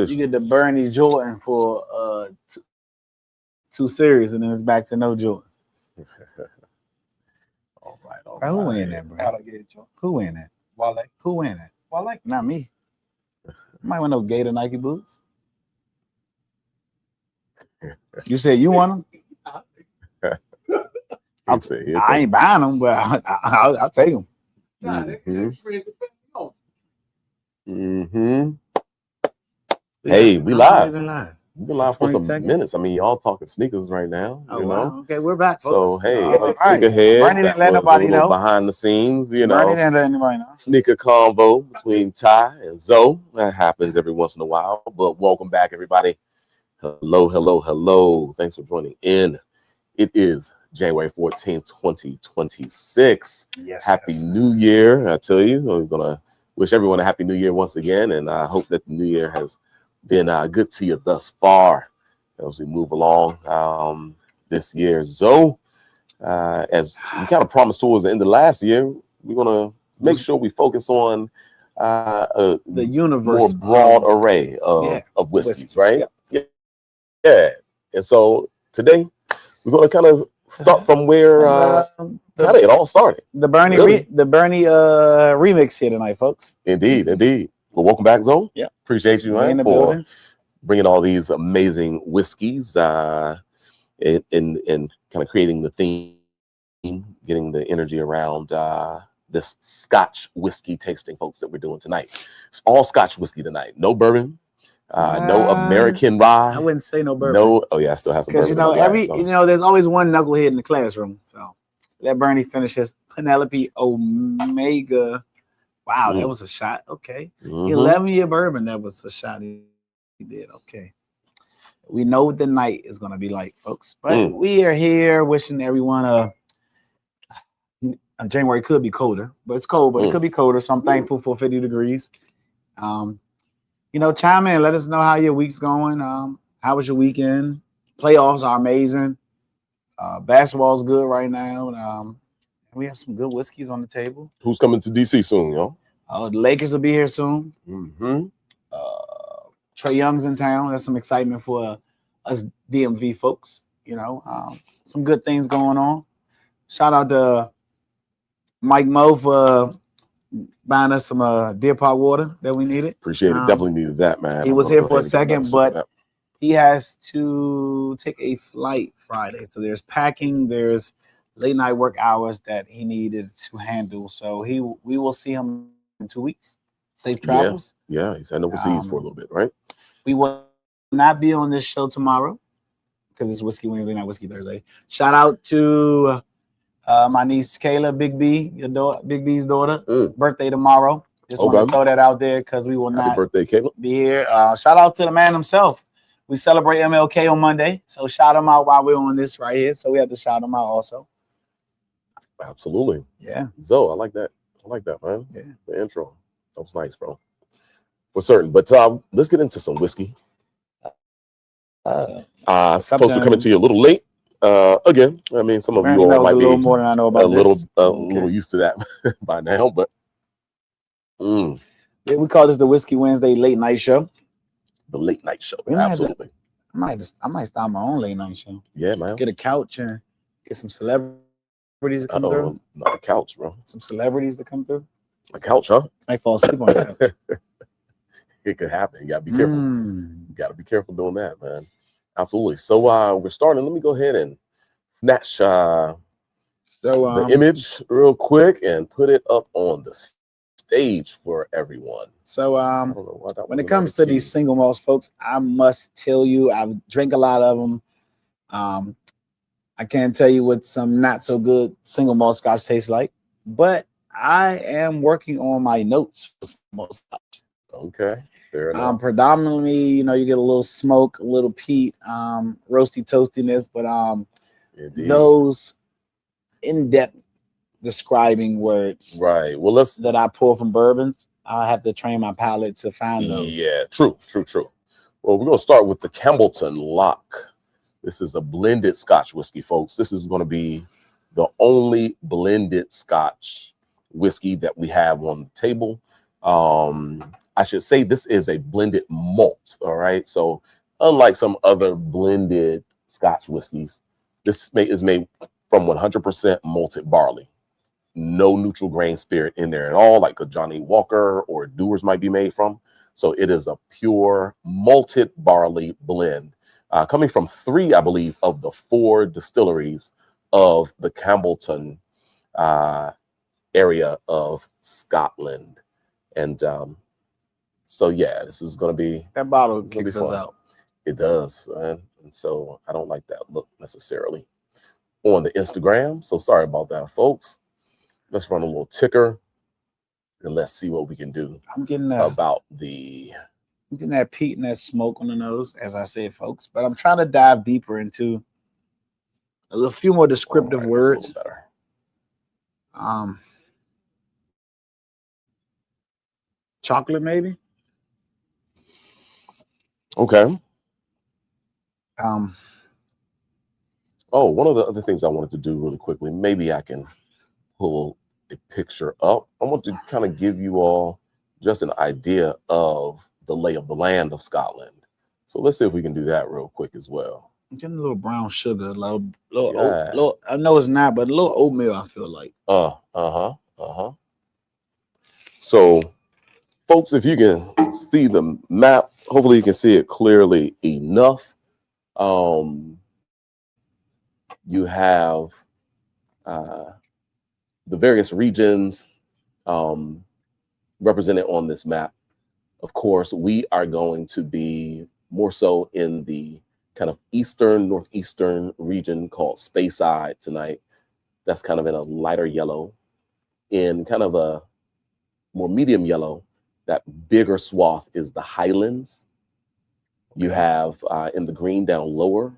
edition. You get the Bernie Jordan for 2 series, and then it's back to no Jordan. All right. Bro, who win that, bro? Who win that? Wale. Who win that? Wale. Not me. Might want no Gator Nike boots. You said you want them? I ain't buying them, but I'll take them. Hey, we live. We've been live for some minutes. I mean, y'all talking sneakers right now. Oh, you know. Wow. Okay, we're back. So folks. hey, right. ahead. Bernie didn't let nobody know. Behind the scenes, you Bernie know. didn't let anybody know. Sneaker convo between Ty and Zoe. That happens every once in a while. But welcome back, everybody. Hello. Thanks for joining in. It is January 14th, 2026. Yes. Happy New Year. I tell you, we're gonna wish everyone a happy New Year once again, and I hope that the New Year has been good to you thus far as we move along this year. Zoe, as we kind of promised towards the end of last year, we're gonna make sure we focus on the universe, more broad array of whiskeys, right? Yeah. And so today we're gonna kind of start from where it all started. The Bernie remix here tonight, folks. Indeed. Well, welcome back, Zoe. Yeah. Appreciate you, man, for bringing all these amazing whiskeys and kind of creating the theme, getting the energy around this Scotch whiskey tasting, folks, that we're doing tonight. It's all Scotch whiskey tonight. No bourbon, no American rye. I wouldn't say no bourbon. No, I still have some bourbon. Because there's always one knucklehead in the classroom. So let Bernie finish his Penelope Omega. Wow, that was a shot. Okay. 11-year bourbon. That was a shot he did. Okay. We know what the night is going to be like, folks. But we are here wishing everyone January could be colder, but it's cold, but it could be colder. So I'm thankful for 50 degrees. Chime in. Let us know how your week's going. How was your weekend? Playoffs are amazing. Basketball's good right now. We have some good whiskeys on the table. Who's coming to DC soon, y'all? The Lakers will be here soon. Trae Young's in town. That's some excitement for us DMV folks. Some good things going on. Shout out to Mike Moe for buying us some Deer Park water that we needed. Appreciate it. Definitely needed that, man. He was here for a second, but he has to take a flight Friday. So there's packing, there's late night work hours that he needed to handle. So we will see him in 2 weeks. Safe travels. Yeah, he's heading overseas for a little bit, right? We will not be on this show tomorrow because it's Whiskey Wednesday, not Whiskey Thursday. Shout out to my niece Kayla, Big B, Big B's daughter, birthday tomorrow. Just want to throw that out there because we will not birthday, Kayla. Be here. Shout out to the man himself. We celebrate MLK on Monday, so shout him out while we're on this right here. So we have to shout him out also. Absolutely. Yeah. Zoe, I like that, man. Yeah. The intro. That was nice, bro. For certain. But let's get into some whiskey. Supposed to come into you a little late. Again, I mean, some of you all might be a more than I know about a little used to that by now, but yeah, we call this the Whiskey Wednesday late night show. The late night show. Absolutely. I might start my own late night show. Yeah, man. Get a couch and get some celebrities to come through. Not a couch, bro. Some celebrities to come through. A couch, huh? I fall asleep on that. It could happen. You gotta be careful. You gotta be careful doing that, man. Absolutely. So we're starting. Let me go ahead and snatch the image real quick and put it up on the stage for everyone. So when it comes to these single malts, folks, I must tell you, I drink a lot of them. I can't tell you what some not so good single malt scotch tastes like, but I am working on my notes for single malt scotch. Okay. Fair enough. Predominantly, you get a little smoke, a little peat, roasty toastiness, but those in-depth describing words, right? Well, that I pull from bourbons, I have to train my palate to find those. Yeah, true. Well, we're gonna start with the Campbeltown Loch. This is a blended Scotch whiskey, folks. This is going to be the only blended Scotch whiskey that we have on the table. I should say this is a blended malt. All right. So unlike some other blended Scotch whiskeys, this is made from 100% malted barley. No neutral grain spirit in there at all, like a Johnny Walker or Dewar's might be made from. So it is a pure malted barley blend, coming from 3, I believe, of the 4 distilleries of the Campbeltown area of Scotland. And so, yeah, this is going to be... That bottle kicks us out. It does, man. And so I don't like that look necessarily on the Instagram. So sorry about that, folks. Let's run a little ticker and let's see what we can do. I'm getting that, about the... I'm getting that peat and that smoke on the nose, as I said, folks. But I'm trying to dive deeper into a few more descriptive words. Better. Chocolate, maybe. Okay. Oh, one of the other things I wanted to do really quickly, maybe I can pull a picture up. I want to kind of give you all just an idea of the lay of the land of Scotland. So let's see if we can do that real quick as well. I'm getting a little brown sugar, a little I know it's not, but a little oatmeal, I feel like. So, folks, if you can see the map, hopefully you can see it clearly enough. You have the various regions represented on this map. Of course, we are going to be more so in the kind of northeastern region called Speyside tonight. That's kind of in a lighter yellow. In kind of a more medium yellow, that bigger swath is the Highlands. You have in the green down lower,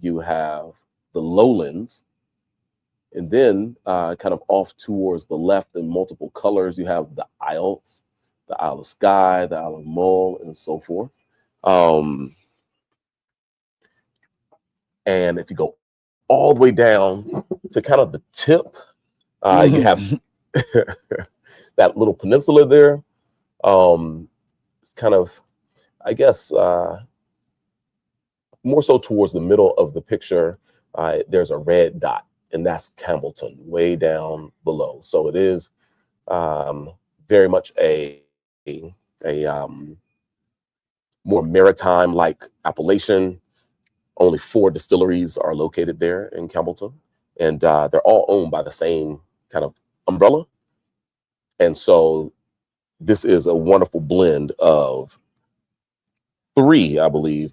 you have the lowlands. And then kind of off towards the left in multiple colors, you have the Isles, the Isle of Skye, the Isle of Mull, and so forth. And if you go all the way down to kind of the tip, you have that little peninsula there. It's kind of, I guess, more so towards the middle of the picture, there's a red dot, and that's Campbeltown, way down below. So it is very much a more maritime-like appellation. Only 4 distilleries are located there in Campbeltown, and they're all owned by the same kind of umbrella. And so this is a wonderful blend of 3, I believe.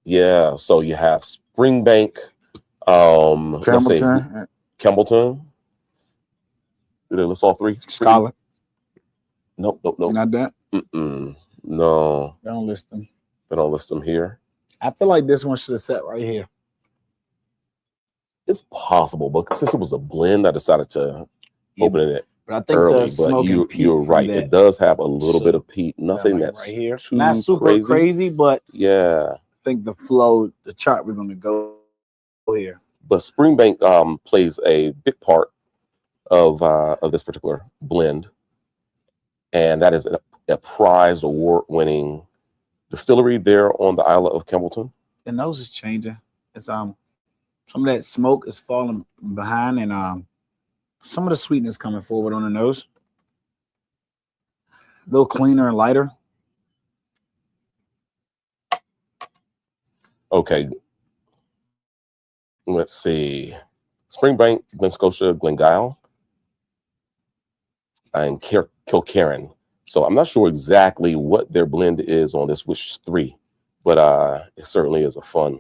Yeah. So you have Springbank, Campbeltown. Campbeltown. Did I list all 3? Scholar. Nope. Not that. No. They don't list them. They don't list them here. I feel like this one should have sat right here. It's possible, but since it was a blend, I decided to open it. But I think early, the smoke and peat, you're right. It does have a little bit of peat. Nothing that's right here. Too not super crazy, but yeah. I think the flow, the chart we're going to go here. But Springbank plays a big part of this particular blend, and that is a prize award-winning distillery there on the Isle of Campbeltown. The nose is changing. It's some of that smoke is falling behind, and some of the sweetness coming forward on the nose. A little cleaner and lighter. Okay. Let's see. Springbank, Glen Scotia, Glengyle, and Kilkerran. So I'm not sure exactly what their blend is on this Wish 3, but it certainly is a fun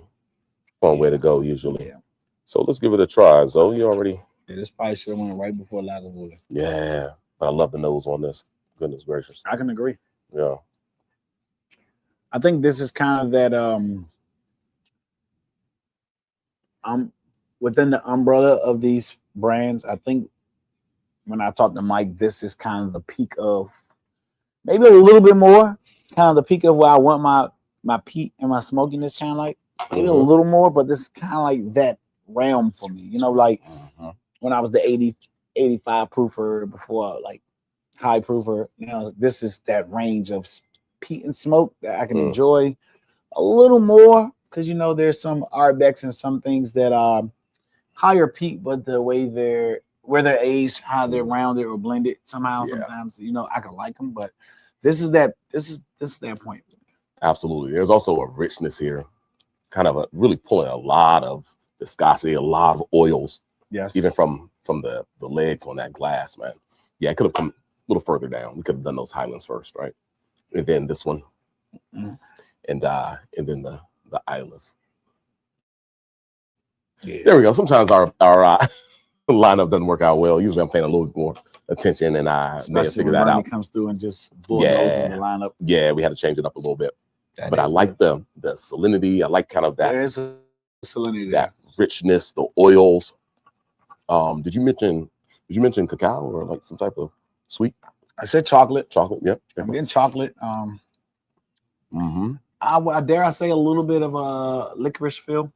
way to go usually. Yeah. So let's give it a try. Zoe, you already? Yeah, this probably should have went right before Lagavulin. Yeah, but I love the nose on this. Goodness gracious. I can agree. Yeah. I think this is kind of that within the umbrella of these brands. I think when I talk to Mike, this is kind of the peak of maybe a little bit more, kind of the peak of where I want my peat and my smokiness, kind of like maybe a little more, but this is kind of like that realm for me. You know, like when I was the 80, 85 proofer before, like high proofer. You know, this is that range of peat and smoke that I can Mm. enjoy a little more because you know there's some Arbecs and some things that are higher peat, but the way where they're aged, how they're rounded or blended somehow. Yeah. Sometimes you know I can like them, but this is that point. Absolutely. There's also a richness here, kind of really pulling a lot of viscosity, a lot of oils, Yes. even from the legs on that glass, man. Yeah, it could have come a little further down. We could have done those Highlands first, right? And then this one, and then the Islands. Yeah. There we go. Sometimes our lineup doesn't work out well. Usually I'm paying a little bit more attention, and I may have figured that out. Comes through and just bulldozes the lineup. Yeah, we had to change it up a little bit. But I like the salinity. I like kind of that. There's a salinity that richness, the oils. Did you mention cacao or like some type of sweet? I said chocolate. Chocolate, yep. I'm getting chocolate. I dare I say a little bit of a licorice feel,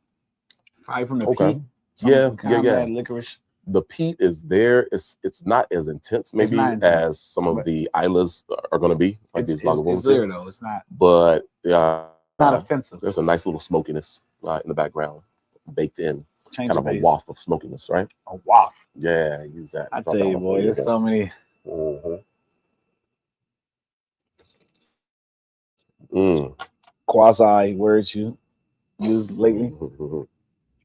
probably from the peat. Yeah. Licorice. The peat is there. It's not as intense, maybe as some of the Islas are going to be, like these Lagavulin. It's there though. It's not. But not offensive. There's a nice little smokiness in the background, baked in. Change kind of a waft of smokiness, right? A waft. Yeah, use that. I tell you, boy, there's so many. Quasi words you used lately.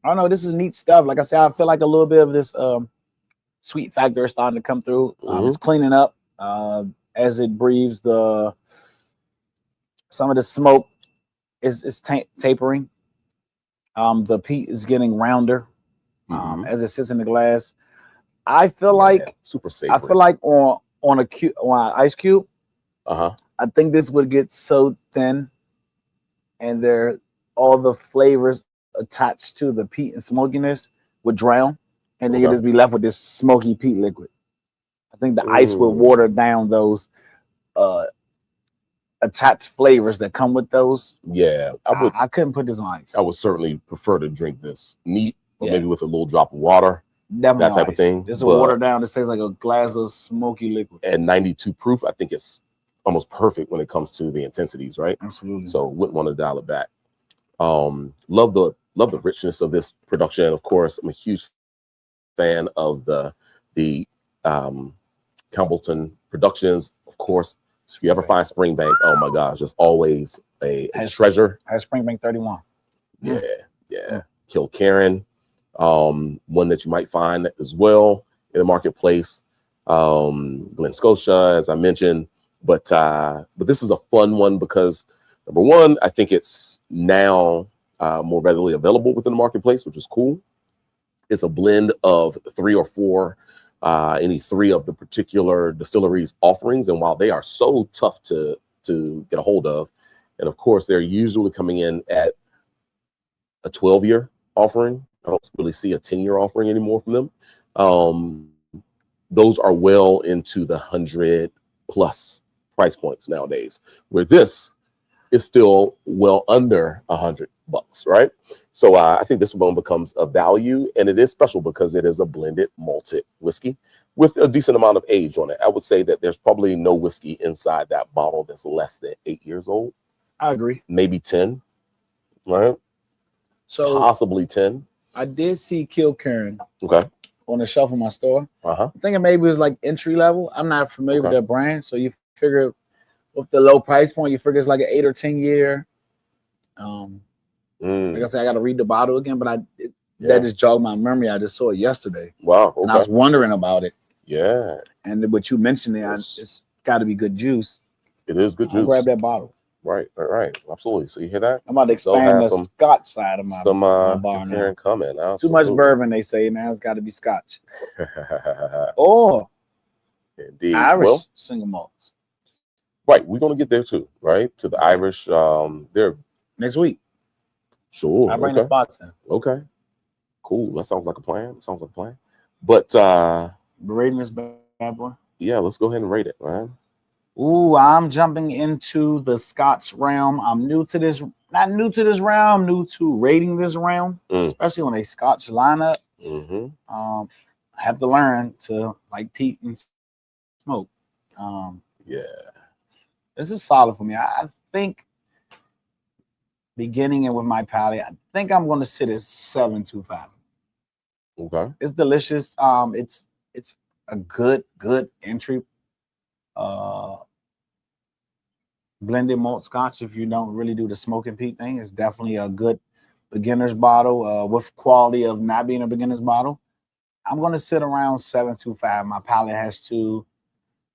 I don't know. This is neat stuff. Like I said, I feel like a little bit of this sweet factor is starting to come through. It's cleaning up as it breathes. Some of the smoke is tapering. The peat is getting rounder as it sits in the glass. I feel like super safe. I feel like on an ice cube. I think this would get so thin, and all the flavors attached to the peat and smokiness would drown, and then you'd just be left with this smoky peat liquid. I think the ice would water down those attached flavors that come with those. Yeah, I couldn't put this on ice. I would certainly prefer to drink this neat, or maybe with a little drop of water. Definitely that type of thing. This will water down. This tastes like a glass of smoky liquid. And 92 proof, I think it's almost perfect when it comes to the intensities, right? Absolutely. So wouldn't want to dial it back. Love the richness of this production. Of course, I'm a huge fan of the Campbeltown productions. Of course, if you ever find Springbank, oh my gosh, just always a treasure. Has Springbank 31. Yeah. Kilkerran, one that you might find as well in the marketplace. Glen Scotia, as I mentioned, but this is a fun one because number one, I think it's now more readily available within the marketplace, which is cool. It's a blend of 3 or 4, any 3 of the particular distilleries' offerings, and while they are so tough to get a hold of, and of course they're usually coming in at a 12-year offering. I don't really see a 10-year offering anymore from them. Those are well into the 100+ price points nowadays, where this is still well under $100, right? So I think this one becomes a value, and it is special because it is a blended malted whiskey with a decent amount of age on it. I would say that there's probably no whiskey inside that bottle that's less than 8 years old. I agree. Maybe 10, right? So possibly 10. I did see Kilkerran on the shelf in my store. I'm thinking maybe it was like entry level. I'm not familiar with their brand, so you figure with the low price point, you figure it's like an 8 or 10 year. Like I said, I got to read the bottle again, but that just jogged my memory. I just saw it yesterday. Wow. And I was wondering about it. Yeah. And what you mentioned there, it's got to be good juice. It is good juice. I'll grab that bottle. Right. Absolutely. So you hear that? I'm about to expand the Scotch side of my bar now. Coming. Too much bourbon, they say. Now it's got to be Scotch. Or indeed. Irish single malts. Right. We're going to get there too, right? To the Irish. They're next week. Sure. I bring the spots in. Okay. Cool. That sounds like a plan. But rating this bad boy? Yeah, let's go ahead and rate it, man. Ooh, I'm jumping into the Scotch realm. I'm new to this, not new to this realm, new to rating this realm, especially on a Scotch lineup. I have to learn to like peat and smoke. Yeah. This is solid for me. I think beginning it with my palate, I think I'm going to sit at 7.25. Okay. It's delicious. It's a good entry blended malt scotch. If you don't really do the smoking peat thing, it's definitely a good beginner's bottle with quality of not being a beginner's bottle. I'm going to sit around 7.25. My palate has to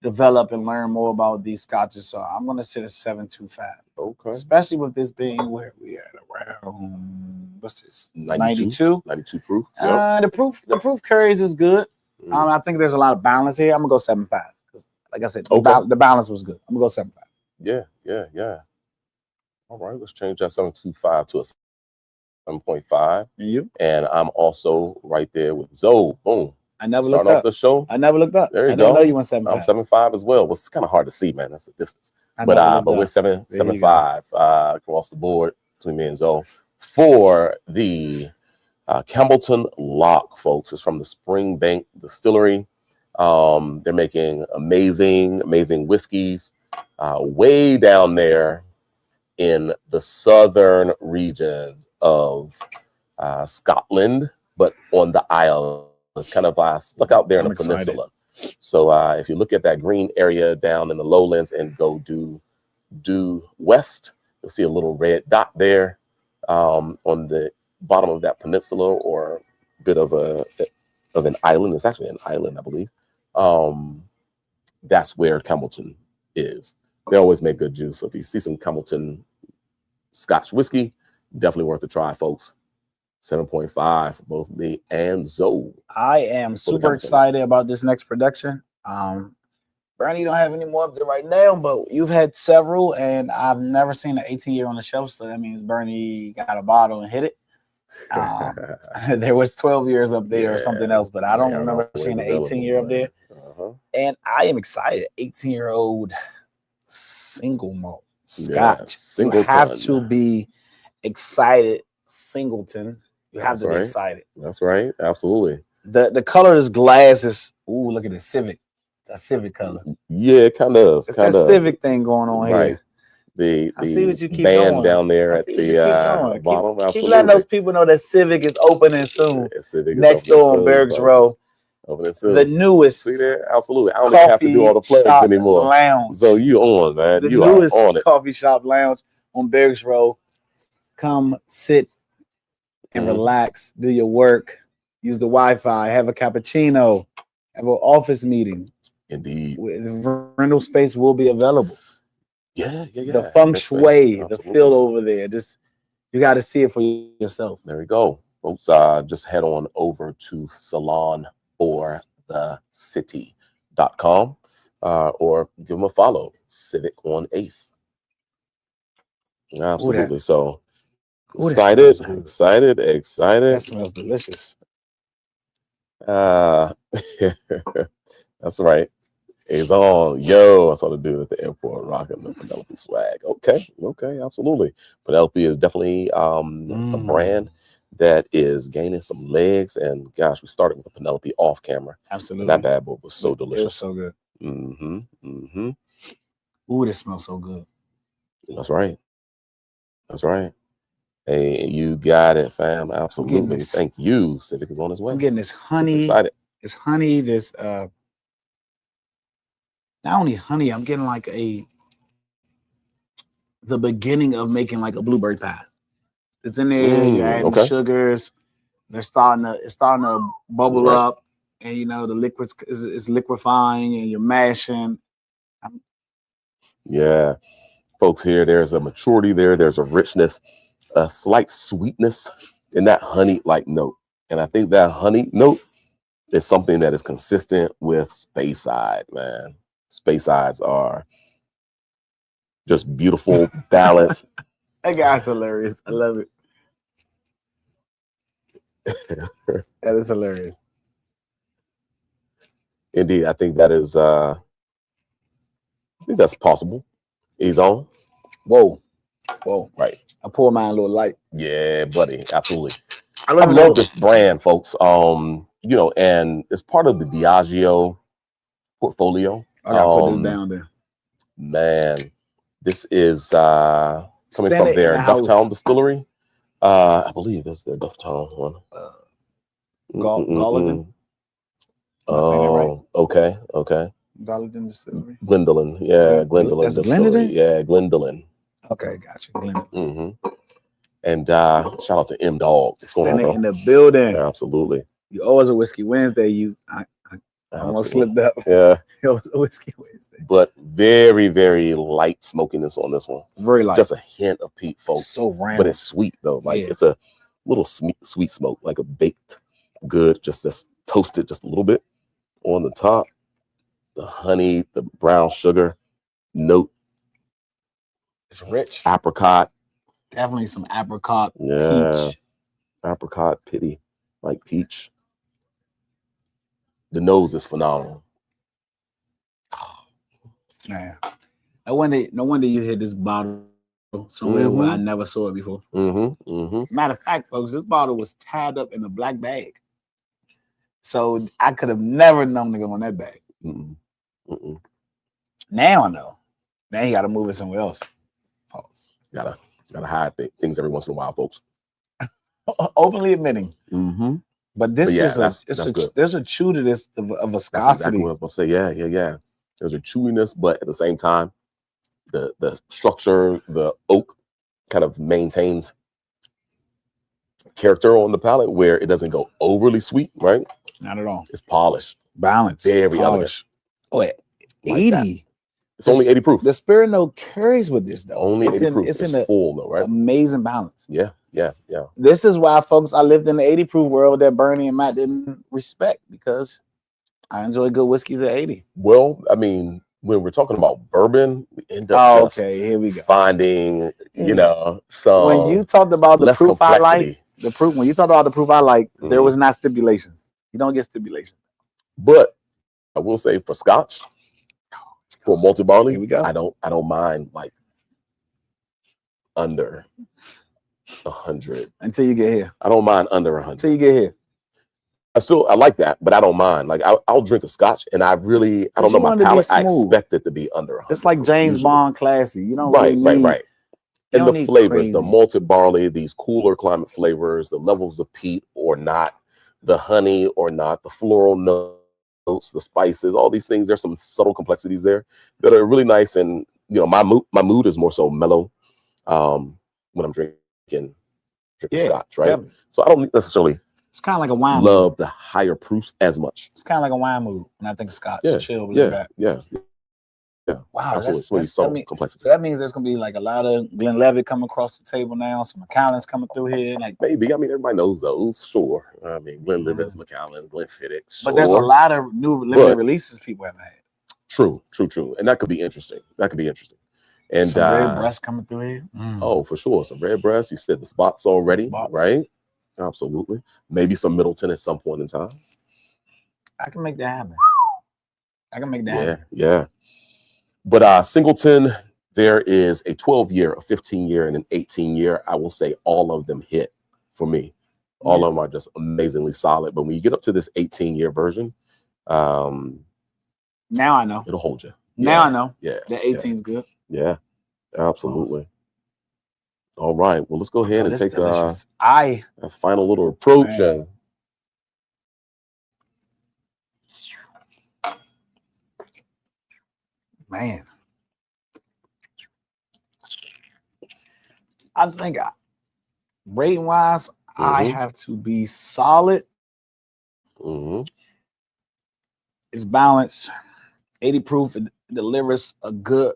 develop and learn more about these scotches, so I'm going to sit at 7.25. Okay. Especially with this being where we at around, what's this, 92 proof. Yep. The proof carries is good. I think there's a lot of balance here. I'm gonna go 7.5 because, like I said, the balance was good. I'm gonna go 7.5. Yeah. All right, let's change that 7.25 to a 7.5. And you? And I'm also right there with Zoe. Boom. I never Start looked off up the show. I never looked up. There you I go. didn't know you went 7.5. I'm 7.5 as well. Well, it's kind of hard to see, man. That's the distance. But we're 7.5 across the board between me and Zoe for the Campbeltown Loch, folks. It's from the Springbank Distillery. They're making amazing whiskeys way down there in the southern region of Scotland, but on the Isle. It's kind of stuck out there in the peninsula. So if you look at that green area down in the lowlands and go due west, you'll see a little red dot there on the bottom of that peninsula, or a bit of an island. It's actually an island, I believe. That's where Campbeltown is. They always make good juice. So if you see some Campbeltown Scotch whiskey, definitely worth a try, folks. 7.5 for both me and Zoe. I am super excited about this next production. Bernie, you don't have any more up there right now, but you've had several, and I've never seen an 18-year on the shelf, so that means Bernie got a bottle and hit it. There was 12 years up there or something else, but I don't remember seeing an 18-year up there. And I am excited. 18-year-old single malt Scotch. You have to be excited. Singleton. You have to be excited. That's right. Absolutely. The color of this glass is, ooh, look at the Civic. That Civic color. Yeah, kind of. It's that Civic thing going on here. I see what you keep band down there at the bottom. Keep letting those people know that Civic is opening soon. Next door on Bergs Row. Opening soon. The newest. See there? Absolutely. I don't even have to do all the plugs anymore. Lounge. So you on, man. The you newest are on it. coffee shop lounge on Bergs Row. Come sit and relax, do your work, use the Wi-Fi, have a cappuccino, have an office meeting. Indeed. The rental space will be available. Yeah. The feng shui, the feel over there. Just, you got to see it for yourself. There we go. Folks, just head on over to salonforthecity.com or give them a follow, Civic on 8th. Absolutely. So excited. That smells delicious. That's right. It's on. Yo, I saw the dude at the airport rocking the Penelope swag. Okay, absolutely. Penelope is definitely a brand that is gaining some legs. And gosh, we started with the Penelope off camera. Absolutely. That bad boy was so delicious. It was so good. Ooh, this smells so good. That's right. Hey, you got it, fam. Absolutely. Thank you. Civic is on his way. I'm getting this honey. This honey, this not only honey, I'm getting like the beginning of making like a blueberry pie. It's in there, you're adding the sugars, it's starting to bubble up, and you know the liquids is liquefying and you're mashing. Yeah. Folks, there's a maturity there's a richness, a slight sweetness in that honey-like note. And I think that honey note is something that is consistent with Speyside, man. Speysides are just beautiful, balanced. That guy's hilarious. I love it. That is hilarious. Indeed, I think that is I think that's possible. He's on. Whoa. Right. I pour mine a little light. Yeah, buddy. Absolutely. I love this brand, folks. And it's part of the Diageo portfolio. I gotta put this down there. Man, this is coming from their Dufftown distillery. I believe this is their Dufftown one. Gallagher. Oh, right? Okay. Gallagher distillery. Glendronach, yeah, Glendronach distillery, yeah, Glendronach. Okay, gotcha. Glendronach. And shout out to M Dog. What's going on, bro? In the building. Yeah, absolutely. You always a Whiskey Wednesday. I almost slipped up. Yeah. It was a Whiskey Wednesday. But very, very light smokiness on this one. Very light. Just a hint of peat, folks. So round. But it's sweet though. Like it's a little sweet smoke, like a baked good, just toasted just a little bit on the top. The honey, the brown sugar note. It's rich. Apricot. Definitely some apricot. Yeah. Peach. Apricot pitty, like peach. The nose is phenomenal. Man, no wonder you hit this bottle somewhere where I never saw it before. Matter of fact, folks, this bottle was tied up in a black bag, so I could have never known to go on that bag. Now I know. Now you got to move it somewhere else. Gotta hide things every once in a while, folks. Openly admitting. But this there's a chew to this of a viscosity. That's exactly what I was about to say. Yeah. There's a chewiness, but at the same time, the structure, the oak kind of maintains character on the palate where it doesn't go overly sweet, right? Not at all. It's polished. Balanced. Very elegant. Oh, at 80. It's only 80 proof. The spirit note carries with this, though. Only 80 proof. It's in full, though, right? Amazing balance. Yeah. This is why, folks, I lived in the 80 proof world that Bernie and Matt didn't respect, because I enjoy good whiskeys at 80. Well, I mean, when we're talking about bourbon, we end up here we go. Finding, some. When you talked about the proof I like, when you talked about the proof I like, there was not stipulations. You don't get stipulations. But I will say for Scotch, for multi barley, here we go. I don't mind like under 100 until you get here. I don't mind under 100 until you get here. I like that, but I don't mind. Like I'll drink a Scotch, and I don't know my palate. I expect it to be under 100. It's like James Bond classy. You don't right. And the flavors, crazy. The malted barley, these cooler climate flavors, the levels of peat or not, the honey or not, the floral notes, the spices, all these things. There's some subtle complexities there that are really nice. And my mood is more so mellow when I'm drinking Scotch, right? Yeah. So I don't necessarily. It's kind of like a wine. Love mood. The higher proofs as much. It's kind of like a wine mood when I think Scotch. Chill, yeah. Wow, absolutely. Complexity. So that means there's gonna be like a lot of Glenlivet coming across the table now. Some Macallans coming through here. Like maybe. I mean, everybody knows those. Sure. I mean, Glenlivet's, Macallan, Glenfiddich. Sure. But there's a lot of new limited releases people haven't had. True. And that could be interesting. And some red breast coming through here. Oh, for sure. Some red breast. You said the spots already, right? Absolutely. Maybe some Middleton at some point in time. I can make that happen. Yeah. But Singleton, there is a 12-year, a 15-year, and an 18-year. I will say all of them hit for me. All of them are just amazingly solid. But when you get up to this 18-year version, now I know. It'll hold you. Now I know. Yeah. The 18's good. Yeah, absolutely. Awesome. All right. Well, let's go ahead and take a final little approach. Man. I think rating wise, I have to be solid. It's balanced. 80 proof. It delivers a good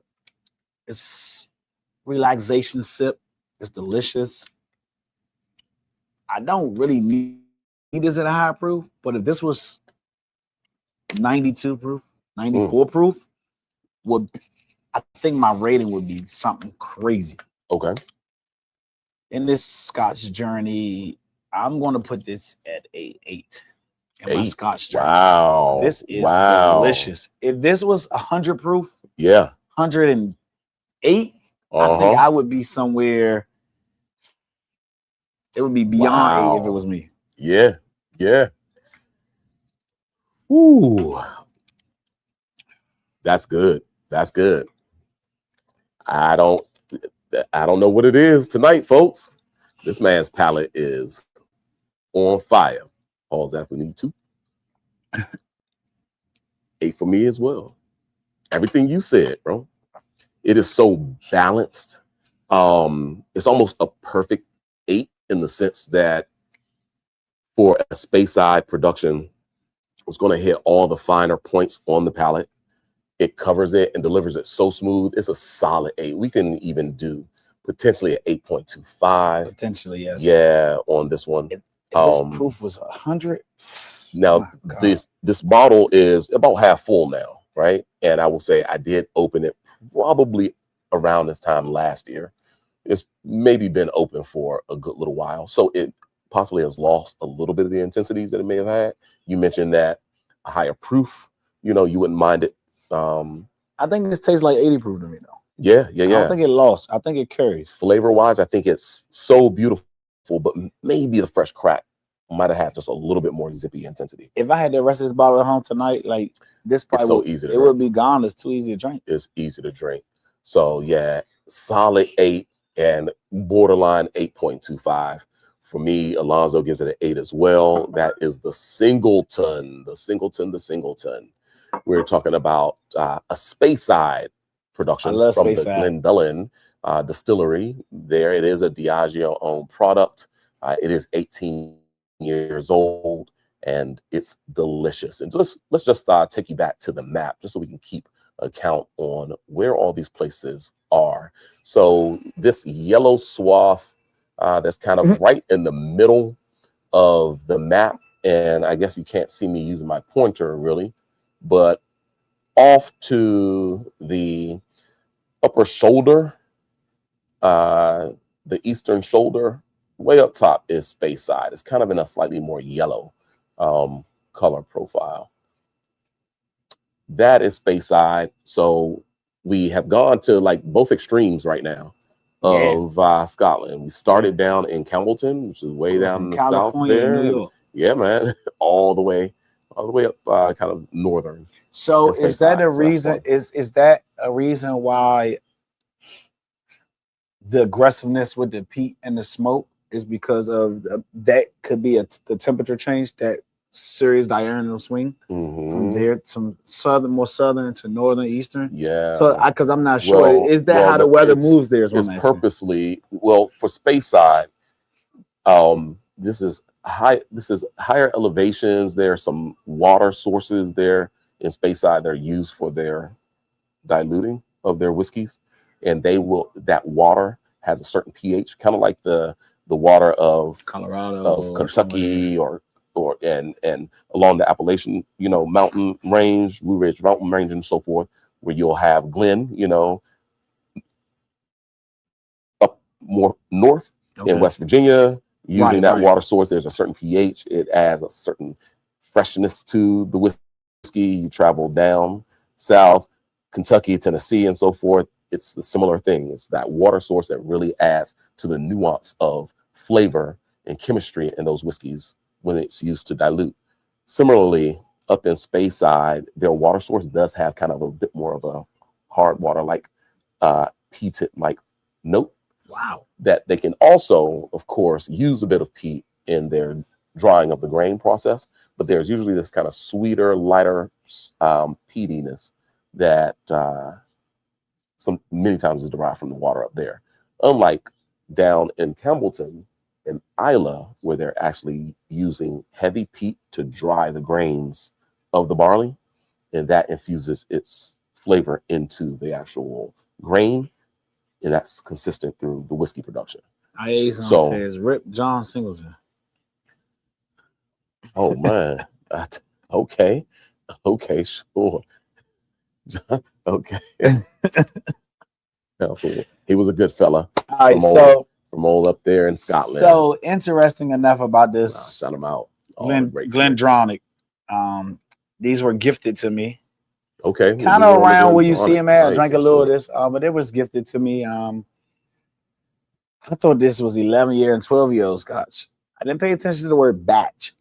relaxation sip. It's delicious. I don't really need this at a high proof, but if this was 92 proof, 94 proof, I think my rating would be something crazy. Okay. In this Scotch journey, I'm going to put this at a 8. My Scotch journey. Wow. This is delicious. If this was 100 proof, 108, I think I would be somewhere. It would be beyond 8 if it was me. Yeah. Ooh. That's good. That's good. I don't know what it is tonight, folks. This man's palate is on fire. Pause that if we need to. 8 for me as well. Everything you said, bro. It is so balanced. It's almost a perfect 8 in the sense that for a Speyside production, it's going to hit all the finer points on the palate. It covers it and delivers it so smooth. It's a solid 8. We can even do potentially an 8.25. Potentially, yes. Yeah, on this one. If this proof was 100. Now, this bottle is about half full now, right? And I will say I did open it probably around this time last year. It's maybe been open for a good little while. So it possibly has lost a little bit of the intensities that it may have had. You mentioned that a higher proof, you wouldn't mind it. I think this tastes like 80 proof to me, though. Yeah. I don't think it lost. I think it carries. Flavor-wise, I think it's so beautiful, but maybe the fresh crack might have had just a little bit more zippy intensity. If I had the rest of this bottle at home tonight, like this probably would be gone. It's too easy to drink. It's easy to drink. So yeah, solid 8 and borderline 8.25. For me, Alonzo gives it an 8 as well. That is the Singleton. We're talking about a Speyside production from the Glendronach distillery. There it is, a Diageo-owned product. It is 18 years old and it's delicious. And let's just take you back to the map just so we can keep account on where all these places are. So this yellow swath that's kind of right in the middle of the map, and I guess you can't see me using my pointer really, but off to the upper shoulder, the eastern shoulder, way up top is Speyside. It's kind of in a slightly more yellow color profile. That is Speyside. So we have gone to like both extremes right now of Scotland. We started down in Campbeltown, which is way down in the south there. New York. Yeah, man, all the way up kind of northern. So is that a reason? Is that a reason why the aggressiveness with the peat and the smoke is because of that? Could be the temperature change, that serious diurnal swing from there, some more southern to northern, eastern. Yeah. So because I'm not sure, is that how the weather moves there? It's purposely for Speyside. This is higher elevations. There are some water sources there in Speyside that are used for their diluting of their whiskeys, and that water has a certain pH, kind of like the water of Colorado, of Kentucky, or and along the Appalachian, mountain range, Blue Ridge mountain range, and so forth, where you'll have Glen, up more north in West Virginia, using that water source. There's a certain pH. It adds a certain freshness to the whiskey. You travel down south, Kentucky, Tennessee, and so forth. It's the similar thing. It's that water source that really adds to the nuance of flavor and chemistry in those whiskeys when it's used to dilute. Similarly, up in Speyside, their water source does have kind of a bit more of a hard water, like peated-like note. Wow. That they can also, of course, use a bit of peat in their drying of the grain process, but there's usually this kind of sweeter, lighter peatiness that many times is derived from the water up there. Unlike down in Campbeltown and Islay, where they're actually using heavy peat to dry the grains of the barley, and that infuses its flavor into the actual grain, and that's consistent through the whiskey production. Says Rip John Singleton. Oh man. Okay, sure. Okay. He was a good fella. All right, from old up there in Scotland. So interesting enough about this. Shout him out. Glendronach. These were gifted to me. Okay. Kind of around where you see him at. I drank a little of this, but it was gifted to me. I thought this was 11-year and 12-year-old Scotch. I didn't pay attention to the word batch.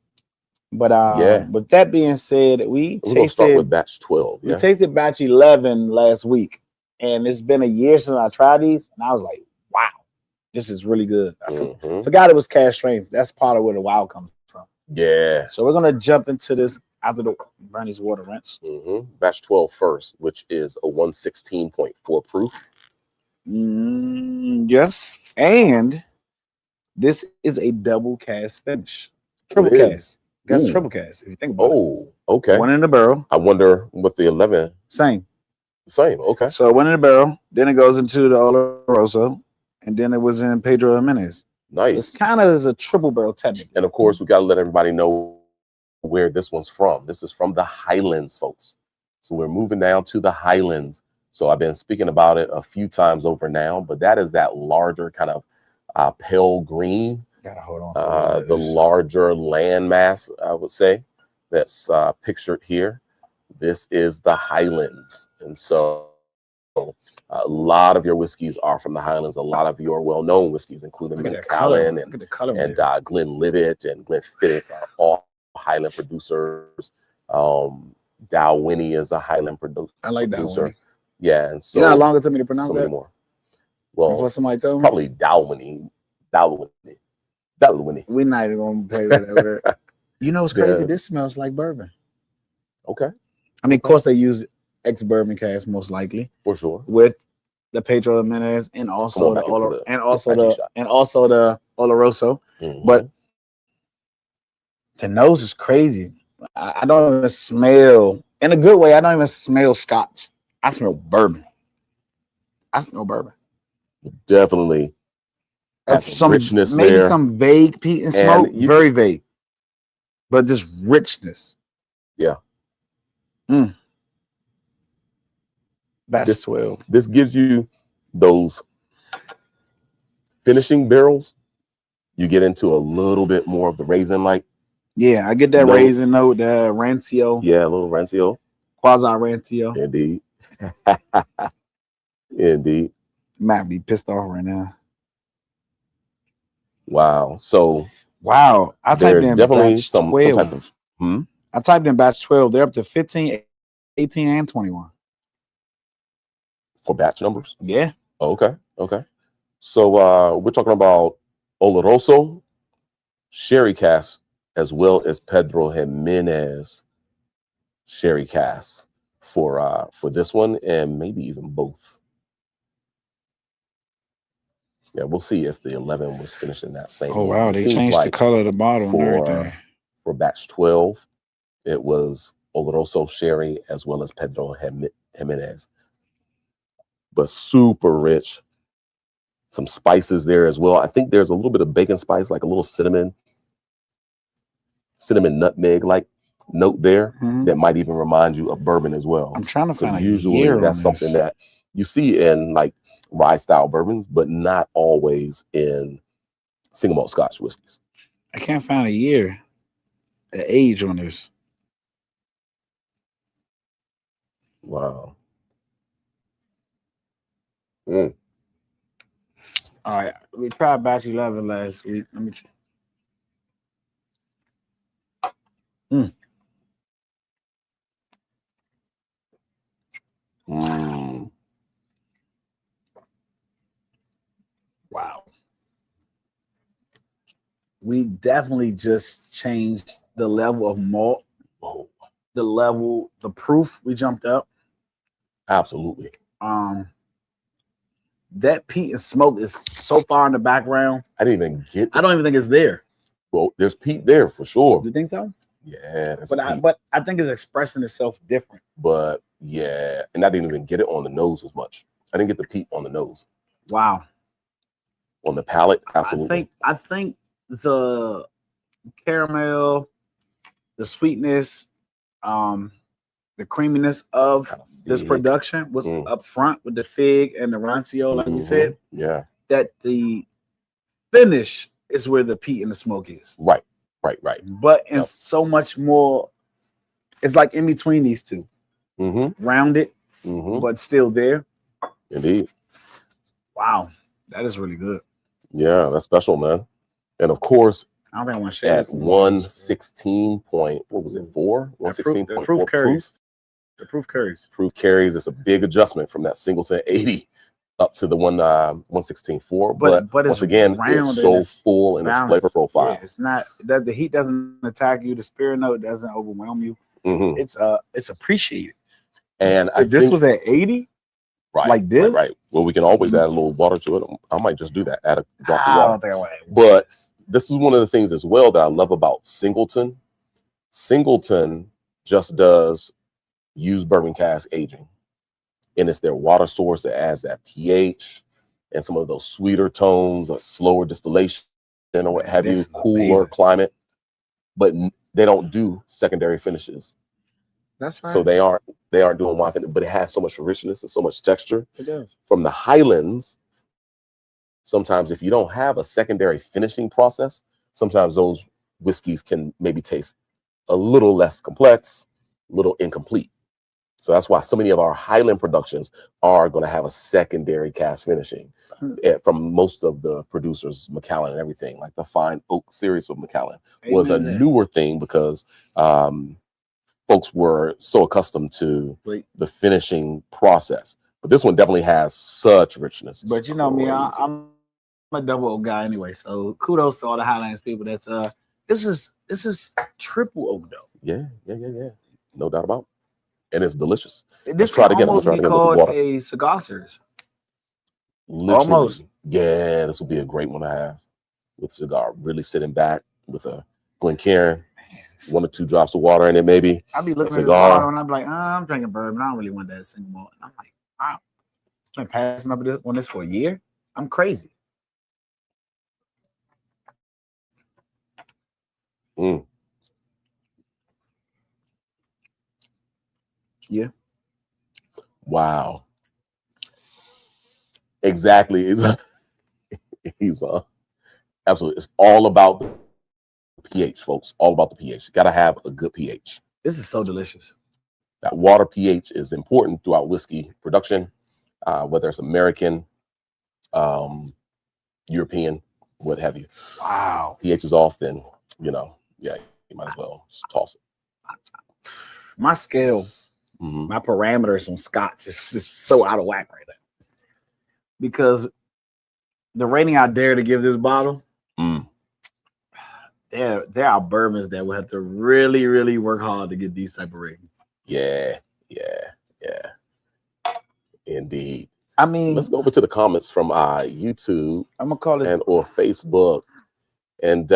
But Yeah. with that being said, We're gonna start with batch 12. we Yeah. tasted batch 11 last week, and it's been a year since I tried these, and I was like, wow, this is really good. I forgot it was cask strength. That's part of where the wow comes from. Yeah. So we're gonna jump into this after the Bernie's water rinse. Batch 12 first, which is a 116.4 proof. Yes, and this is a double cask finish. Triple cask. That's triple cask, if you think about it. Oh, okay. One in the barrel. I wonder what the 11. Same. Okay. So one in the barrel, then it goes into the Oloroso, and then it was in Pedro Jimenez. Nice. It's kind of a triple barrel technically. And of course, we got to let everybody know where this one's from. This is from the Highlands, folks. So we're moving down to the Highlands. So I've been speaking about it a few times over now, but that is that larger kind of pale green. Gotta hold on. The larger landmass, I would say, that's pictured here. This is the Highlands. And so a lot of your whiskeys are from the Highlands. A lot of your well-known whiskeys, including Macallan and Glenlivet and Glenfiddich, are all Highland producers. Dalwhinnie is a Highland producer. I like Dalwhinnie. Yeah, and so you know how long it took me to pronounce that? More. Well, before somebody told me? Probably Dalwhinnie. We're not even gonna pay with that word. You know what's crazy? This smells like bourbon. Okay. I mean, of course they use ex-bourbon cask most likely. For sure. With the Pedro Jimenez and also the Oloroso. But the nose is crazy. I don't even smell, in a good way, I don't even smell Scotch. I smell bourbon. Definitely. Some richness maybe there. Some vague peat and smoke, very vague. But this richness. Yeah. Batch 12. This gives you those finishing barrels. You get into a little bit more of the raisin-like. Yeah, I get that raisin note, the rancio. Yeah, a little rancio. Quasi rancio. Indeed. Indeed. Might be pissed off right now. Wow. So I typed in definitely batch some 12. type of I typed in batch 12. They're up to 15, 18, and 21. For batch numbers? Yeah. Okay. So we're talking about Oloroso, sherry cask, as well as Pedro Jimenez sherry cask for this one, and maybe even both. Yeah, we'll see if the 11 was finished in that same. Oh wow, they changed the color of the bottle for batch 12. It was Oloroso sherry as well as Pedro Jimenez, but super rich. Some spices there as well. I think there's a little bit of bacon spice, like a little cinnamon nutmeg like note there that might even remind you of bourbon as well. I'm trying to find usually that's something that you see in like rye style bourbons, but not always in single malt Scotch whiskeys. I can't find a year, the age on this. Wow. All right, we tried batch 11 last week. Let me try. Wow. We definitely just changed the level of malt. The proof, we jumped up. Absolutely. That peat and smoke is so far in the background. I didn't even get that. I don't even think it's there. Well, there's peat there for sure. You think so? Yeah. But I think it's expressing itself different. But yeah, and I didn't even get it on the nose as much. I didn't get the peat on the nose. Wow. On the palate, absolutely. I think the caramel, the sweetness, the creaminess of this production was up front with the fig and the rancio, like you said. Yeah. That the finish is where the peat and the smoke is. Right. But in so much more, it's like in between these two. Rounded, but still there. Indeed. Wow. That is really good. Yeah, that's special, man. And of course, I don't think I want to share at 116 point, what was it, 4? 116.4 proof carries. The proof carries. Proof carries. It's a big adjustment from that Singleton 80 up to the 116.4. But once again, it's so full in its flavor profile. Yeah, it's not that the heat doesn't attack you, the spirit note doesn't overwhelm you. It's appreciated. And if this was at 80, right, like this, right. Well, we can always add a little water to it. I might just do that. Add a drop of water. I don't think I want to. But this is one of the things as well that I love about Singleton. Singleton just does use bourbon cask aging, and it's their water source that adds that pH and some of those sweeter tones, a slower distillation, or what have you, cooler climate. But they don't do secondary finishes. That's right. So they aren't doing wine finish, but it has so much richness and so much texture. It does. From the Highlands, sometimes if you don't have a secondary finishing process, sometimes those whiskeys can maybe taste a little less complex, a little incomplete. So that's why so many of our Highland productions are going to have a secondary cask finishing from most of the producers, Macallan and everything. Like the Fine Oak series with Macallan was a newer thing because folks were so accustomed to the finishing process. But this one definitely has such richness. But you know me, I'm a double oak guy anyway. So kudos to all the Highlands people. That's this is triple oak though. Yeah. No doubt about it. And it's delicious. This can almost be called a cigar series. Literally, almost. Yeah, this would be a great one to have with cigar. Really sitting back with a Glencairn, 1 or 2 drops of water in it, maybe. I'll be looking at the bottle and I'm like, I'm drinking bourbon. I don't really want that single malt. And I'm like, wow, it's been passing up on this for a year. I'm crazy. Yeah. Wow. Exactly. He's absolutely. It's all about the pH, folks. All about the pH. You got to have a good pH. This is so delicious. That water pH is important throughout whiskey production, whether it's American, European, what have you. Wow. pH is off, then, you might as well just toss it. My scale, my parameters on Scotch is just so out of whack right now. Because the rating I dare to give this bottle, there are bourbons that will have to really, really work hard to get these type of ratings. Yeah. Indeed. I mean, let's go over to the comments from YouTube. I'm gonna call it or Facebook. And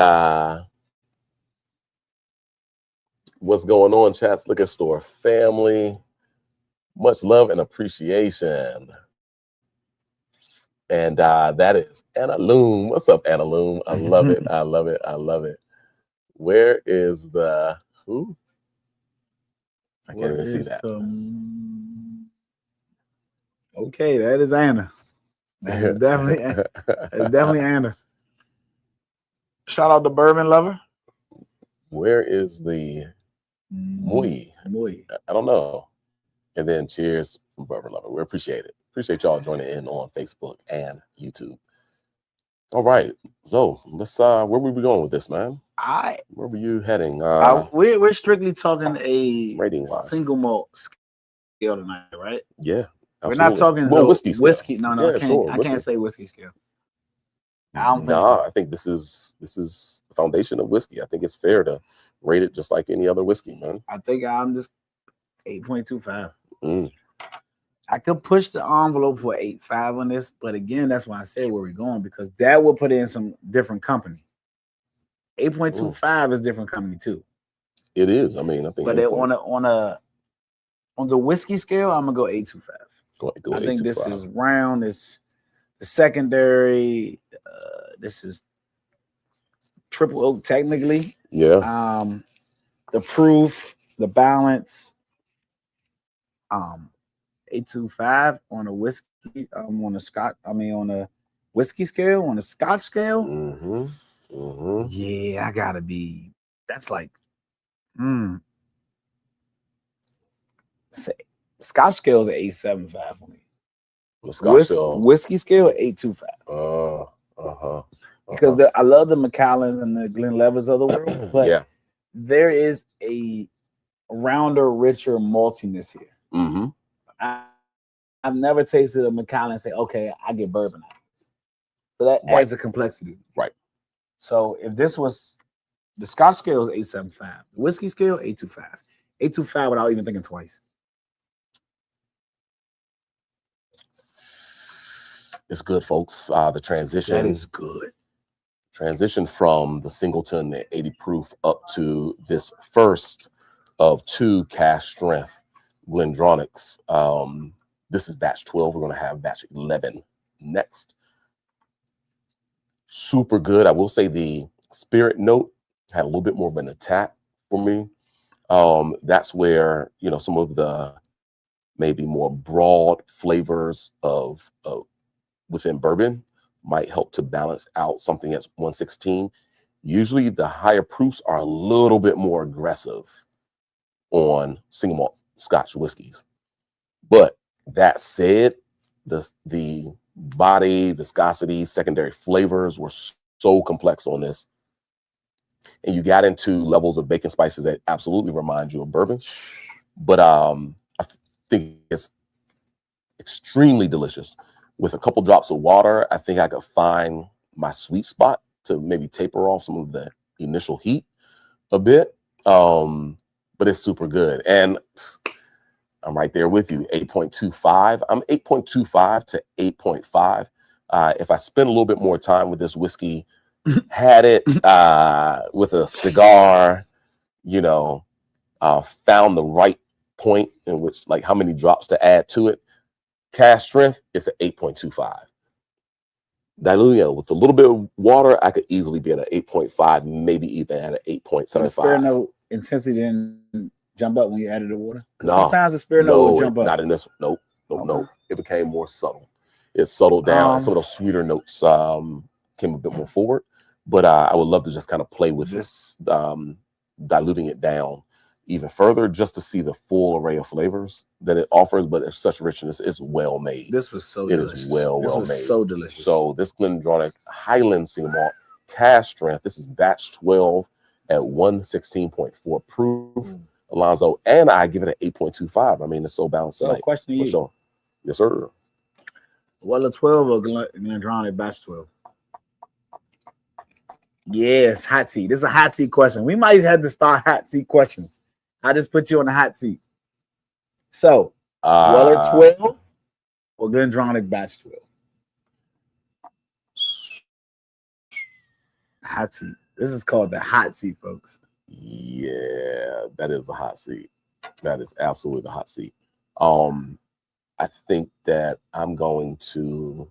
what's going on, Chat's Liquor Store family? Much love and appreciation. And that is Anna Loom. What's up, Anna Loom? I love it. I love it. Where is the who? I can't even see that. Okay, that is Anna. That's definitely Anna. Shout out to Bourbon Lover. Where is the Mui? I don't know. And then cheers from Bourbon Lover. We appreciate it. Appreciate y'all joining in on Facebook and YouTube. All right. So let's where were we going with this, man? Where were you heading? We're strictly talking a rating wise single malt scale tonight, right? Yeah. Absolutely. We're not talking whiskey. No, Yeah, I can't say whiskey scale. I don't think I think this is the foundation of whiskey. I think it's fair to rate it just like any other whiskey, man. I think I'm just 8.25. I could push the envelope for 8.5 on this, but again, that's why I said where we're going, because that will put in some different company. 8.25 is different company too. It is. I mean, I think. But on the whiskey scale, I'm gonna go 8.25. I think this is round. It's the secondary. This is triple oak technically. Yeah. The proof, the balance. 8.25 on a whiskey. On a whiskey scale, on a Scotch scale. Yeah, I gotta be. That's like, say Scotch scale is an 8.75 for me. The Scotch scale. Whiskey scale 8.25. because I love the Macallans and the Glenlevers of the world, but there is a rounder, richer maltiness here. Mm-hmm. I've never tasted a Macallan and say, okay, I get bourbon out of this. So that adds a complexity. Right. So if this was the Scotch scale is 875, the whiskey scale 825, 825 without even thinking twice. It's good, folks. The transition. That is good. Transition from the Singleton at 80 proof up to this first of 2 cask strength Glendronachs. This is batch 12. We're going to have batch 11 next. Super good. I will say the spirit note had a little bit more of an attack for me. That's where, you know, some of the maybe more broad flavors of within bourbon might help to balance out something that's 116. Usually the higher proofs are a little bit more aggressive on single malt Scotch whiskeys. But that said, the body, viscosity, secondary flavors were so complex on this. And you got into levels of bacon spices that absolutely remind you of bourbon. But I think it's extremely delicious. With a couple drops of water, I think I could find my sweet spot to maybe taper off some of the initial heat a bit. But it's super good. And I'm right there with you, 8.25. I'm 8.25 to 8.5. If I spend a little bit more time with this whiskey, had it with a cigar, you know, found the right point in which, like, how many drops to add to it. Cask strength, it's an 8.25. Diluting with a little bit of water, I could easily be at an 8.5, maybe even at an 8.75. Spirit note intensity didn't jump up when you added the water? No, sometimes the spirit note will jump up. Not in this. Nope. It became more subtle. It settled down. And some of those sweeter notes came a bit more forward. But I would love to just kind of play with this, diluting it down even further, just to see the full array of flavors that it offers. But it's such richness. It's well made. This was so delicious. It is well made. So delicious. So this Glendronach Highland single malt cask strength. This is batch 12 at 116.4 proof. Alonzo, and I give it an 8.25. I mean, it's so balanced. So, question to you. Sure. Yes, sir. Well, a 12 or Glendronach batch 12? Yes, hot seat. This is a hot seat question. We might have to start hot seat questions. I just put you on the hot seat. So, Weller 12 or Glendronach batch 12? Hot seat. This is called the hot seat, folks. Yeah, that is the hot seat. That is absolutely the hot seat. I think that I'm going to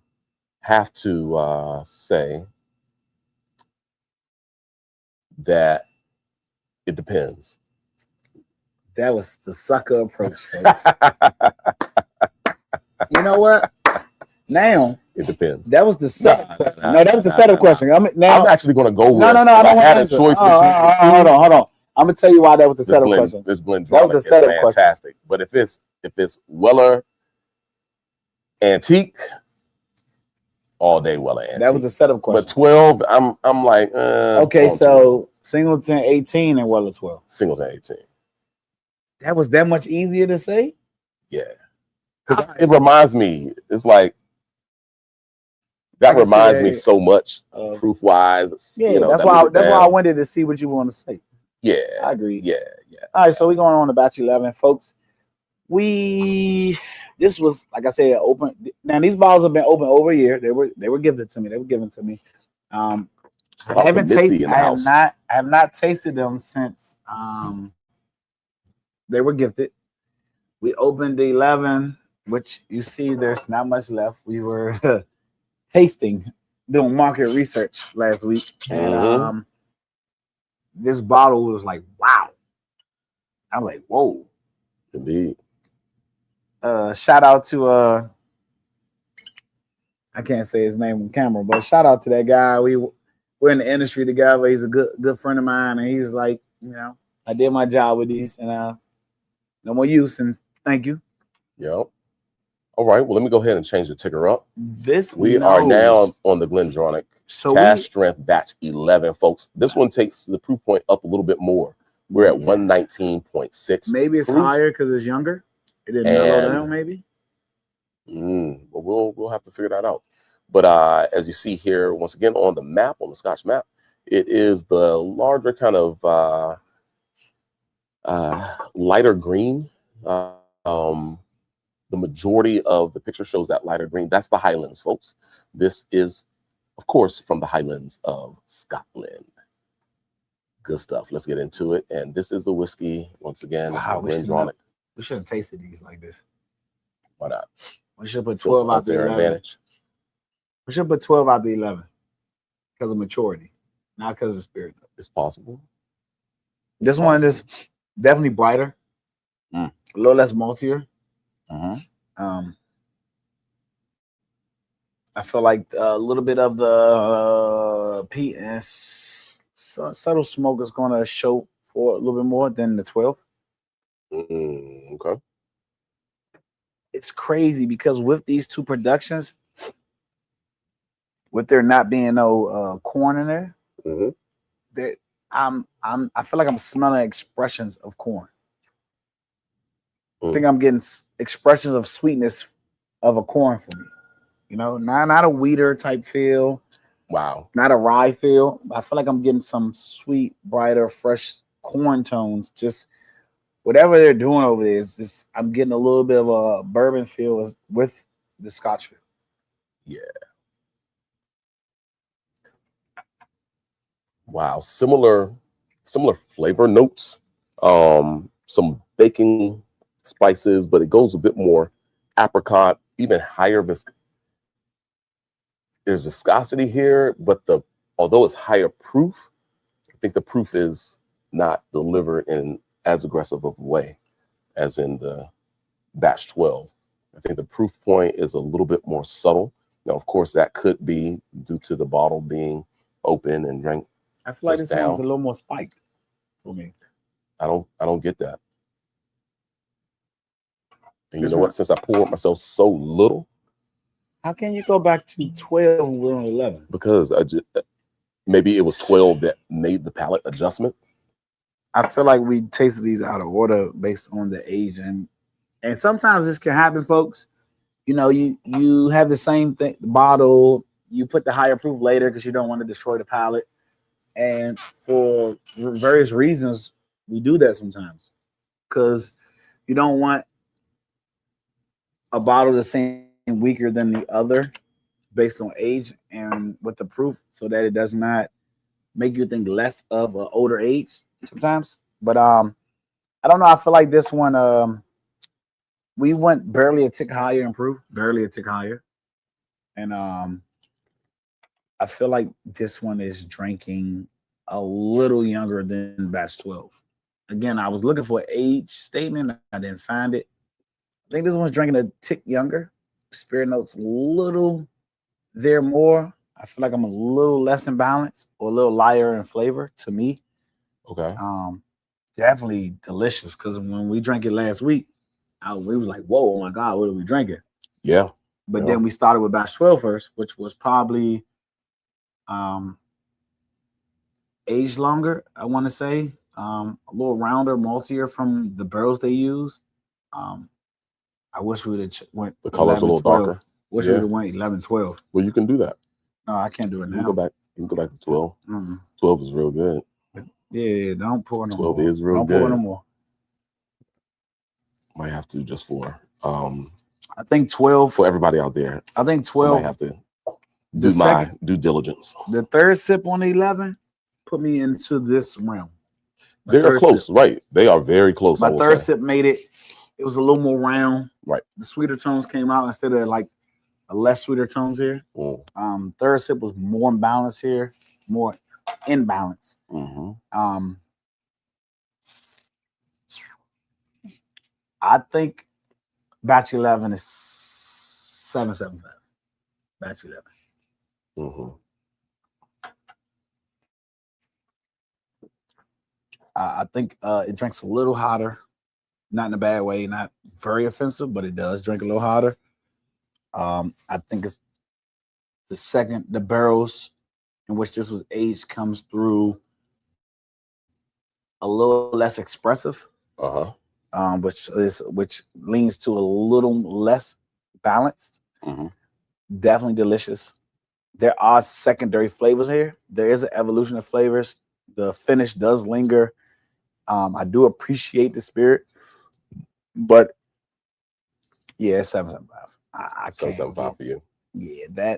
have to say that it depends. That was the sucker approach, folks. You know what? Now it depends. That was the setup question. No, that was the setup question. I'm actually going to go with. No. I don't had a choice. Hold on. I'm gonna tell you why that was the setup question. This Glendronach is fantastic. But if it's Weller Antique, all day Weller Antique. That was the setup question. But 12, I'm like, okay, so Singleton 18 and Weller 12. Singleton 18. That was that much easier to say? Yeah. Because it reminds me, it's like, that reminds me so much, proof wise. Yeah, you know, that's why I wanted to see what you want to say. Yeah, I agree. Yeah. All right, so we're going on to batch 11, folks. This was, like I said, open. Now these bottles have been open over a year. They were given to me. I haven't tasted. I have not tasted them since they were gifted. We opened the 11, which you see there's not much left. We were tasting, doing market research last week, and this bottle was like, wow. I was like, whoa. Indeed. Shout out to I can't say his name on camera, but shout out to that guy. We're in the industry together. He's a good friend of mine, and he's like, you know, I did my job with these, and no more use, and thank you. Yep. All right. Well, let me go ahead and change the ticker up. We No. are now on the Glendronach So Cask Strength Batch 11, folks. This one takes the proof point up a little bit more. We're at 119.6. Maybe it's proof. higher because it's younger. It didn't mellow down, maybe. Well, we'll have to figure that out. But as you see here, once again on the map, on the Scotch map, it is the larger kind of lighter green. The majority of the picture shows that lighter green. That's the Highlands, folks. This is, of course, from the Highlands of Scotland. Good stuff. Let's get into it. And this is the whiskey, once again. Wow, Glendronach. We should have tasted these like this. Why not? We should put 12 out the 11. Advantage. We should put 12 out the 11 because of maturity, not because of spirit. It's possible. This one is definitely brighter, a little less maltier. I feel like a little bit of the peat and subtle smoke is going to show for a little bit more than the 12. Okay. It's crazy because with these two productions, with there not being no corn in there, I feel like I'm smelling expressions of corn. I think I'm getting expressions of sweetness of a corn for me. You know, not a weeder type feel. Wow. Not a rye feel. I feel like I'm getting some sweet, brighter, fresh corn tones. Just whatever they're doing over there is just, I'm getting a little bit of a bourbon feel with the Scotch feel. Yeah. Wow. Similar flavor notes. Some baking spices, but it goes a bit more apricot, even higher there's viscosity here, but although it's higher proof, I think the proof is not delivered in as aggressive of a way as in the batch 12. I think the proof point is a little bit more subtle. Now, of course, that could be due to the bottle being open and drank. I feel like this one's a little more spiked for me. I don't get that. And you know what? Since I poured myself so little, how can you go back to 12 and we're on 11? Because maybe it was 12 that made the palate adjustment. I feel like we tasted these out of order based on the age, and sometimes this can happen, folks. You know, you have the same thing, the bottle, you put the higher proof later because you don't want to destroy the palate, and for various reasons, we do that sometimes because you don't want a bottle the same weaker than the other based on age and with the proof so that it does not make you think less of an older age sometimes. But I don't know. I feel like this one we went barely a tick higher in proof, barely a tick higher. And I feel like this one is drinking a little younger than batch 12. Again, I was looking for an age statement. I didn't find it. I think this one's drinking a tick younger. Spirit notes a little there more. I feel like I'm a little less in balance or a little lighter in flavor to me. Okay. Definitely delicious because when we drank it last week, we was like, whoa, oh my God, what are we drinking? Yeah. But then we started with batch 12 first, which was probably aged longer, I want to say. A little rounder, maltier from the barrels they used. I wish we would have went. The color's 11, a little 12. Darker. Wish we would have went 11, 12. Well, you can do that. No, I can't do it now. You can go back to 12. 12 is real good. Yeah, don't pour no 12 more. Is real don't good. Pour no more. Might have to just for I think 12 for everybody out there. I think 12. I might have to do my due diligence. The third sip on the 11 put me into this realm. They're close, right? They are very close. My third sip made it. It was a little more round. Right. The sweeter tones came out instead of like a less sweeter tones here. Third sip was more in balance here, more in balance. I think batch 11 is 775. Batch 11. I think it drinks a little hotter, not in a bad way, not very offensive, but it does drink a little hotter. I think it's the barrels in which this was aged comes through a little less expressive, which leans to a little less balanced. Definitely delicious. There are secondary flavors here. There is an evolution of flavors. The finish does linger. I do appreciate the spirit, but yeah, it's 775. I 775 for you. Yeah,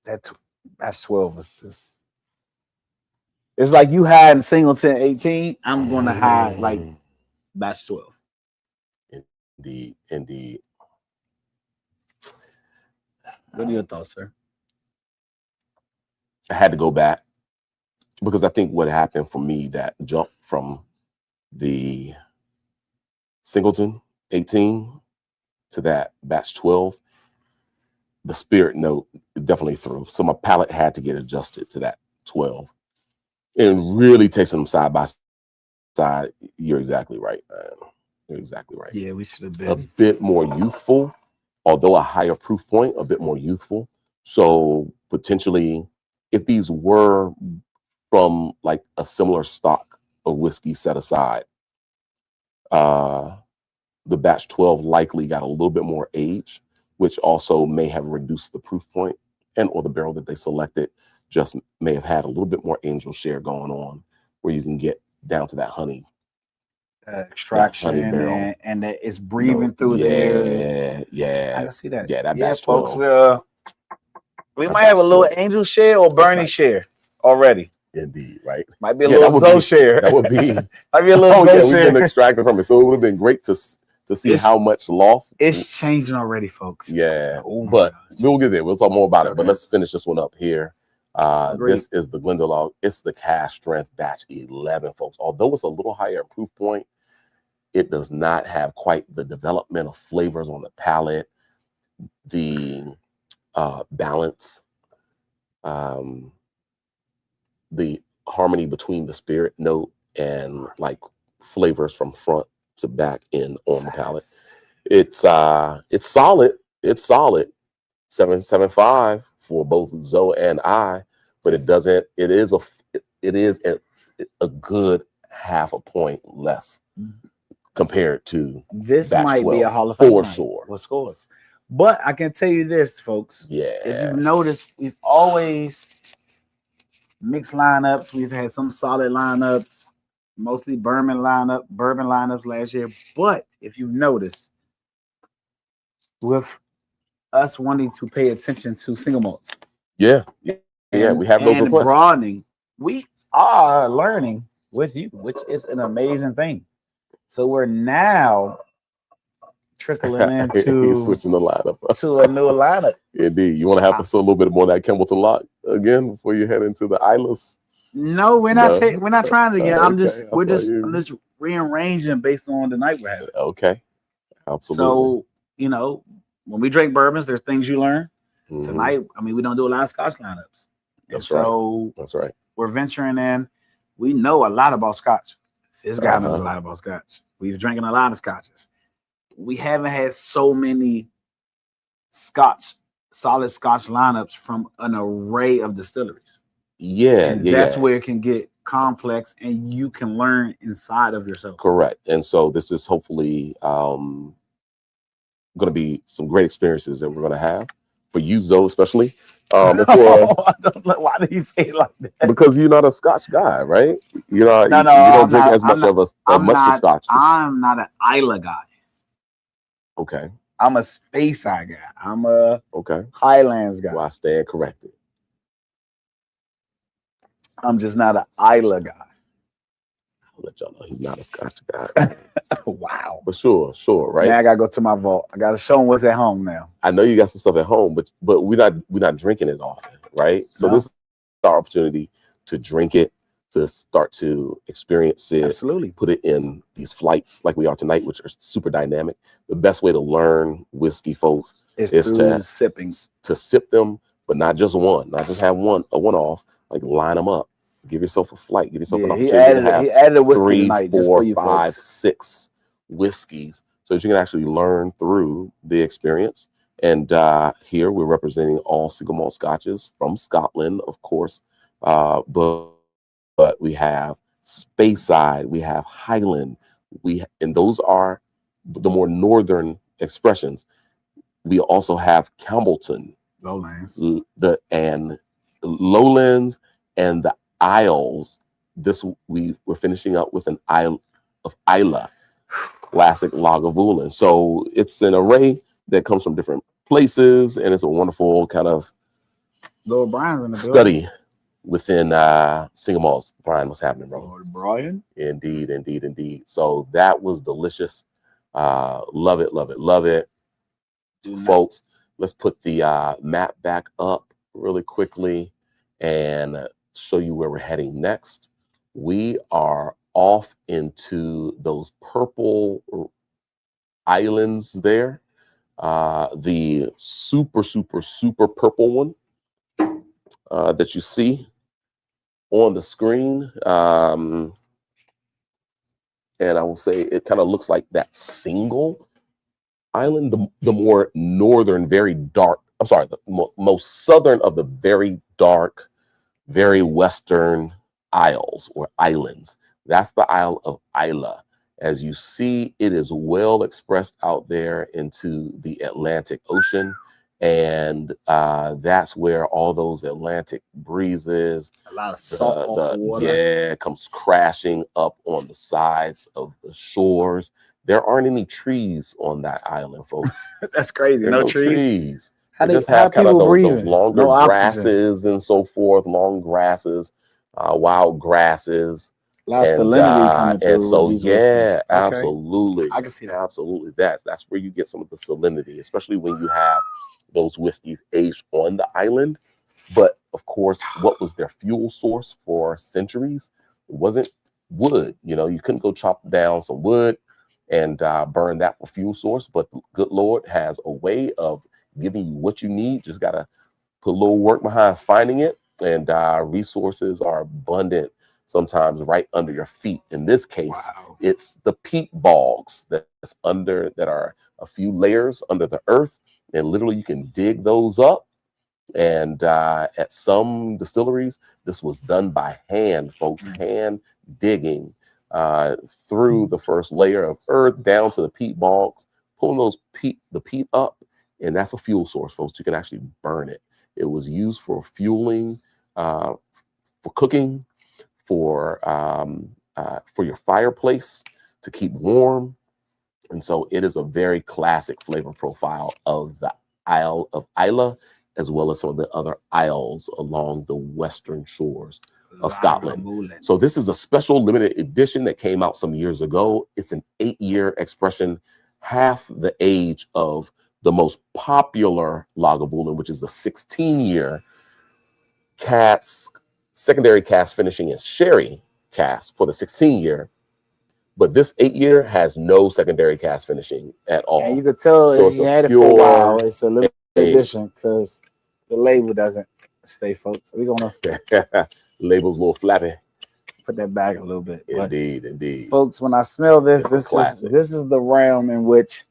that's 12 is just. It's like you had Singleton 18. I'm going to hide like batch 12. Indeed. What are your thoughts, sir? I had to go back because I think what happened for me, that jump from the Singleton 18 to that batch 12, the spirit note definitely threw. So my palate had to get adjusted to that 12. And really tasting them side by side, you're exactly right. You're exactly right. Yeah, we should have been a bit more youthful, although a higher proof point, a bit more youthful. So potentially, if these were from like a similar stock of whiskey set aside, the batch 12 likely got a little bit more age, which also may have reduced the proof point, and or the barrel that they selected just may have had a little bit more angel share going on, where you can get down to that honey extraction and that it's breathing through there. Yeah, I can see that. Yeah, that batch 12. Folks, we might have a little angel share or Bernie share already. Indeed, right? Might be a little Zoe share. That would be. Might be a little Zoe share. We've been extracted from it, so it would have been great to see how much loss. It's changing already, folks. Yeah, but we'll get there. We'll talk more about it. But let's finish this one up here. This is the Glendronach. It's the Cask Strength Batch 11, folks. Although it's a little higher proof point, it does not have quite the development of flavors on the palate, the balance, the harmony between the spirit note and like flavors from front to back end on the palate. It's solid. It's solid. 7.75 for both Zoe and I, but it doesn't. It is a good half a point less compared to this batch might 12, be a Hall of Fame for sure. With scores, but I can tell you this, folks. Yeah, if you've noticed, we've always mixed lineups. We've had some solid lineups, mostly bourbon lineups last year. But if you've noticed, with us wanting to pay attention to single malts, we have those requests. Broadening, we are learning with you, which is an amazing thing. So we're now trickling into switching the lineup to a new lineup. Indeed. You want to have us a little bit more of that Campbeltown Loch again before you head into the Islas? No, we're not. We're not trying to get. I'm just rearranging based on the night we're having. Okay, absolutely. So when we drink bourbons, there's things you learn. Tonight, I mean, we don't do a lot of Scotch lineups. That's right. We're venturing in. We know a lot about Scotch. This guy knows a lot about Scotch. We've drinking a lot of Scotches. We haven't had so many solid Scotch lineups from an array of distilleries. That's where it can get complex, and you can learn inside of yourself. Correct. And so this is hopefully going to be some great experiences that we're going to have for you, Zoe, especially. I don't know. Why did you say it like that? Because you're not a Scotch guy, right? You're not. You don't drink as much of Scotch. I'm not an Islay guy. Okay. I'm a Speyside guy. I'm a Highlands guy. Well, I stand corrected. I'm just not an Islay guy. I'll let y'all know he's not a Scotch guy. Wow. But sure, right? Now I gotta go to my vault. I gotta show him what's at home now. I know you got some stuff at home, but we're not drinking it often, right? So this is our opportunity to drink it, to start to experience it. Absolutely. Put it in these flights like we are tonight, which are super dynamic. The best way to learn whiskey, folks, is to sip them, but not just one, not just have a one-off, like line them up. Give yourself a flight. Give yourself an opportunity to have he added a whiskey 3, tonight 4, 5, 6 whiskeys so that you can actually learn through the experience. And here we're representing all single malt scotches from Scotland, of course, but we have Speyside, we have Highland, and those are the more northern expressions. We also have Campbeltown, Lowlands, and Lowlands and the Isles. We're finishing up with an Isle of Islay, classic Lagavulin. So it's an array that comes from different places, and it's a wonderful kind of Lord Brian's in the study within single malts. Brian, what's happening, bro? Lord Brian. Indeed, indeed, indeed. So that was delicious. Love it, love it, love it. Folks, let's put the map back up really quickly and show you where we're heading next. We are off into those purple islands there. The super, super, super purple one that you see on the screen. And I will say it kind of looks like that single island, the more northern, very dark, I'm sorry, the most southern of the very dark, very western isles or islands. That's the Isle of Islay. As you see, it is well expressed out there into the Atlantic Ocean. And that's where all those Atlantic breezes, a lot of salt water, yeah, comes crashing up on the sides of the shores. There aren't any trees on that island, folks. That's crazy. No trees. How they just have kind of those longer grasses and so forth, long grasses, wild grasses. A lot of salinity coming through. And so, yeah, okay. Absolutely. I can see that. Absolutely. That's where you get some of the salinity, especially when you have those whiskeys aged on the island. But of course, what was their fuel source for centuries? It wasn't wood. You know, you couldn't go chop down some wood and burn that for fuel source. But the good Lord has a way of giving you what you need. Just got to put a little work behind finding it. And resources are abundant, sometimes right under your feet. In this case, it's the peat bogs that are a few layers under the earth. And literally you can dig those up. And at some distilleries, this was done by hand, folks, hand digging through the first layer of earth down to the peat bogs, pulling the peat up. And that's a fuel source, folks. You can actually burn it. It was used for fueling, for cooking, for your fireplace to keep warm. And so it is a very classic flavor profile of the Isle of Islay, as well as some of the other isles along the western shores of Scotland. So this is a special limited edition that came out some years ago. It's an 8-year expression, half the age of the most popular Lagavulin, which is the 16-year cask, secondary cask finishing as sherry cask for the 16-year. But this 8-year has no secondary cask finishing at all. And you could tell so if you had it for a while, it's a limited edition because the label doesn't stay, folks. So we're gonna label's a little flappy. Put that back a little bit. Indeed, indeed. Folks, when I smell this, this is the realm in which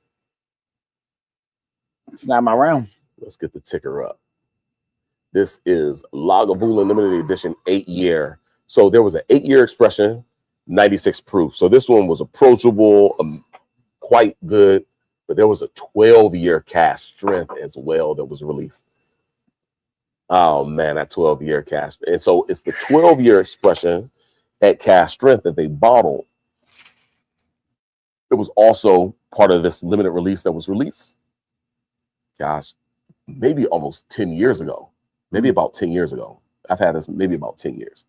it's not my realm. Let's get the ticker up. This is Lagavulin limited edition 8-year. So there was an 8-year expression, 96 proof. So this one was approachable, quite good, but there was a 12-year cask strength as well that was released. Oh man, that 12-year cask. And so it's the 12-year expression at cask strength that they bottled. It was also part of this limited release that was released, gosh, maybe almost 10 years ago. Maybe about 10 years ago. I've had this maybe about 10 years.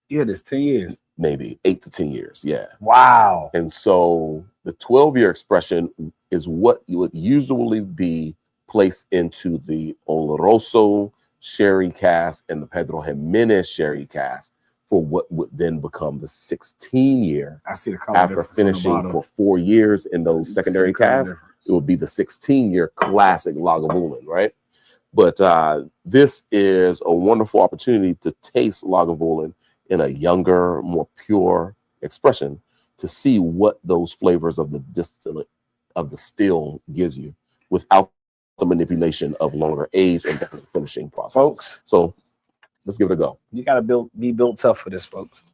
You had this 10 years? Maybe 8 to 10 years, yeah. Wow. And so the 12-year expression is what you would usually be placed into the Oloroso sherry cask and the Pedro Jimenez sherry cask for what would then become the 16-year. I see the color after finishing for 4 years in those secondary casks. It would be the 16-year classic Lagavulin, right? But this is a wonderful opportunity to taste Lagavulin in a younger, more pure expression to see what those flavors of the distillate of the still gives you without the manipulation of longer age and different finishing processes. Folks, so let's give it a go. You gotta be built tough for this, folks.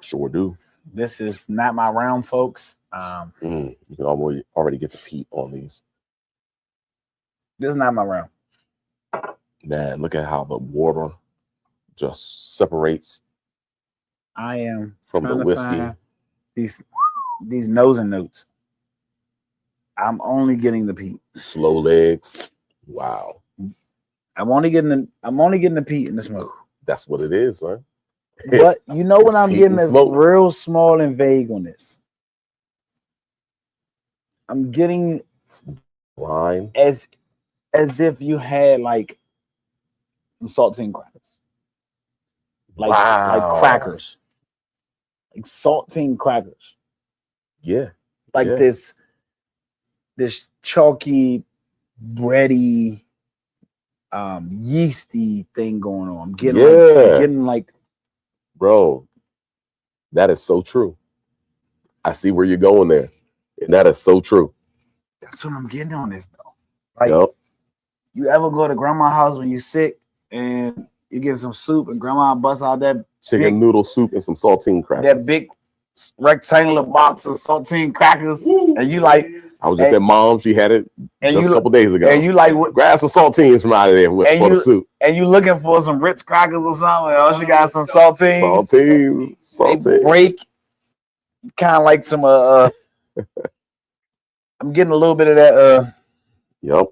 Sure do. This is not my round, folks. You can already get the peat on these. This is not my round. Man, look at how the water just separates. I am from the whiskey. These nosing notes. I'm only getting the peat. Slow legs. Wow. I'm only getting the peat in the smoke. That's what it is, man. But you know when I'm getting a real small and vague on this. I'm getting line as if you had like some saltine crackers. Like crackers. Like saltine crackers. Yeah. Like this chalky, bready, yeasty thing going on. I'm getting like bro, that is so true. I see where you're going there. And that is so true. That's what I'm getting on this though. Like you ever go to grandma's house when you're sick and you get some soup and grandma busts out that chicken noodle soup and some saltine crackers. That big rectangular box of saltine crackers. And you like, I was just at mom, she had it just a couple days ago. And you like grab some saltines from out of there for the soup. And you looking for some Ritz crackers or something. Oh, she got some saltines. Saltines. They break kind of like some I'm getting a little bit of that Yep.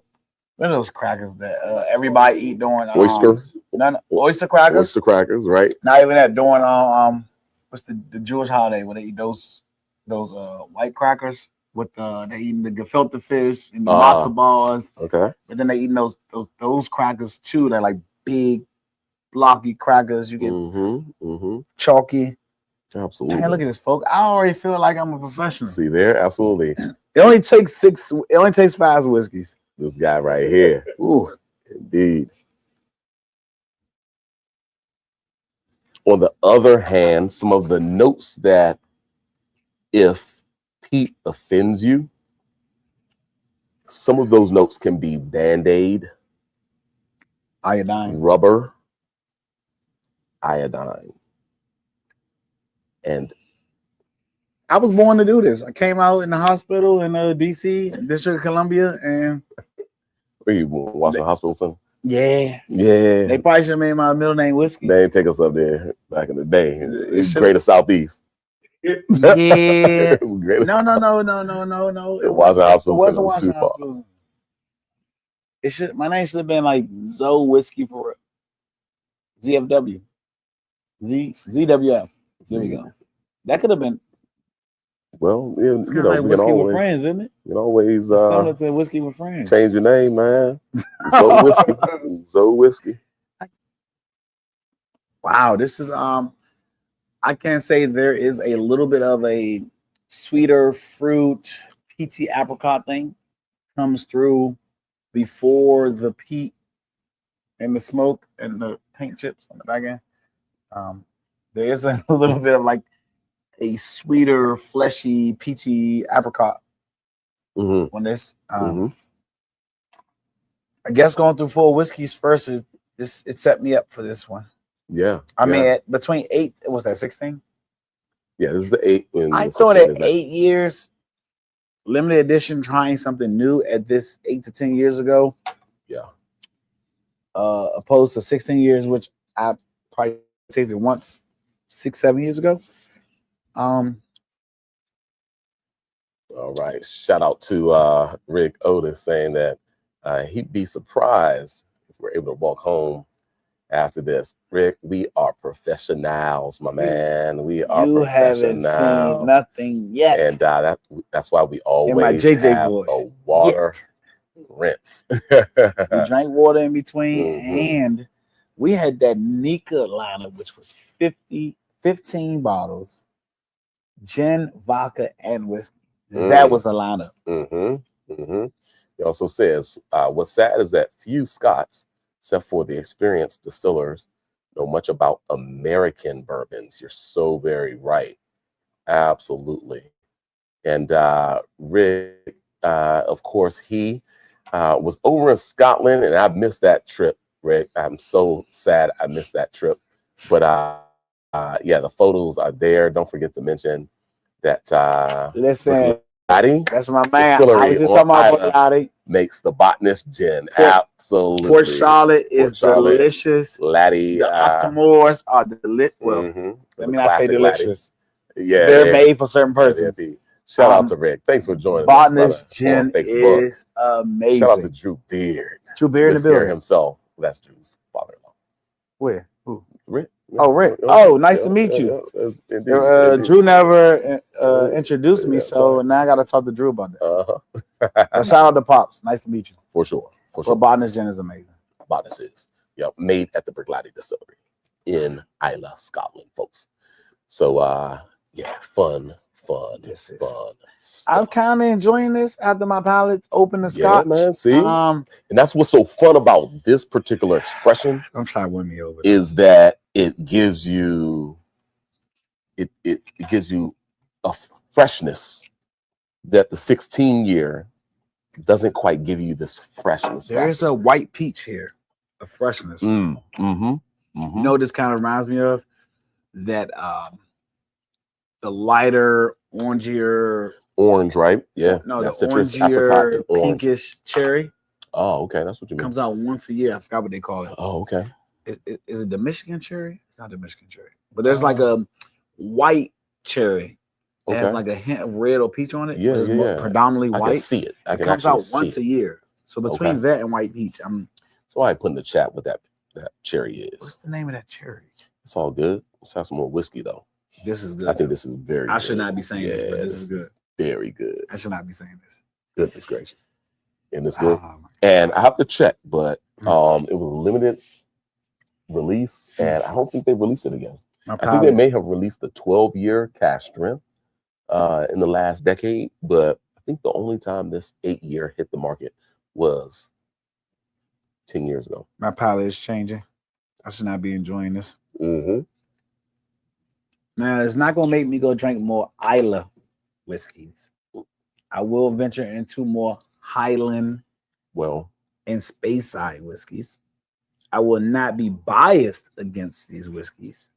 What are those crackers that everybody eat during oyster? Oyster crackers. Oyster crackers, right? Not even that during what's the Jewish holiday where they eat those white crackers with they eating the gefilte fish and the matzo balls. Okay. But then they eating those crackers too. They're like big, blocky crackers. You get chalky. Absolutely. Man, look at this, folks. I already feel like I'm a professional. See there, absolutely. It only takes 5 whiskeys. This guy right here. Ooh, indeed. On the other hand, some of the notes that, if peat offends you, some of those notes can be Band-Aid, iodine, rubber, iodine. And I was born to do this. I came out in the hospital in DC, District of Columbia, and you watching the hospital center? Yeah. They probably should have made my middle name Whiskey. They didn't take us up there back in the day. It's greater Southeast. Yeah. It was greater. No. It wasn't hospital. It wasn't Washington Hospital. My name should have been like Zoe Whiskey for ZFW. ZWF. There we go. That could have been. Well, it's kind of like Whiskey with Friends, isn't it? You can always to Whiskey with Friends. Change your name, man. Zoe Whiskey. Zoe Whiskey. Wow, this is I can say there is a little bit of a sweeter fruit, peachy apricot thing comes through before the peat and the smoke and the paint chips on the back end. There is a little bit of like a sweeter, fleshy, peachy apricot on this. I guess going through 4 whiskeys first, it set me up for this one. Yeah. I mean, between 8, was that 16? Yeah, this is the 8. I thought at 8 years, limited edition, trying something new at this 8 to 10 years ago. Yeah. Opposed to 16 years, which I probably tasted once 6-7 years ago. All right. Shout out to Rick Otis saying that he'd be surprised if we're able to walk home after this. Rick, we are professionals, my man. We are you professionals. Haven't seen nothing yet. And that's why we always my JJ have voice. A water rinse. We drank water in between, and we had that Nika lineup, which was 15 bottles, gin, vodka, and whiskey. That was a lineup. He also says, what's sad is that few Scots, except for the experienced distillers, know much about American bourbons. You're so very right. Absolutely. And Rick, of course, he was over in Scotland, and I missed that trip, Rick. I'm so sad I missed that trip. But yeah, the photos are there. Don't forget to mention that. Listen, Laddie, that's my man. I was just on talking about Laddie. Makes the Botanist Gin. Absolutely. Port Charlotte is delicious. Laddie. The Octomores are delicious. Well, let me not say delicious. Laddie. Yeah, they're made for certain persons. Shout out to Rick. Thanks for joining Botanist us. Gin is amazing. Shout out to Drew Beard. Drew Beard in the building himself. That's Drew's father-in-law. Where? Who? Rick. Oh, Rick. Oh, nice to meet you. Drew never introduced me, so now I got to talk to Drew about that. Shout out to Pops. Nice to meet you. For sure. Well, Botanist Gin is amazing. Botanist is. Yep. Made at the Bruichladdich Distillery in Islay, Scotland, folks. So, yeah, fun. This is fun. I'm kind of enjoying this after my palate's open to Scotch. Yeah, man. See, and that's what's so fun about this particular expression. I'm trying to win me over. Is that it gives you, it gives you a freshness that the 16-year doesn't quite give you this freshness. There's a white peach here, a freshness. You know what this kind of reminds me of? That the lighter, orangier orange, right? Yeah. No, that the citrus, orangier, pinkish cherry. Oh, okay. That's what you mean. Comes out once a year. I forgot what they call it. Oh, okay. Is it the Michigan cherry? It's not the Michigan cherry. But there's like a white cherry. It has like a hint of red or peach on it. Yeah. Predominantly white. I can see it. It comes out once a year. So between that and white peach, so I put in the chat what that cherry is. What's the name of that cherry? It's all good. Let's have some more whiskey though. This is good. I think this is very I should not be saying this, but this is good. Very good. I should not be saying this. Goodness gracious. And it's good. And I have to check, but it was a limited release, and I don't think they released it again. I think they may have released the 12-year cask strength in the last decade, but I think the only time this 8-year hit the market was 10 years ago. My palate is changing. I should not be enjoying this. Now, it's not going to make me go drink more Islay whiskeys. I will venture into more Highland and Speyside whiskeys. I will not be biased against these whiskeys.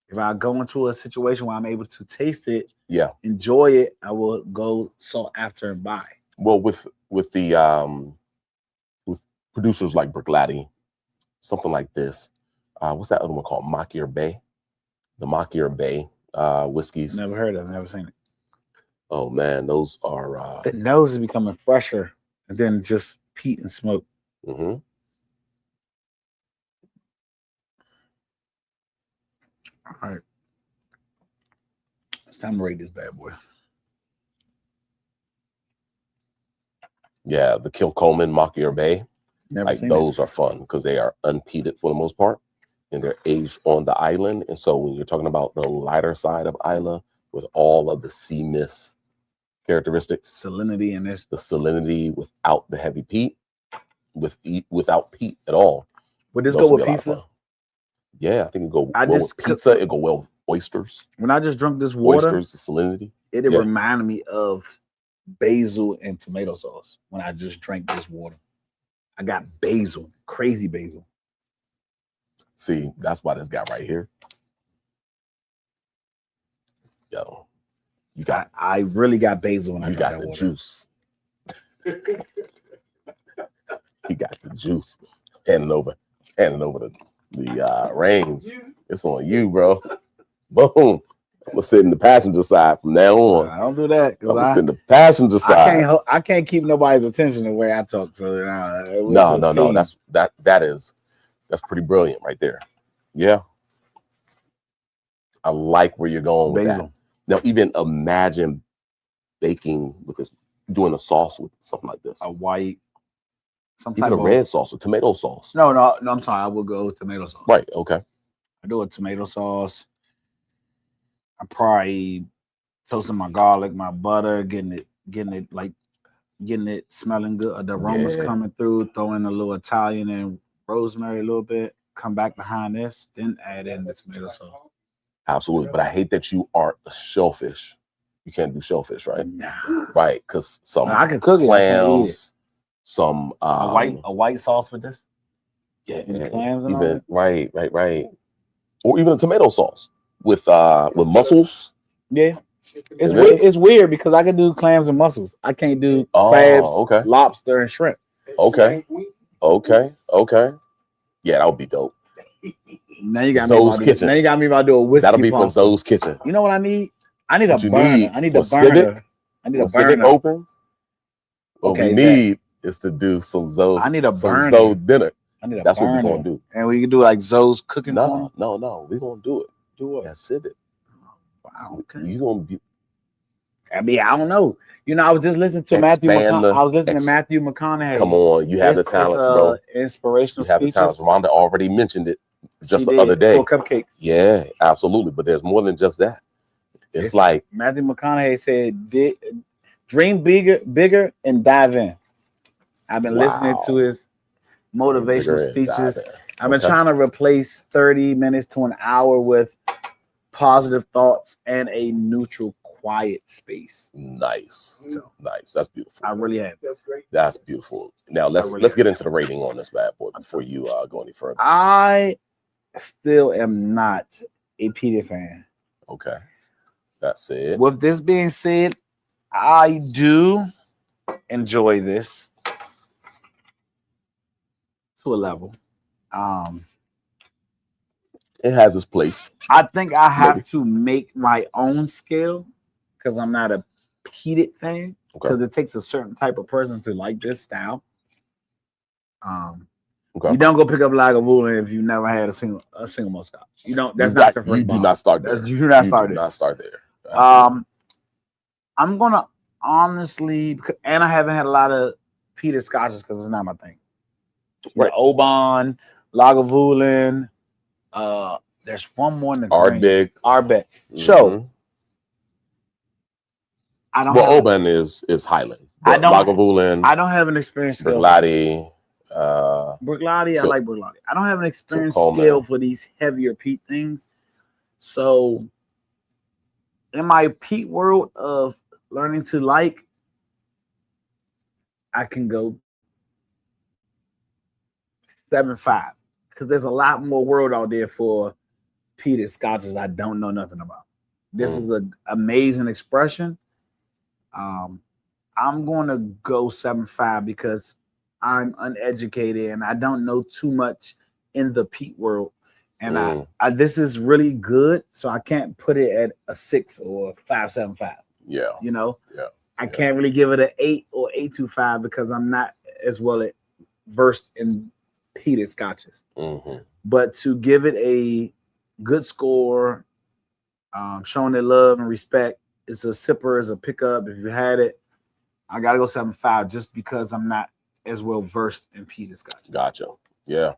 If I go into a situation where I'm able to taste it, enjoy it, I will go sought after and buy. Well, with the with producers like Bruichladdich, something like this. What's that other one called? Machier Bay. The Machier Bay whiskeys. Never heard of it, never seen it. Oh man, those are the nose is becoming fresher than just peat and smoke. All right. It's time to rate this bad boy. Yeah, the Kilcolman Machier Bay. Never like those are fun because they are unpeated for the most part. And they're aged on the island. And so when you're talking about the lighter side of Islay with all of the sea mist characteristics, salinity in this, the salinity without the heavy peat, without peat at all. Would this go with pizza? Yeah, I think it go well with pizza. It go well with oysters. When I just drunk this water, oysters, the salinity, it reminded me of basil and tomato sauce. When I just drank this water, I got basil, crazy basil. See, that's why this guy right here. Yo, you got. I really got basil when I got the water. Juice. He got the juice. Handing over the reins. It's on you, bro. Boom. I'm gonna sit in the passenger side from now on. I don't do that because I'm sit in the passenger side. I can't keep nobody's attention the way I talk. So no. That's pretty brilliant right there. Yeah. I like where you're going with that. Now, even imagine baking with this, doing a sauce with something like this. A white, some type of red sauce or tomato sauce. No, I'm sorry. I will go with tomato sauce. Right, okay. I do a tomato sauce. I probably toasting my garlic, my butter, getting it smelling good. The aroma's coming through, throw in a little Italian and rosemary a little bit, come back behind this, then add in the tomato sauce. Absolutely. But I hate that you aren't a shellfish You can't do shellfish, right? Nah. Right, because some I can cook it. I can't eat it. clams, some A white sauce with this. yeah, And clams and all even that? right, or even a tomato sauce with mussels. Yeah, it's weird because I can do clams and mussels. I can't do crabs, okay, lobster, and shrimp. Okay. Yeah, that would be dope. Now you got Zoe's me. Kitchen. Now you got me about to do a whiskey. That'll be for pasta. Zoe's Kitchen. You know what I need? I need What a you burner. need I need for a burner. Civic? I need When a burner. Civic opens, what Okay, we need is to do some Zoe. I need a some burner. Zoe dinner. I need a That's burner. what we're gonna do. And we can do like Zoe's cooking. No, we're gonna do it. Do it. At Civic. Wow. Okay. You gonna be. I mean, I don't know. You know, I was just listening to Matthew McConaughey. Come on, you have the talents, bro. Inspirational You have speeches. the talents. Rhonda already mentioned it just She the other did, day. for cupcakes. Yeah, absolutely. But there's more than just that. It's like Matthew McConaughey said, "Dream bigger, and dive in." I've been listening to his motivational speeches. I've been trying to replace 30 minutes to an hour with positive thoughts and a neutral, quiet space. Nice. So, nice. That's beautiful. I really have. That's beautiful. Now let's get into the rating on this bad boy before you go any further. I still am not a peated fan. Okay. That's it. With this being said, I do enjoy this to a level. It has its place. I think I have to make my own scale because I'm not a peated fan. Because it takes a certain type of person to like this style. You don't go pick up Lagavulin if you never had a single malt scotch. You don't. That's not the first. You do not start there. You do not start there. I'm gonna honestly, and I haven't had a lot of peated scotches because it's not my thing. Right. Oban, Lagavulin. There's one more in the Ardbeg. So I don't. Well, Oban is Highlands. Lagavulin. I don't have an experience. Bruichladdich. Bruichladdich. I like Bruichladdich. I don't have an experience scale for these heavier peat things. So, in my peat world of learning to like, I can go 7.5 because there's a lot more world out there for peated scotches I don't know nothing about. This is an amazing expression. I'm going to go 7.5 because I'm uneducated and I don't know too much in the peat world. And I this is really good, so I can't put it at a 6 or 5.75. Yeah, you know, I can't really give it an 8 or 8.25 because I'm not as well versed in peated scotches. But to give it a good score, showing it love and respect, it's a sipper, it's a pickup. If you had it, I gotta go 7.5 just because I'm not as well versed in peated scotches. Gotcha. Yeah.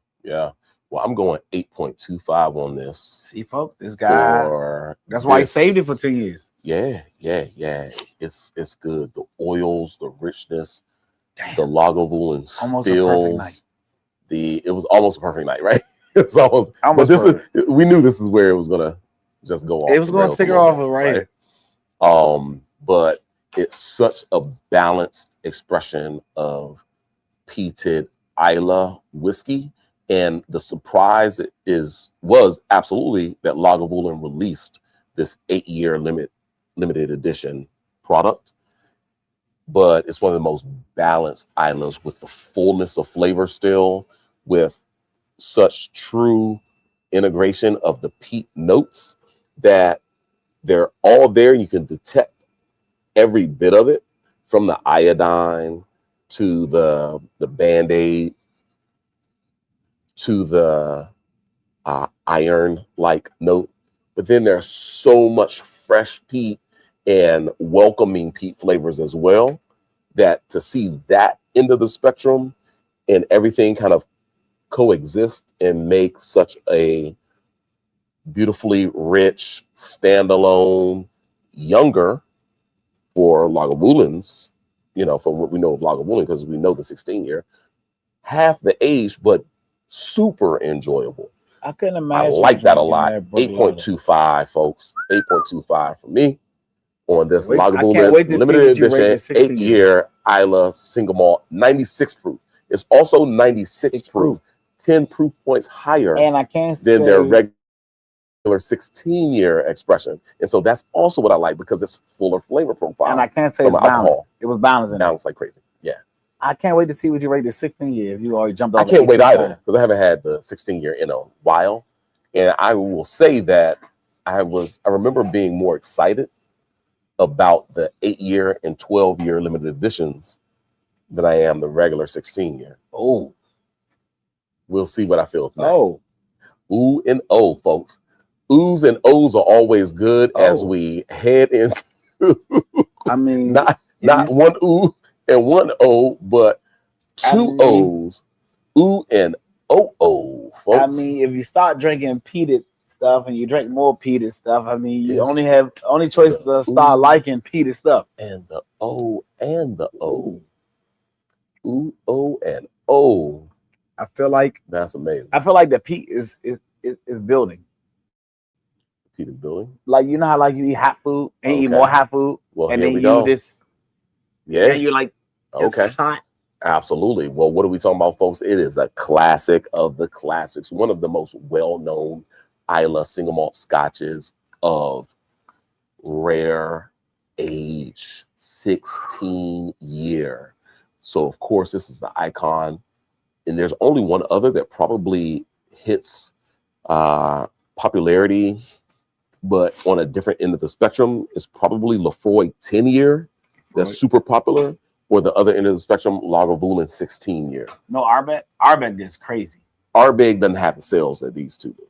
Well, I'm going 8.25 on this. See, folks, this guy. That's why he saved it for 10 years. Yeah. It's good. The oils, the richness, the Lagavulin almost stills. A perfect night. It was almost a perfect night, right? It's almost. But we knew this is where it was gonna just go off. It was gonna take her off right. But it's such a balanced expression of peated Islay whiskey. And the surprise was absolutely that Lagavulin released this 8-year limited edition product. But it's one of the most balanced Islas with the fullness of flavor still, with such true integration of the peat notes that they're all there. You can detect every bit of it, from the iodine to the Band-Aid to the iron-like note. But then there's so much fresh peat and welcoming peat flavors as well, that to see that end of the spectrum and everything kind of coexist and make such a beautifully rich, standalone, younger for Lagavulins, from what we know of Lagavulin, because we know the 16-year, half the age, but super enjoyable. I couldn't imagine. I like that a lot. 8.25, folks. 8.25 for me on this I can't Lagavulin wait to see limited what you rate edition this 16 8-year Islay single malt, 96 proof. It's also 96 proof, 10 proof points higher and I can't than say their regular 16-year expression. And so that's also what I like because it's fuller flavor profile. And I can't say it's balanced. It was balanced. Balanced like crazy. Yeah. I can't wait to see what you rate the 16-year. If you already jumped off. I can't wait either because I haven't had the 16-year in a while. And I will say that I remember being more excited about the 8-year and 12-year limited editions than I am the regular 16-year. Oh. We'll see what I feel tonight. Oh. Ooh and oh, folks. Oohs and O's are always good as we head into I mean not one ooh and one O, but two O's. Ooh and oh, folks. I mean, if you start drinking peated stuff and you drink more peated stuff, I mean, you only choice to start liking peated stuff. And the O and the O. Ooh, O and O. I feel like that's amazing. I feel like the peat is building. Peat is building. Like, you know how like you eat hot food and eat more hot food, well, and then you do this. Yeah. And you're like, okay. Hot. Absolutely. Well, what are we talking about, folks? It is a classic of the classics. One of the most well-known Islay single malt scotches of rare age, 16-year. So, of course, this is the icon. And there's only one other that probably hits popularity, but on a different end of the spectrum. Is probably Lafroy 10-year. That's super popular. Or the other end of the spectrum, Lagavulin 16-year. No, Ardbeg is crazy. Ardbeg doesn't have the sales that these two do.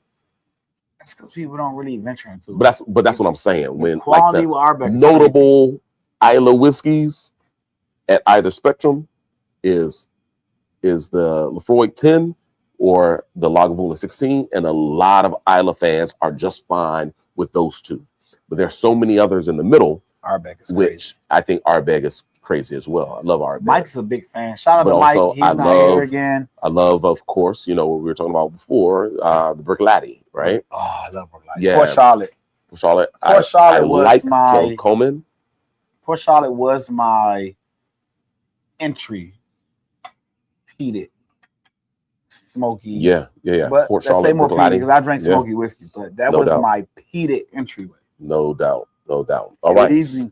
That's because people don't really venture into it. But that's what I'm saying. When quality with Ardbeg, notable Islay whiskeys at either spectrum is the Lafroy 10 or the Lagavulin 16, and a lot of Islay fans are just fine with those two. But there's so many others in the middle, Ardbeg is which crazy. I think Ardbeg is crazy as well. I love Ardbeg. Mike's a big fan. Shout out to Mike. He's not here again. I love, of course, what we were talking about before, the Bricklady, right? Oh, I love Bricklady. Yeah. Port Charlotte. Port Charlotte was my Coleman. Port Charlotte was my entry. Peated, smoky. Yeah. But Port let's stay more peated because I drank smoky whiskey, but that was my peated entryway. No doubt. All right. Easily.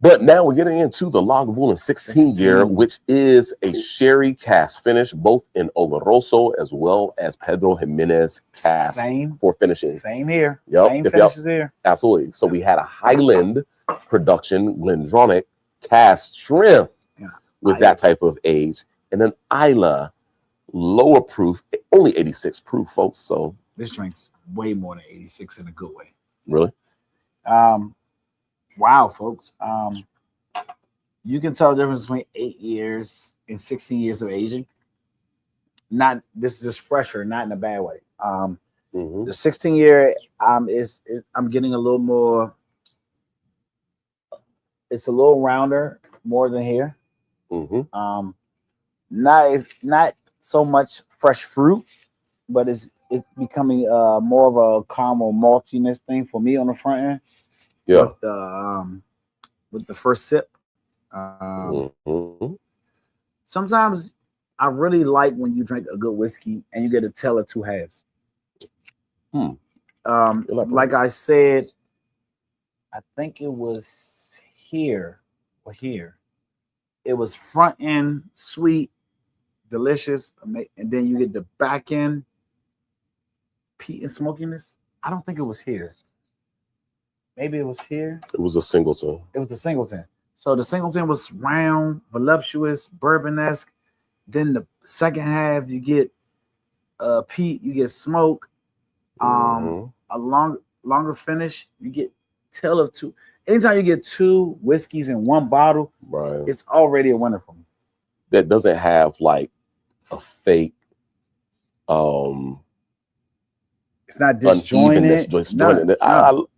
But now we're getting into the Lagavulin 16-year, which is a sherry cask finish, both in Oloroso as well as Pedro Jimenez cask for finishing. Same here. Yep. Same finishes here. Absolutely. So we had a Highland production, Glendronach cask strength with that type of age, and then Islay lower proof, only 86 proof, folks. So this drink's way more than 86 in a good way. Really? Wow, folks. You can tell the difference between 8 years and 16 years of aging. This is just fresher, not in a bad way. The 16-year I'm getting a little more. It's a little rounder, more than here. Not so much fresh fruit, but it's becoming more of a caramel maltiness thing for me on the front end. Yeah. With the first sip. Sometimes I really like when you drink a good whiskey and you get a tell of two halves. Like I said, I think it was here or here. It was front end sweet, delicious, and then you get the back end peat and smokiness. I don't think it was here. Maybe it was here. It was a Singleton. It was the Singleton. So the Singleton was round, voluptuous, bourbon-esque. Then the second half, you get peat, you get smoke. A longer finish, you get tell of two. Anytime you get two whiskeys in one bottle, it's already a winner for me. That doesn't have like a fake it's not disjointed.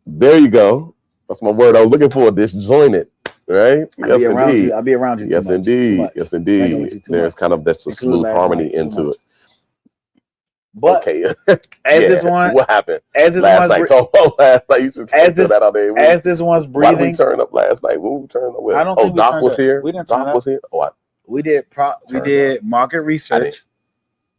There you go. That's my word I was looking for. Disjointed, right? Yes, indeed. I'll be around you. Yes, indeed. Yes, indeed. There's kind of that's a smooth harmony into it. But okay, as this one, what happened as this last one's night? Talk about last night. You just as this that out there. as this one's Why did we breathing. turn up last night? What we turn up with? I don't think we Doc turned was up. here. We didn't turn Doc up. was here. Oh, we did market research,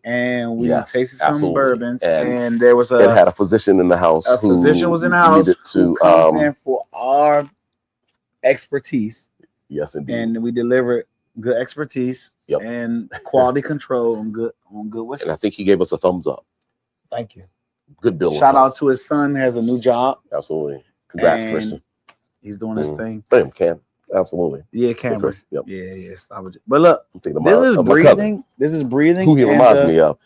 and we Yes, tasted some absolutely. bourbons, And and there was it had a physician in the house. a physician was in the house needed who to comes in for our expertise, yes, indeed. and we delivered good expertise Yep. and quality control on good whiskey. And I think he gave us a thumbs up. Thank you. Good bill. Shout out to his son, has a new job. Absolutely. Congrats, And Christian. He's doing his thing. Bam, Cam. Absolutely. Yeah, Cameron. Chris, yep. Yeah. Stop it. But look, I'm this is breathing. This is breathing. Who he reminds me of.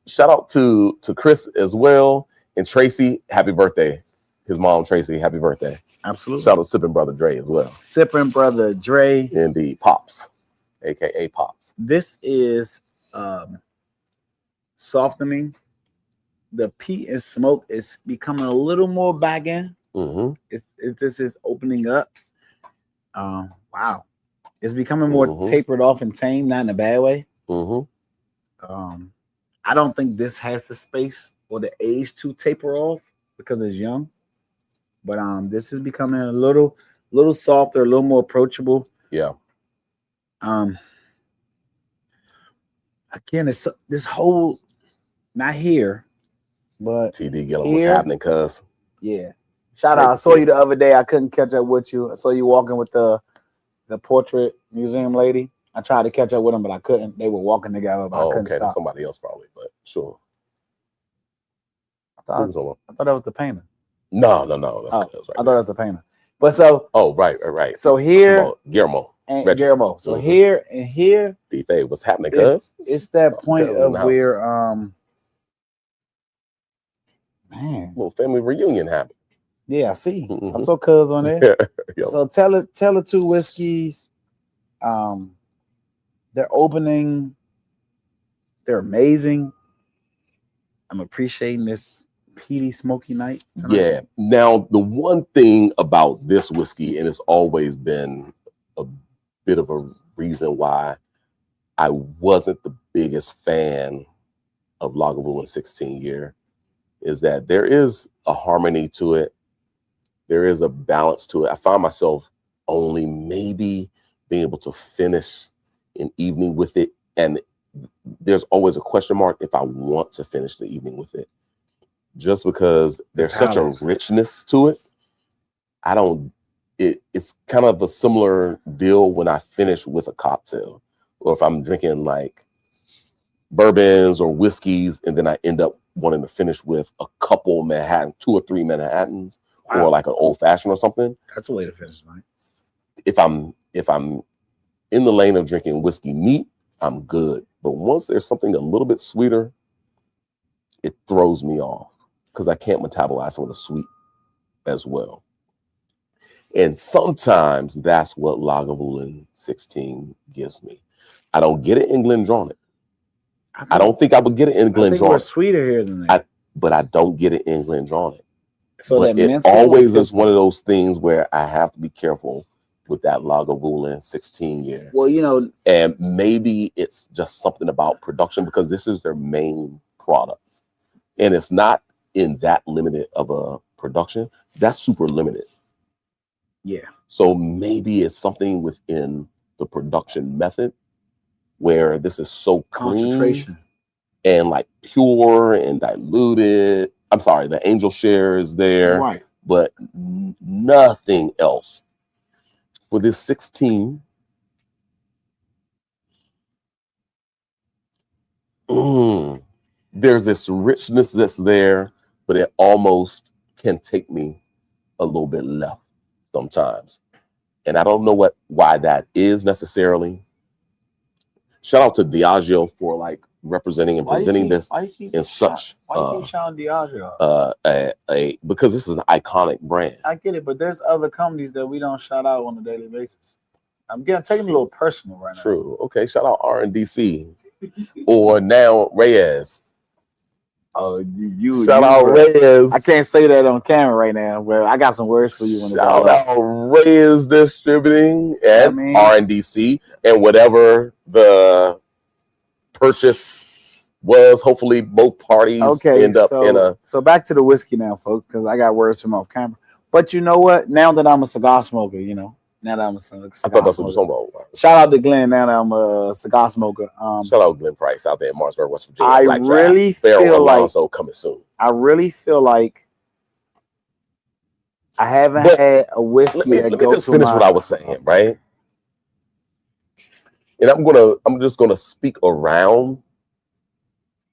Shout out to Chris as well. And Tracy, happy birthday. His mom, Tracy, happy birthday. Absolutely. Shout out to Sipping Brother Dre as well. Sipping Brother Dre. Indeed. Pops, a.k.a. Pops. This is softening. The peat and smoke is becoming a little more back in. Mm-hmm. This is opening up. Wow. It's becoming more Mm-hmm. tapered off and tame, not in a bad way. Mm-hmm. I don't think this has the space or the age to taper off because it's young. But this is becoming a little softer, a little more approachable. Yeah. Again, it's this whole not here, but TD Gillum, what's happening, cuz? Yeah. Shout out. I saw you the other day. I couldn't catch up with you. I saw you walking with the portrait museum lady. I tried to catch up with them, but I couldn't. They were walking together, but I couldn't stop. That's somebody else probably, but sure. I thought that was the painter. No. That's cuz, right. I thought that was the painter. But so right. So here Guillermo. and Guillermo. So here and here. D-Fay, what's happening, cuz? It's that point of where man. Little family reunion happened. Yeah, I see. Mm-hmm. I saw cuz on there. Yep. So tell the two whiskeys. They're opening. They're amazing. I'm appreciating this peaty, smoky night tonight. Yeah. Now, the one thing about this whiskey, and it's always been a bit of a reason why I wasn't the biggest fan of Lagavulin 16 year, is that there is a harmony to it. There is a balance to it. I find myself only maybe being able to finish an evening with it. And there's always a question mark if I want to finish the evening with it. Just because there's such a richness to it. It's kind of a similar deal when I finish with a cocktail, or if I'm drinking like bourbons or whiskeys, and then I end up wanting to finish with a couple Manhattan, 2 or 3 Manhattans, or like an old fashioned or something. That's a way to finish, right? If I'm in the lane of drinking whiskey neat, I'm good. But once there's something a little bit sweeter, it throws me off because I can't metabolize some of the sweet as well. And sometimes that's what Lagavulin 16 gives me. I don't get it in Glendronach. I don't think I would get it in Glendronach. I think we're sweeter here than that. But I don't get it in Glendronach. So but it always is one of those things where I have to be careful with that Lagavulin 16 year. Well, and maybe it's just something about production because this is their main product. And it's not in that limited of a production. That's super limited. Yeah. So maybe it's something within the production method where this is so clean and like pure and diluted. I'm sorry, the angel share is there, right? But nothing else. For this 16, there's this richness that's there, but it almost can take me a little bit left sometimes. And I don't know why that is necessarily. Shout out to Diageo for like representing and presenting this in such why you keep shouting Diageo? Because this is an iconic brand. I get it, but there's other companies that we don't shout out on a daily basis. I'm taking a little personal right now. True. Okay, shout out RNDC or now Reyes. Oh, shout out Reyes. I can't say that on camera right now, but I got some words for you. When shout out Reyes Distributing and RNDC and whatever the purchase was. Hopefully both parties end up in a. So back to the whiskey now, folks, because I got words from off camera. But you know what? Now that I'm a cigar smoker, now that I'm a cigar I thought that's what smoker. you're talking about. Shout out to Glenn. Now that I'm a cigar smoker. Shout out Glenn Price out there in Martinsburg, West Virginia. I really feel like coming soon. I really feel like I haven't had a whiskey. Let me just finish what I was saying, right? And I'm just gonna speak around.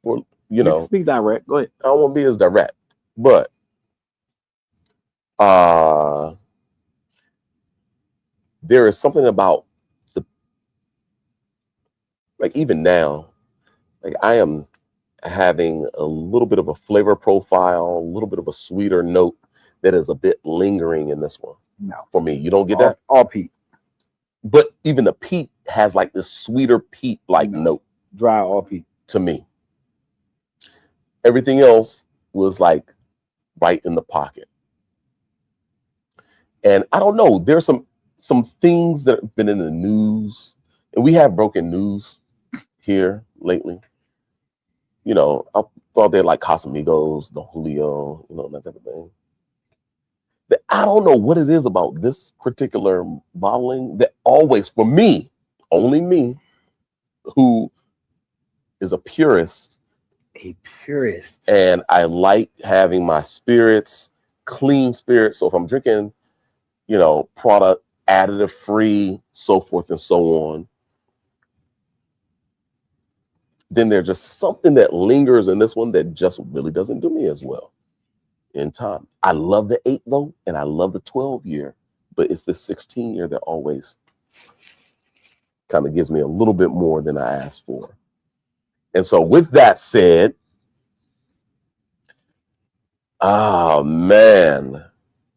Or you know, speak direct. Go ahead. I don't want to be as direct, but there is something about even now, I am having a little bit of a flavor profile, a little bit of a sweeter note that is a bit lingering in this one. No, for me, you don't get that all peat, but even the peat has this sweeter peat note. Dry all peat to me. Everything else was right in the pocket. And I don't know, there's some things that have been in the news, and we have broken news here lately. I thought they Casamigos, the Julio, that type of thing. That I don't know what it is about this particular bottling that always, for me, only me, who is a purist, and I like having my spirits clean spirits. So if I'm drinking, product additive free, so forth and so on, then there's just something that lingers in this one that just really doesn't do me as well in time. I love the 8 though, and I love the 12 year, but it's the 16 year that always kind of gives me a little bit more than I asked for. And so with that said, oh man,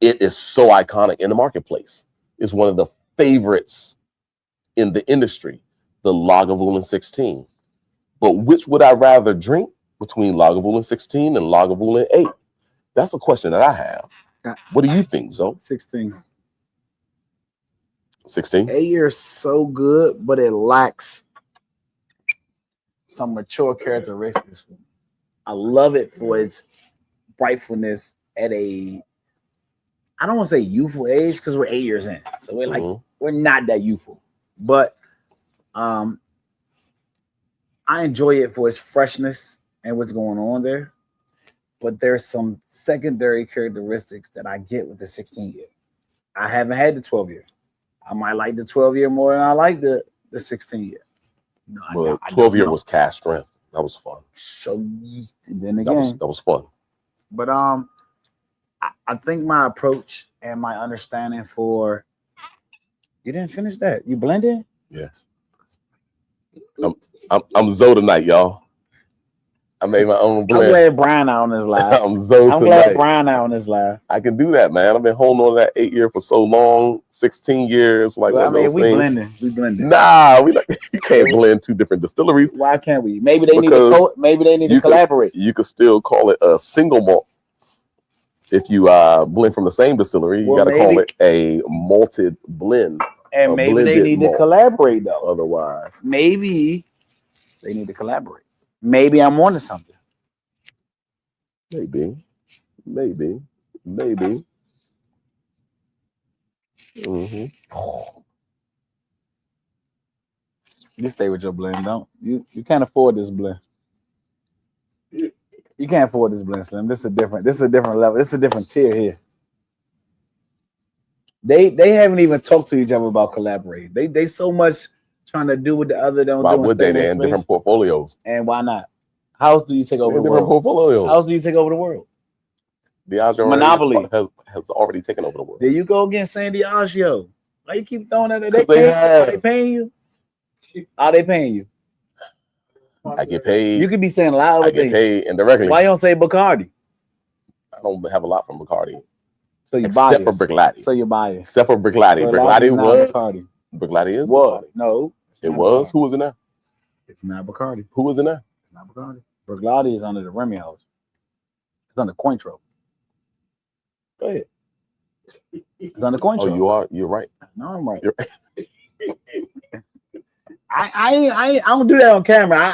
it is so iconic in the marketplace. It's one of the favorites in the industry, the Lagavulin 16. But which would I rather drink between Lagavulin 16 and Lagavulin 8? That's a question that I have. What do you think, Zoe? 16. 16? 8 years so good, but it lacks some mature characteristics. I love it for its brightfulness at I don't want to say youthful age because we're 8 years in. So we're we're not that youthful. But I enjoy it for its freshness and what's going on there. But there's some secondary characteristics that I get with the 16 year. I haven't had the 12 year. I might like the 12 year more than I like the 16 year. Well, 12 year was cask strength. That was fun. So then again, that was fun. But I think my approach and my understanding for you didn't finish that. You blended? Yes. I'm Zoe tonight, y'all. I made my own blend. I'm glad Brian out on this live. I'm Zoe tonight. Glad Brian out on this live. I can do that, man. I've been holding on to that 8 year for so long, 16 years. One of those things. We blending. Nah, you can't blend two different distilleries. Why can't we? Maybe they need to collaborate. You could still call it a single malt. If you blend from the same distillery, you got to call it a malted blend. And maybe they need to collaborate though. Otherwise, maybe they need to collaborate. Maybe I'm onto something. Maybe. Mm-hmm. You stay with your blend, don't you? You can't afford this blend. You can't afford this blend, Slim. This is a different level. This is a different tier here. They haven't even talked to each other about collaborating. They so much trying to do what the other don't do. Why would they? They're in different portfolios. And why not? How else do you take over the world? Portfolios. How else do you take over the world? Diageo Monopoly has already taken over the world. There you go again, saying Diageo. Why you keep throwing that? Are they paying you? Are they paying you? I get paid. You could be saying a lot of things. I get paid indirectly. Why you don't say Bacardi? I don't have a lot from Bacardi. So you buy it. Except for Bricklati. So you buy it. Except for Bricklati. Bricklati was Bacardi. Bricklati is what? No. It was. Bacardi. Who was in there? It's not Bacardi. Who was in there? It's not Bacardi. Bricklati is under the Remy House. It's under Cointreau. Go ahead. It's under Cointreau. Oh, you're right. No, I'm right. I don't do that on camera.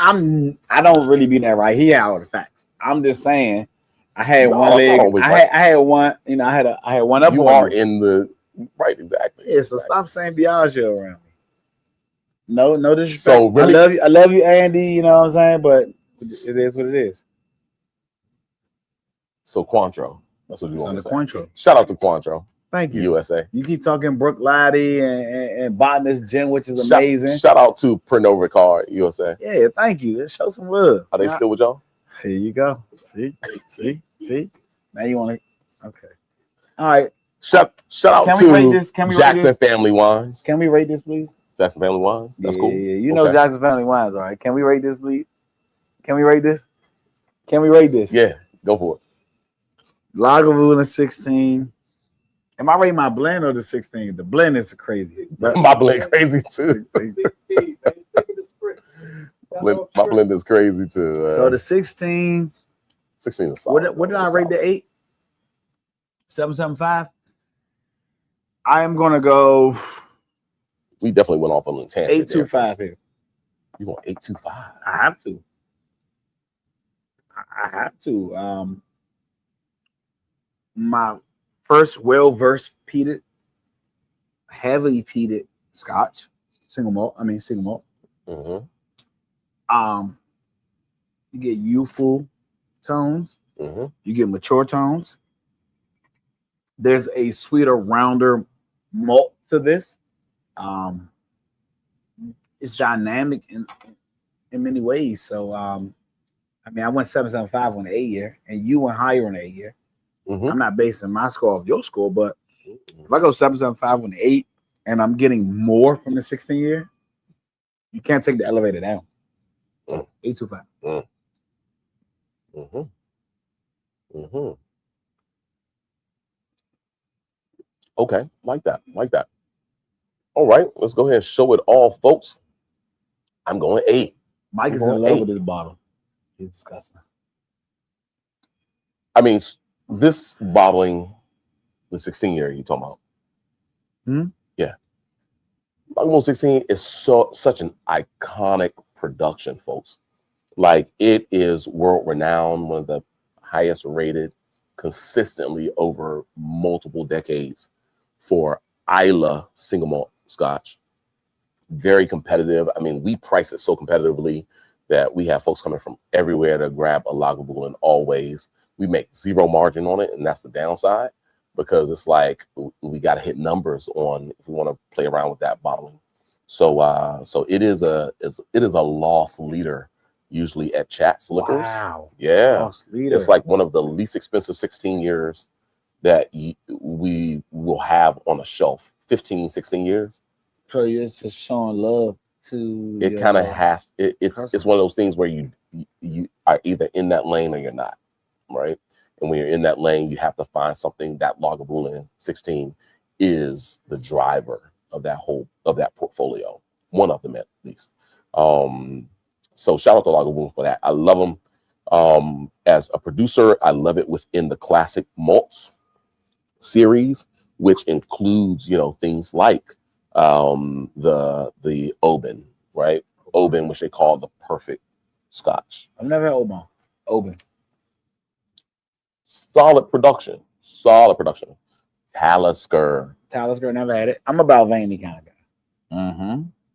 I don't really be that right here out of the facts. I'm just saying. I had one leg. I had one. You know, I had one up. You on are in the right, exactly. Yeah, so stop saying Biagio around me. No disrespect. So really, I love you, Andy. You know what I'm saying? But it is what it is. So Cointreau, that's what you want to say. Cointreau. Shout out to Cointreau. Thank you, USA. You keep talking Brook Laddie and Botanist Gin, which is amazing. Shout out to Pernod Ricard, USA. Yeah, thank you. Let's show some love. Are they still with y'all? Here you go. See. Now you want to? Okay. All right. Shout out to Jackson Family Wines. Can we rate this, please? Jackson Family Wines. That's cool. Yeah, you know Jackson Family Wines, all right? Can we rate this, please? Can we rate this? Yeah, go for it. Lagavulin 16. Am I rating my blend or the 16? The blend is crazy. My blend crazy too. My blend is crazy too. So the 16. 16 is solid. What did I rate the 8? 7.75. I am gonna go. We definitely went off on a tangent. 8.25 here. You want 8.25? I have to. My first well-versed peated, heavily peated Scotch, single malt. Mm-hmm. You get youthful tones. Mm-hmm. You get mature tones. There's a sweeter, rounder malt to this. It's dynamic in many ways. So, I went 7.75 on the 8-year, and you went higher on the 8-year. Mm-hmm. I'm not basing my score off your score, but if I go 7.75 on the 8, and I'm getting more from the 16-year, you can't take the elevator down. 8.25. Mm-hmm. Mm-hmm. Okay, like that. All right, let's go ahead and show it all, folks. I'm going 8. Mike is in love with this bottle. It's disgusting. I mean, this bottling, the 16-year you talking about? Yeah. Lagavulin 16 is such an iconic production, folks. Like, it is world renowned, one of the highest rated consistently over multiple decades for Islay single malt Scotch. Very competitive. I mean, we price it so competitively that we have folks coming from everywhere to grab a Lagavulin always. We make zero margin on it, and that's the downside, because it's like we got to hit numbers on if we want to play around with that bottling. So it is a loss leader usually at Chat's Liquors. Wow. Yeah. Loss leader. It's like one of the least expensive 16 years that we will have on a shelf. 15, 16 years. So you're just showing love to it. Kind of has. It's one of those things where you are either in that lane or you're not, right? And when you're in that lane, you have to find something that Lagavulin 16 is the driver of that portfolio. One of them at least. So shout out to Lagavulin for that. I love them as a producer. I love it within the classic malts series, which includes things like the Oban, right? Oban, which they call the perfect Scotch. I've never had Oban. Solid production. Talisker, never had it. I'm a Balvenie kind of guy.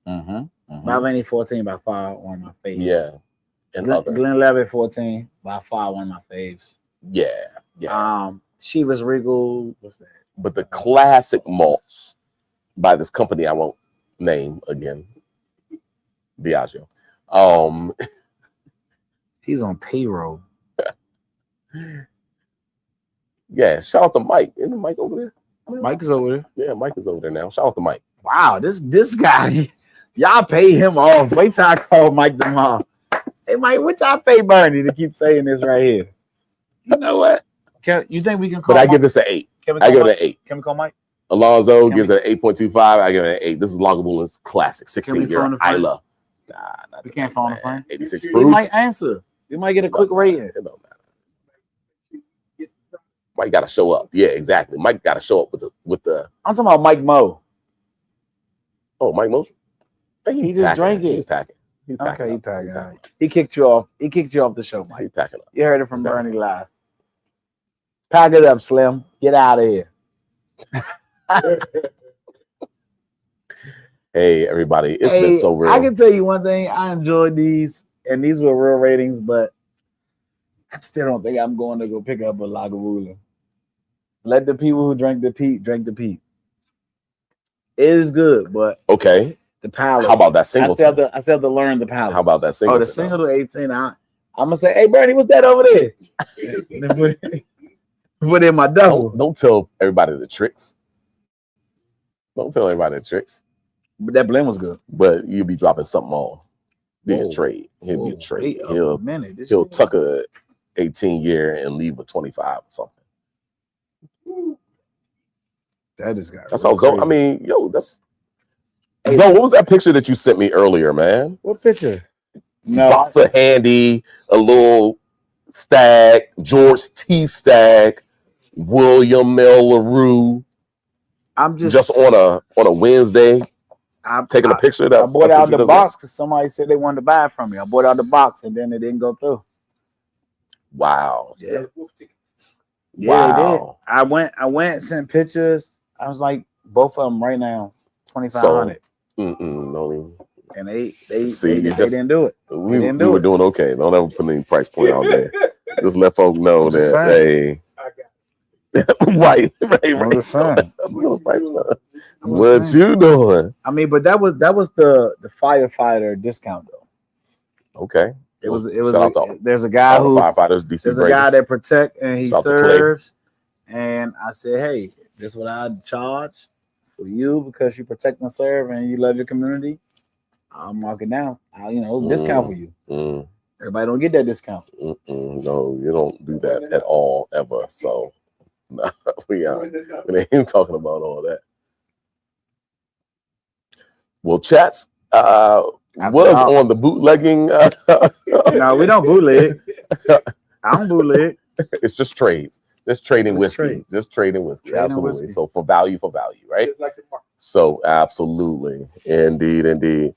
Mm-hmm. Balvenie 14 by far one of my faves. Yeah. And Glenlivet 14 by far one of my faves. Yeah. Chivas Regal. What's that? But the classic malts by this company I won't name again, Diageo. He's on payroll. Yeah, shout out to Mike. Isn't Mike over there? Mike is over there. Yeah, Mike is over there now. Shout out to Mike. Wow, this guy, y'all pay him off. Wait till I call Mike tomorrow. Hey, Mike, what y'all pay Bernie to keep saying this right here? You know what? You think we can call But I Mike? give this an 8. I give it an 8. Can we call Mike? Alonzo gives it an 8.25. I give it an 8. This is Lagavulin's classic 16-year Islay. Nah, we can't phone a friend. 86 You proof. might answer. You might get a quick rating. It don't matter. Mike got to show up. Yeah, exactly. Mike got to show up with the. I'm talking about Mike Moe. Oh, Mike Moe. He just drank it. He's packing. He's packing. Okay, he packing. All right. He kicked you off. He kicked you off the show, Mike. He's packing up. You heard it from Bernie live. Pack it up, Slim. Get out of here. Hey, everybody. It's been so real. I can tell you one thing. I enjoyed these, and these were real ratings, but I still don't think I'm going to go pick up a Lagavulin. Let the people who drink the peat drink the peat. It is good, but okay. The palate. How about that Singleton? I still have to learn the palate. How about that Singleton? Oh, the Singleton 18. I'm gonna say, hey Bernie, what's that over there? Put in my double. Don't tell everybody the tricks. Don't tell everybody the tricks. But that blend was good. But you'll be dropping something on. Be a trade. He'll be a trade. He'll tuck a 18-year and leave a 25 or something. That just got. That's how Zoe. I mean, yo, that's. Hey, Zoe, what was that picture that you sent me earlier, man? What picture? No, box of handy, a little stag, George T. Stag, William L. LaRue. I'm just on a Wednesday. I'm taking a picture of that. I bought out the box because somebody said they wanted to buy it from me. I bought out the box and then it didn't go through. Wow. Yeah. Wow. They did. I went, sent pictures. I was like, both of them right now, 2,500. No. And they didn't do it. We were doing okay. Don't ever put any price point out there. Just let folks know that hey. right. What you doing? I mean, but that was the firefighter discount though. Okay. It was there's a guy who firefighters, DC there's a guy that protect and he serves. And I said, hey, this is what I charge for you because you protect and serve and you love your community. I'll mark it down. Discount for you. Everybody don't get that discount. No, you don't do that at all ever. So no, we ain't talking about all that. Well, chats was on the bootlegging. No, we don't bootleg. I don't bootleg. It's just trades. Just trading whiskey. Just trading whiskey. Absolutely. Whiskey. So for value, right? So absolutely. Indeed.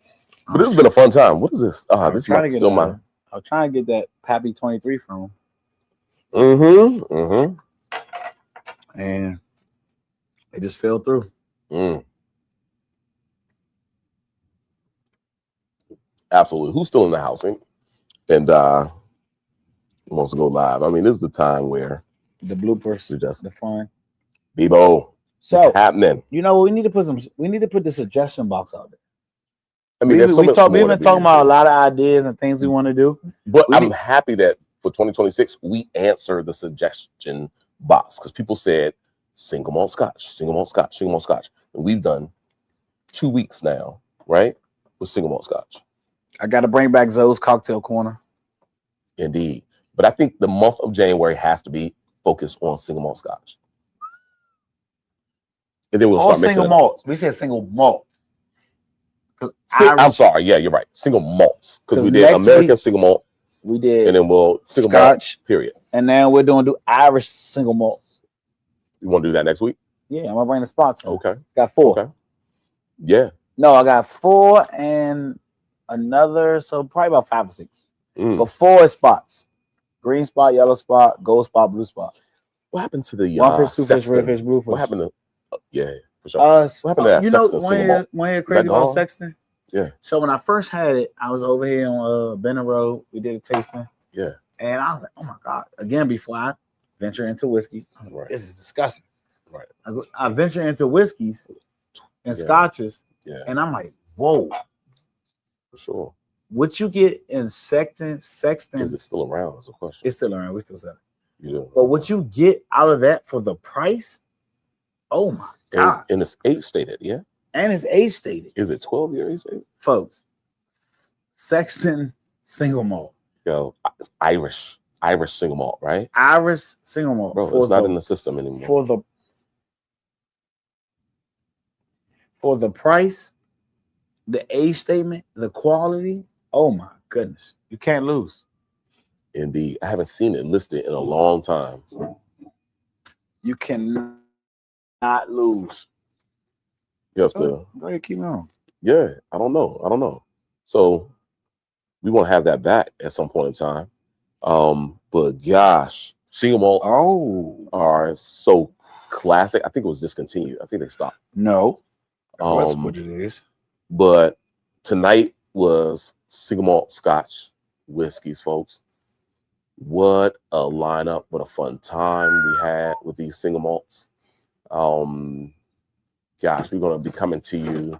But this has been a fun time. What is this? This might still mine. I'm trying to get that Pappy 23 from him. And it just fell through. Absolutely. Who's still in the house and wants to go live? I mean, this is the time where the bloopers, the fun. Bebo, so it's happening. You know, we need to put the suggestion box out there. I mean, we've been talking about a lot of ideas and things we want to do. But I'm happy that for 2026 we answer the suggestion box because people said single malt scotch, and we've done 2 weeks now, right, with single malt scotch. I got to bring back Zoe's cocktail corner. Indeed, but I think the month of January has to be focused on single malt scotch, and then we'll start mixing single malt. We said single malt. I'm sorry. Yeah, you're right. Single malts because we did American single malt. We did, and then we'll single scotch. Malt, period. And now we're doing Irish single malt. You want to do that next week? Yeah, I'm gonna bring the spots in. Okay. Got 4. Okay. Yeah. No, I got 4 and another, so probably about 5 or 6. But 4 spots: green spot, yellow spot, gold spot, blue spot. What happened to the one fish, 2 fish, red fish, blue fish? What happened to? Yeah. For sure. What happened to that? One year crazy about Sexton. Yeah. So when I first had it, I was over here on Benton Road. We did a tasting. Yeah. And I was like, oh my God. Again, before I venture into whiskeys, I was like, this is disgusting. Right. I venture into whiskeys and scotches. Yeah. And I'm like, whoa. For sure. What you get in Sexton. Is it still around? That's a question. It's still around. We still sell it. You do. But what you get out of that for the price, oh my God. And it's age stated, yeah? And it's age stated. Is it 12-year age stated? Folks, Sexton single malt. Yo, Irish single malt, right? Irish single malt. Bro, it's not in the system anymore. For the price, the age statement, the quality, oh my goodness. You can't lose. Indeed. I haven't seen it listed in a long time. You cannot lose. You have to go ahead, keep on. Yeah, I don't know. So we want to have that back at some point in time. But gosh, single malt are so classic. I think it was discontinued. I think they stopped. No, that's what it is. But tonight was single malt Scotch whiskeys, folks. What a lineup! What a fun time we had with these single malts. Gosh, we're going to be coming to you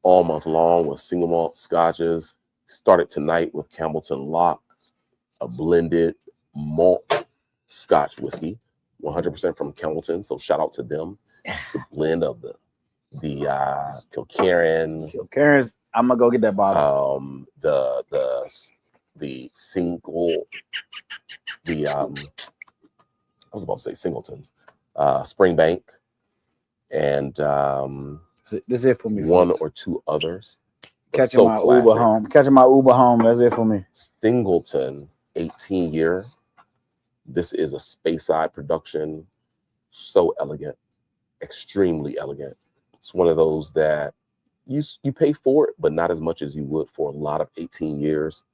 all month long with single malt scotches. Started tonight with Campbeltown Loch, a blended malt Scotch whiskey, 100% from Campbeltown. So shout out to them. It's a blend of the Kilkerran's. I'm gonna go get that bottle. The single, I was about to say Singletons, Springbank, and this is it for me. One or two others. Catching my Uber home. That's it for me. Singleton 18 year. This is a Speyside production. So elegant, extremely elegant. It's one of those that you pay for it, but not as much as you would for a lot of 18 years.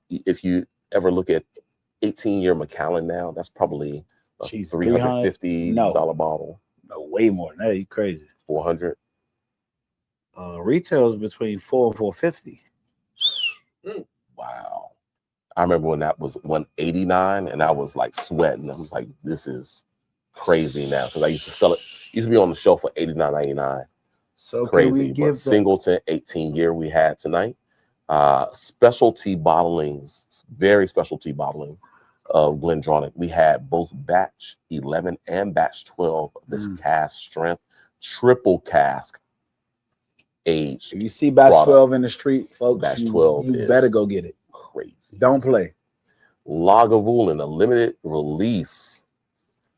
If you ever look at 18-year Macallan now, that's probably a $350 bottle. No, way more than that. You crazy. 400. Retail is between $400 and $450. Wow. I remember when that was $189 and I was like sweating. I was like, this is crazy now, because I used to sell it. Used to be on the shelf for $89.99. So crazy. Can we give Singleton 18 year we had tonight. Specialty bottlings, very specialty bottling of Glendronach. We had both batch 11 and batch 12 of this cask strength, triple cask age. If you see batch product. 12 in the street, folks, batch 12 you better go get it. Crazy. Don't play. Lagavulin, a limited release.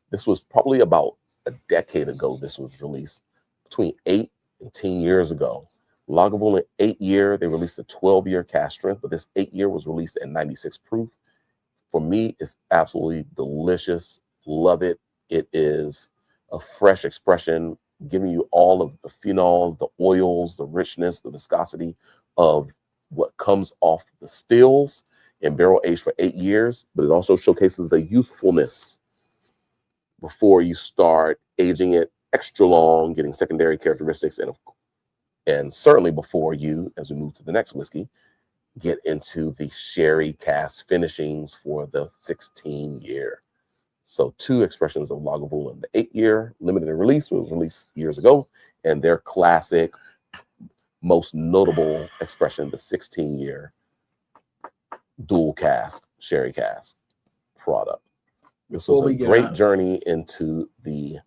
This was probably about a decade ago. This was released between 8 and 10 years ago. Lagavulin 8-year, they released a 12-year cask strength, but this 8-year was released at 96 proof. For me, it's absolutely delicious. Love it. It is a fresh expression, giving you all of the phenols, the oils, the richness, the viscosity of what comes off the stills, and barrel aged for 8 years. But it also showcases the youthfulness before you start aging it extra long, getting secondary characteristics, and certainly before you, as we move to the next whiskey, get into the sherry cask finishings for the 16-year. So 2 expressions of Lagavulin. The 8-year limited release was released years ago, and their classic, most notable expression, the 16-year dual cask, sherry cask product. This was a great journey into the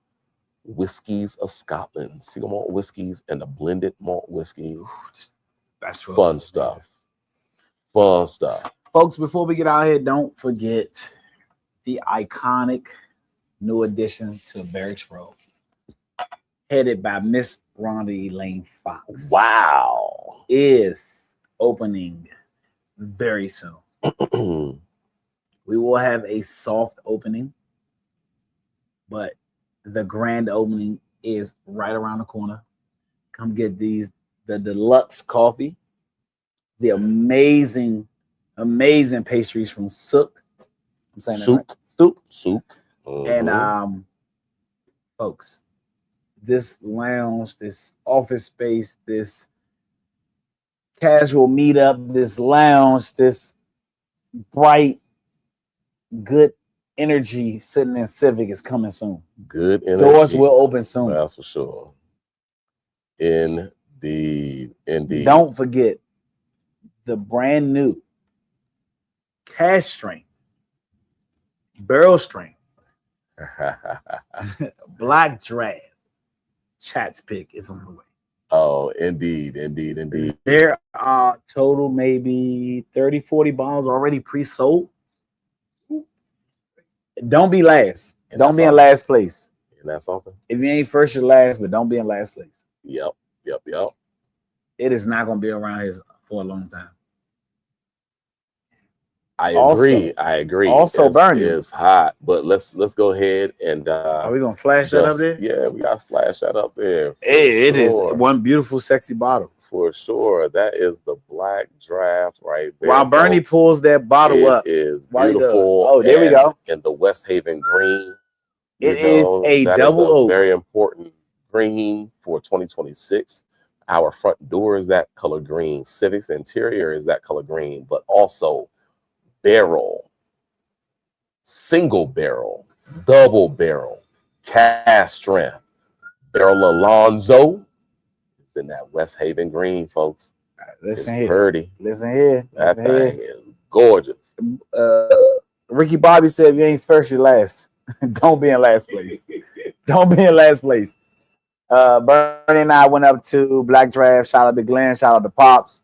whiskeys of Scotland, single malt whiskeys and the blended malt whiskey. That's fun stuff. Fun stuff. Folks, before we get out here, don't forget the iconic new addition to Barracks Road, headed by Miss Rhonda Elaine Fox. Wow. Is opening very soon. We will have a soft opening, but the grand opening is right around the corner. Come get the deluxe coffee, the amazing pastries from Sook. I'm saying Sook. And folks, this lounge, this office space, this casual meetup, this lounge, this bright, good energy sitting in Civic is coming soon. Good energy. Doors will open soon. That's for sure. Indeed. Don't forget the brand new cask strength, barrel strength, Black Drag Chat's pick is on the way. Oh, indeed. There are total maybe 30, 40 bottles already pre-sold. Don't be last. Don't be in last place. And that's something. If you ain't first, you're last, but don't be in last place. Yep. It is not going to be around here for a long time. I agree. Also, burning is hot, but let's go ahead and are we gonna flash that up there? Yeah, we got to flash that up there. Hey, it is one beautiful, sexy bottle for sure. That is the black draft right there. While Bernie folks. pulls that bottle up. It is While he does. beautiful. Oh, there we go. And the West Haven green. It is a that double is a oak. very important green for 2026. Our front door is that color green. Civic's interior is that color green, but also barrel, single barrel, double barrel, cast strength, barrel Alonzo is in that West Haven green, folks. Listen it's here. pretty. Listen here. That Listen here. thing is gorgeous. Ricky Bobby said, if you ain't first, you last. Don't be in last place. Don't be in last place. Bernie and I went up to Black Draft. Shout out to Glenn. Shout out to Pops.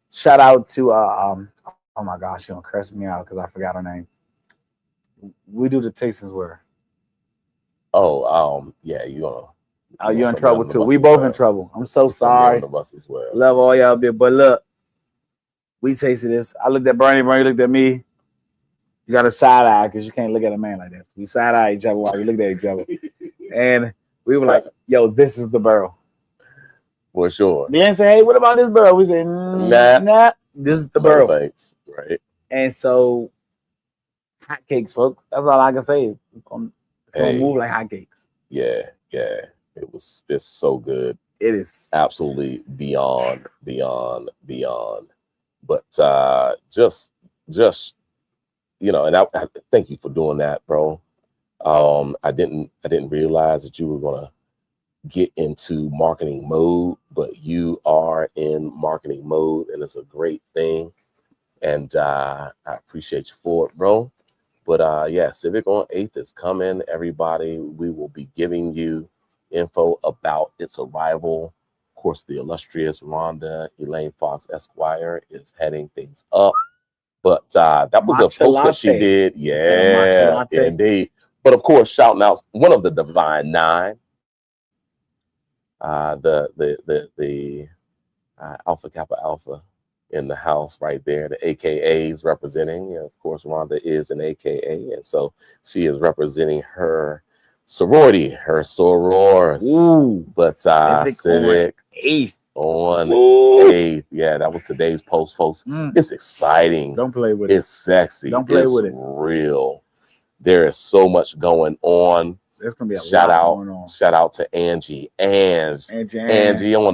Shout out to oh my gosh, you're gonna curse me out because I forgot her name. We do the tastings with her. Oh, yeah, you're in trouble too. We both in trouble. I'm so sorry. The bus as well. Love all y'all bit, but look, we tasted this. I looked at Bernie. Bernie looked at me. You got a side eye because you can't look at a man like this. We side eye each other while we looked at each other, and we were like, "Yo, this is the barrel." For sure. Glenn said, "Hey, what about this barrel?" We said, "Nah, this is the barrel." Thanks. Right. And so, hotcakes, folks. That's all I can say. It's gonna move like hotcakes. Yeah. It's so good. It is absolutely beyond. But just and I thank you for doing that, bro. I didn't realize that you were gonna get into marketing mode, but you are in marketing mode, and it's a great thing. And I appreciate you for it, bro. But yeah, Civic on 8th is coming, everybody. We will be giving you info about its arrival. Of course, the illustrious Rhonda Elaine Fox Esquire is heading things up. But that was a post that she did. Yeah, indeed. But of course, shouting out one of the Divine Nine, the Alpha Kappa Alpha in the house right there. The AKAs representing. Of course, Rhonda is an AKA, and so she is representing her sorority, her sorors. Ooh, but Civic on 8th. Yeah, that was today's post, folks. It's exciting. Don't play with it. It's sexy. Don't play with it. Real. There is so much going on. There's gonna be a lot going on. Shout out to Angie on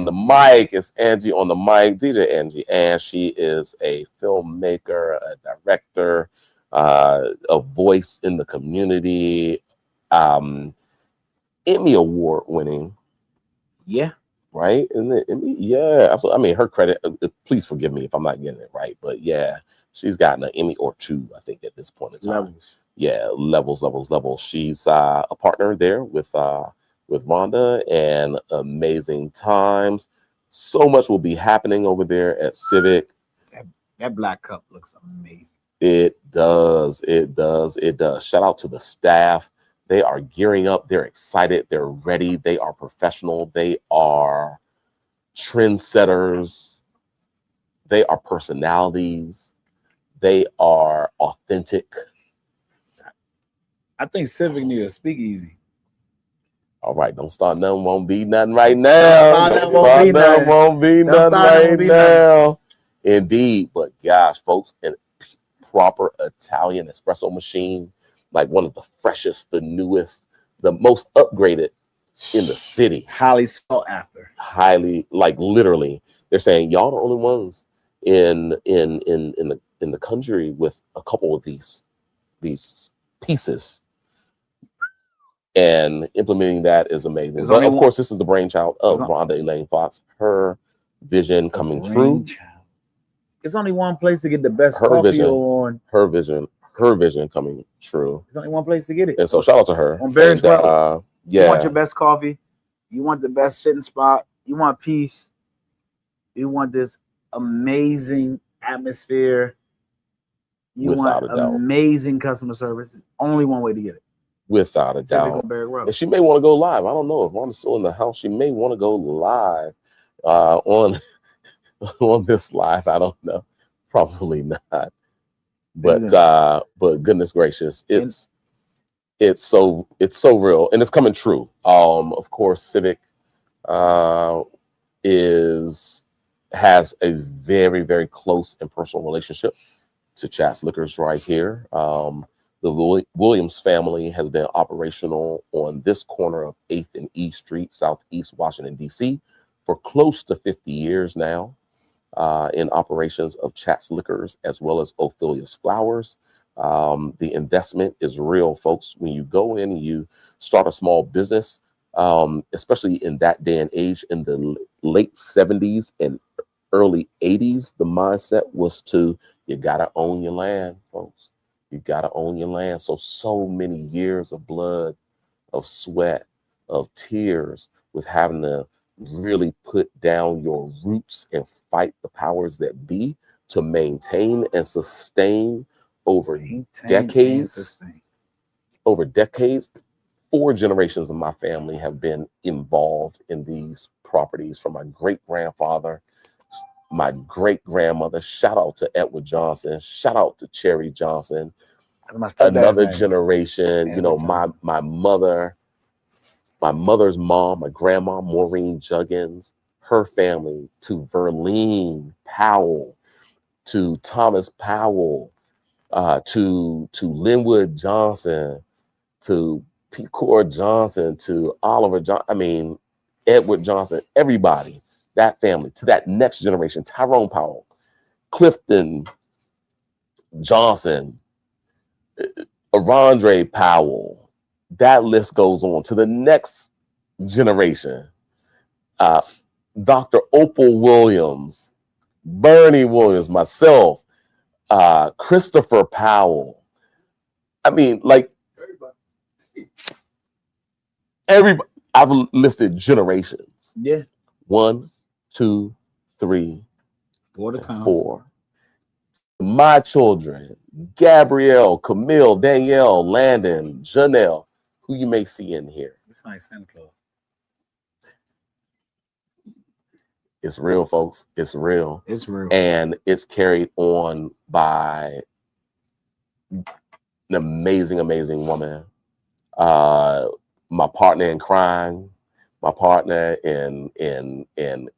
the mic. It's Angie on the mic. DJ Angie, and she is a filmmaker, a director, a voice in the community, Emmy Award winning. Yeah. Right? Isn't it? Yeah, absolutely. I mean, her credit, please forgive me if I'm not getting it right, but yeah, she's gotten an Emmy or two, I think, at this point in time. Levels. Yeah, levels. She's a partner there with Rhonda, and amazing times. So much will be happening over there at Civic. That black cup looks amazing. It does. Shout out to the staff. They are gearing up. They're excited. They're ready. They are professional. They are trendsetters. They are personalities. They are authentic. I think Civic needs a speakeasy. All right, don't start nothing. Won't be nothing right now. Won't be nothing right now. Indeed, but gosh, folks, a proper Italian espresso machine, like one of the freshest, the newest, the most upgraded in the city. Highly sought after. Highly, like literally, they're saying y'all the only ones in the country with a couple of these pieces. And implementing that is amazing. But of course, this is the brainchild of Rhonda Elaine Fox. Her vision coming true. There's only one place to get the best coffee on. Her vision coming true. There's only one place to get it. And so shout out to her. On Barron's Road. Yeah. You want your best coffee. You want the best sitting spot. You want peace. You want this amazing atmosphere. You want amazing customer service. Only one way to get it. Without a doubt. And she may want to go live. I don't know if Rhonda's still in the house. She may want to go live on this live. I don't know. Probably not. But goodness gracious, it's so real, and it's coming true. Of course, Civic is has a very, very close and personal relationship to Chat's Liquors right here. The Williams family has been operational on this corner of 8th and E Street, Southeast Washington, D.C. for close to 50 years now, in operations of Chat's Liquors as well as Ophelia's Flowers. The investment is real, folks. When you go in and you start a small business, especially in that day and age, in the late 70s and early 80s, the mindset was you gotta own your land, folks. You gotta own your land. So many years of blood, of sweat, of tears, with having to really put down your roots and fight the powers that be to maintain and sustain over decades. Over decades, 4 generations of my family have been involved in these properties, from my great-grandfather, my great-grandmother. Shout out to Edward Johnson. Shout out to Cherry Johnson. Another generation, you know, my mother's mom, my grandma, Maureen Juggins, her family, to Verlene Powell, to Thomas Powell, to Linwood Johnson, to Pecor Johnson, to Oliver Johnson, I mean, Edward Johnson, everybody, that family, to that next generation, Tyrone Powell, Clifton Johnson, Arondre Powell, that list goes on to the next generation. Dr. Opal Williams, Bernie Williams, myself, Christopher Powell. I mean, like, everybody. I've listed generations. Yeah. 1, 2, 3, 4 to come. 4. My children, Gabrielle, Camille, Danielle, Landon, Janelle, who you may see in here. It's like Santa Claus. It's real, folks. It's real. It's real. And it's carried on by an amazing, amazing woman. My partner in crime, my partner in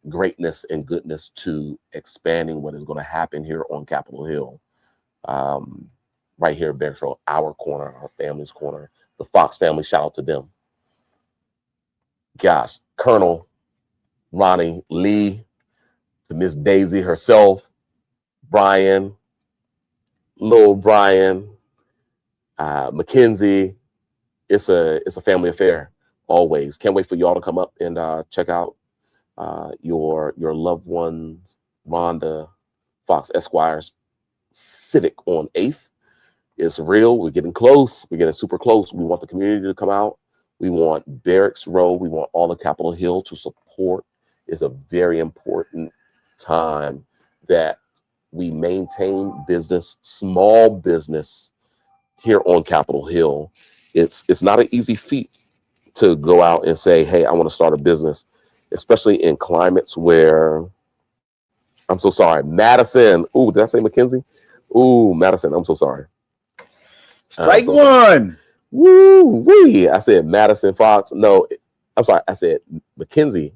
greatness and goodness to expanding what is going to happen here on Capitol Hill, right here at Barracks Road, our corner, our family's corner, the Fox family. Shout out to them. Gosh, Colonel Ronnie Lee, to Miss Daisy herself, Brian, Lil Brian, Mackenzie. It's a family affair. Always can't wait for y'all to come up and check out your loved ones, Rhonda Fox Esquire's Civic on 8th. It's real. We're getting close. We're getting super close. We want the community to come out. We want Barracks Road. We want all of Capitol Hill to support. It's a very important time that we maintain business, small business here on Capitol Hill. It's not an easy feat to go out and say, hey, I want to start a business, especially in climates where, I'm so sorry, Madison. Ooh, did I say Mackenzie? Ooh, Madison, I'm so sorry. Strike one. Woo wee. I said Madison Fox. No, I'm sorry. I said Mackenzie.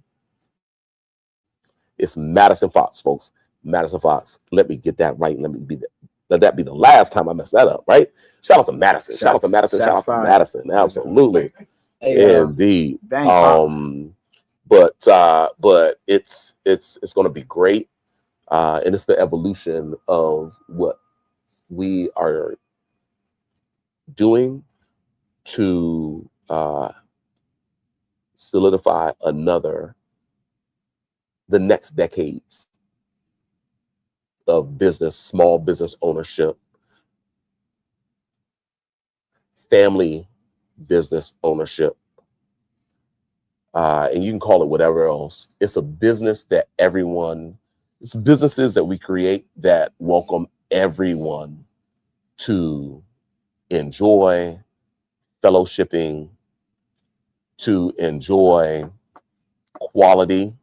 It's Madison Fox, folks. Madison Fox. Let me get that right. Let that be the last time I mess that up, right? Shout out to Madison. Shout out to Madison. Shout out to Madison. Absolutely. Indeed. But it's going to be great, and it's the evolution of what we are doing to solidify the next decades of business, small business ownership, family business ownership, and you can call it whatever else. It's a business that it's businesses that we create that welcome everyone to enjoy fellowshipping, to enjoy quality,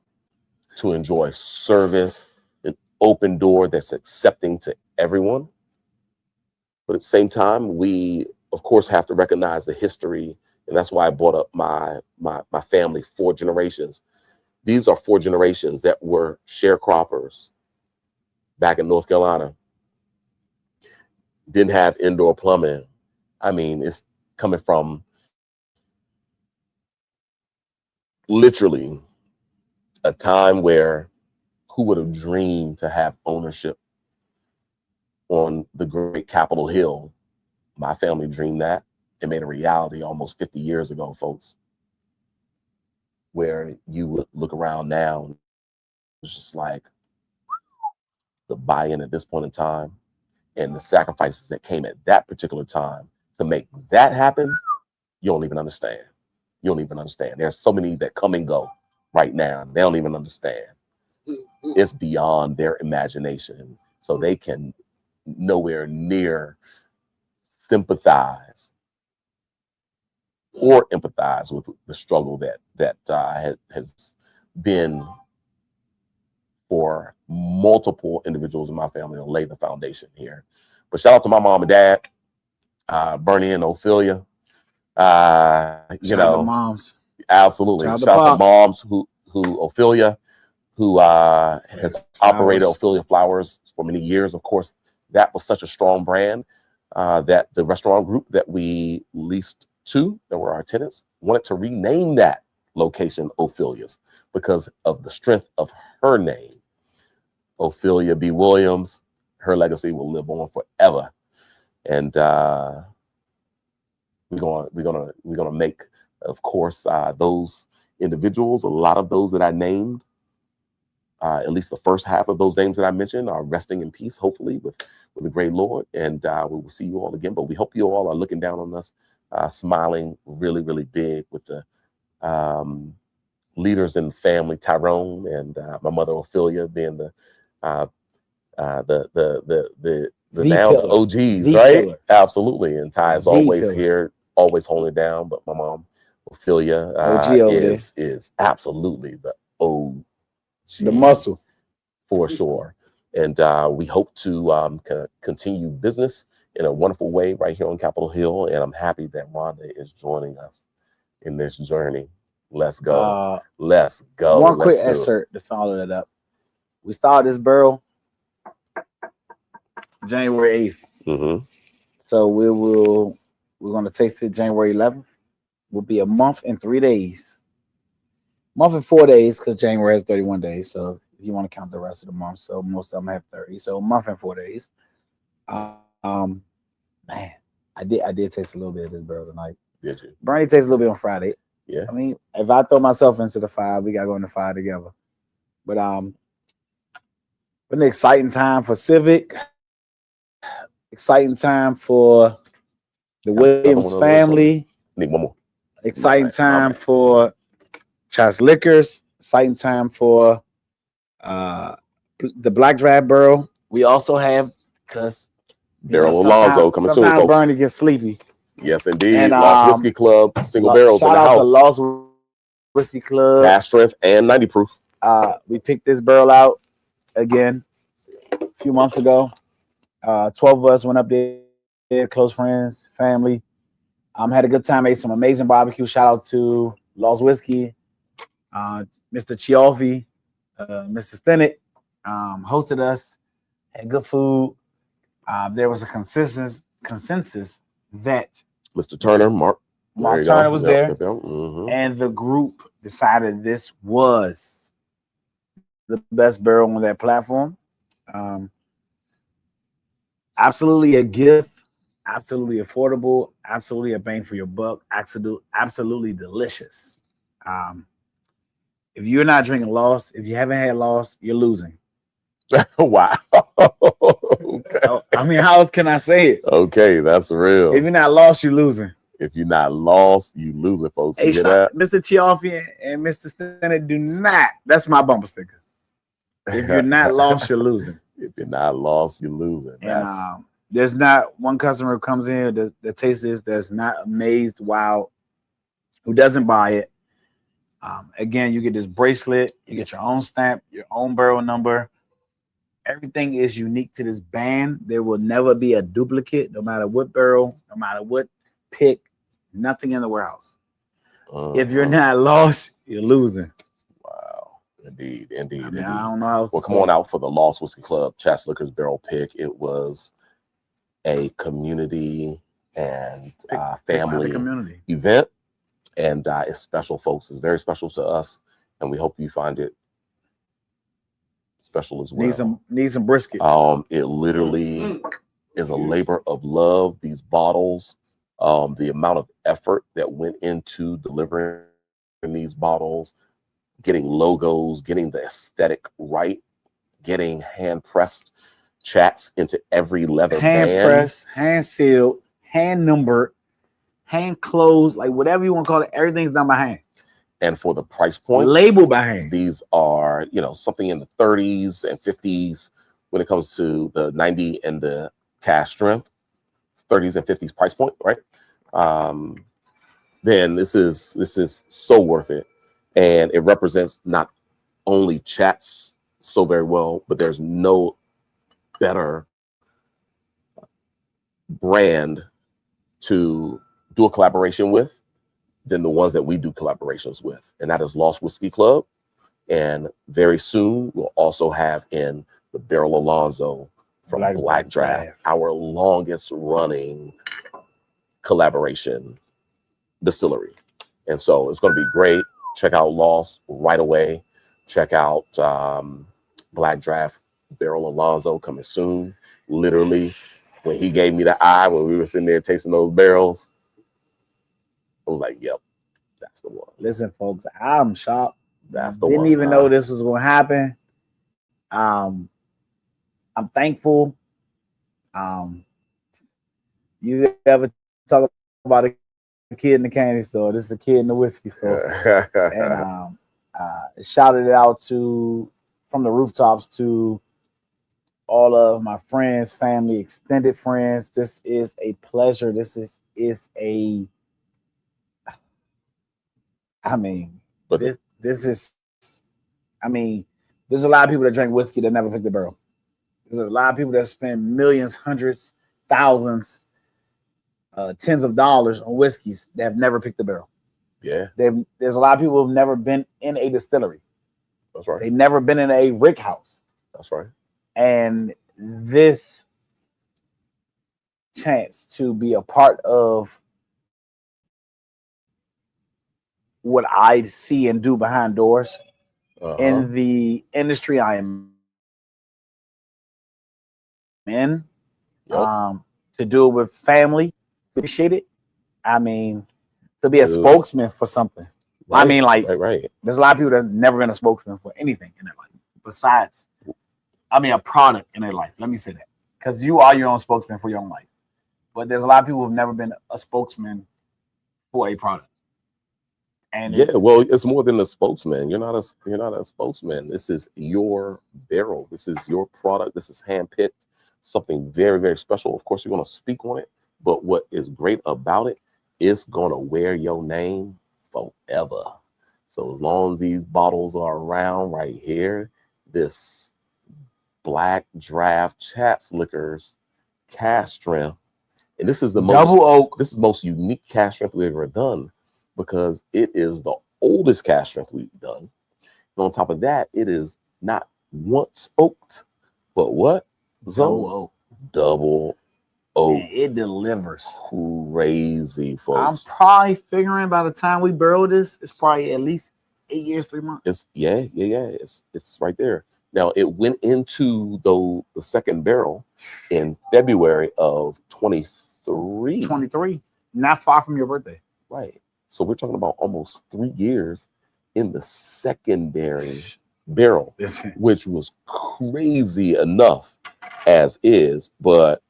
to enjoy service, an open door that's accepting to everyone. But at the same time, we, of course, have to recognize the history. And that's why I brought up my family, 4 generations. These are 4 generations that were sharecroppers back in North Carolina. Didn't have indoor plumbing. I mean, it's coming from literally a time where who would have dreamed to have ownership on the great Capitol Hill? My family dreamed that. It made a reality almost 50 years ago, folks, where you would look around now, it's just like the buy-in at this point in time and the sacrifices that came at that particular time to make that happen. You don't even understand. You don't even understand. There's so many that come and go right now. They don't even understand. It's beyond their imagination. So they can nowhere near sympathize or empathize with the struggle that has been for multiple individuals in my family to lay the foundation here. But shout out to my mom and dad, Bernie and Ophelia. You know, moms. Absolutely. Shout out to moms who Ophelia, who has operated Ophelia Flowers for many years. Of course, that was such a strong brand that the restaurant group that we leased to, that were our tenants, wanted to rename that location Ophelia's because of the strength of her name. Ophelia B. Williams, her legacy will live on forever. And we're gonna make, of course, those individuals, a lot of those that I named, at least the first half of those names that I mentioned, are resting in peace, hopefully, with the great Lord. And we will see you all again. But we hope you all are looking down on us, smiling really, really big with the leaders in the family, Tyrone and my mother Ophelia being the now the OGs, right? Pillar. Absolutely. And Ty is always pillar. Here, always holding it down. But my mom Ophelia is absolutely the OG, the muscle for sure. And we hope to continue business in a wonderful way right here on Capitol Hill. And I'm happy that Rhonda is joining us in this journey. Let's go. Let's go. One quick excerpt to follow that up. We started this barrel January 8th. Mm-hmm. So we're going to taste it January 11th. Will be a month and 3 days. Month and 4 days, because January has 31 days. So if you want to count the rest of the month, so most of them have 30. So a month and 4 days. Man, I did taste a little bit of this barrel tonight. Did you? Bernie tastes a little bit on Friday. Yeah. I mean, if I throw myself into the fire, we gotta go in the fire together. But been an exciting time for Civic. Exciting time for the Williams family. Need one more. Exciting time for Chas Liquors. Exciting time for the Black Draft Barrel. We also have, because Daryl Alonzo coming soon, folks. Bernie gets sleepy. Yes, indeed. And, Loch Whiskey Club, single barrels in the house. Shout out to Loch Whiskey Club. Cask strength and 90 proof. We picked this barrel out again a few months ago. 12 of us went up there, close friends, family. Had a good time, ate some amazing barbecue. Shout out to Loch Whiskey, Mr. Chioffi, Mr. Stennett, hosted us, had good food. There was a consensus that Mr. Turner, Mark Turner was there, mm-hmm. And the group decided this was the best barrel on that platform. Absolutely a gift, absolutely affordable, absolutely a bang for your buck, absolutely delicious. If you're not drinking Lost, if you haven't had Lost, you're losing. Wow. Okay. I mean, how else can I say it? Okay, that's real. If you're not lost, you're losing. If you're not lost, you losing, folks. Hey, Mr. Chioffi and Mr. Stennett, do not. That's my bumper sticker. If you're not lost, you're losing. If you're not lost, you're losing. And there's not one customer who comes in that tastes this that's not amazed, wow, who doesn't buy it. Again, you get this bracelet, you get your own stamp, your own barrel number. Everything is unique to this band. There will never be a duplicate, no matter what barrel, no matter what pick, nothing in the warehouse. If you're not lost, you're losing. Wow. Indeed. I don't know how else Well, to come say on it. out for the Lost Whiskey Club Chas Liquors Barrel Pick. It was a community and family community event, and it's special, folks. It's very special to us, and we hope you find it special as well. Need some brisket. It literally is a labor of love. These bottles, the amount of effort that went into delivering these bottles, getting logos, getting the aesthetic right, getting hand pressed chats into every leather hand band, pressed, hand sealed, hand numbered, hand closed, like whatever you want to call it. Everything's done by hand. And for the price point, labeled by hand. These are, something in the 30s and 50s when it comes to the 90 and the cask strength, 30s and 50s price point, right? Then this is so worth it, and it represents not only chats so very well, but there's no better brand to do a collaboration with than the ones that we do collaborations with, and that is Lost Whiskey Club. And very soon we'll also have in the Barrel Alonzo from Black Draft, our longest running collaboration distillery. And so it's going to be great. Check out Lost right away. Check out Black Draft Barrel Alonzo coming soon. Literally, when he gave me the eye when we were sitting there tasting those barrels, I was like, yep, that's the one. Listen, folks, I'm shocked. That's the one. Didn't even know this was going to happen. I'm thankful. You ever talk about a kid in the candy store? This is a kid in the whiskey store. And shouted it out from the rooftops to all of my friends, family, extended friends. This is a pleasure. This is a, I mean, this is, I mean, there's a lot of people that drink whiskey that never pick the barrel. There's a lot of people that spend millions, hundreds, thousands, tens of dollars on whiskeys that have never picked the barrel. Yeah. There's a lot of people who have never been in a distillery. That's right. They've never been in a rick house. That's right. And this chance to be a part of what I see and do behind doors in the industry I am in, to do it with family, appreciate it. I mean, to be a spokesman for something. Right, I mean, like, right. There's a lot of people that have never been a spokesman for anything in their life besides, a product in their life. Let me say that, because you are your own spokesman for your own life. But there's a lot of people who've never been a spokesman for a product. And well, it's more than a spokesman. You're not a spokesman. This is your barrel. This is your product. This is handpicked. Something very, very special. Of course, you're going to speak on it. But what is great about it, it's going to wear your name forever. So as long as these bottles are around right here, this Black Draft Chas Liquors cask strength, and this is the double oak. This is the most unique cask strength we've ever done, because it is the oldest cask strength we've done. And on top of that, it is not once oaked, but what? Double oak. Man, it delivers. Crazy, folks. I'm probably figuring by the time we barrel this, it's probably at least 8 years, 3 months. It's It's right there. Now, it went into the second barrel in February of 23. 23. Not far from your birthday. Right. So we're talking about almost 3 years in the secondary barrel, which was crazy enough as is. But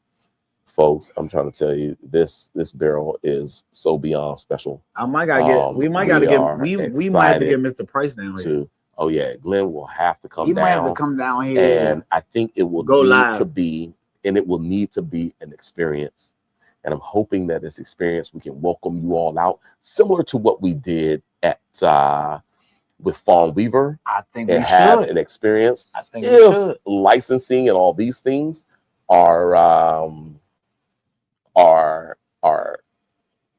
folks, I'm trying to tell you, this barrel is so beyond special. We might have to get Mr. Price down here. Oh yeah, Glenn will have to come down. He might have to come down here. And I think it will need to be an experience. And I'm hoping that this experience, we can welcome you all out, similar to what we did at with Fawn Weaver. I think we have an experience. I think we should. Licensing and all these things are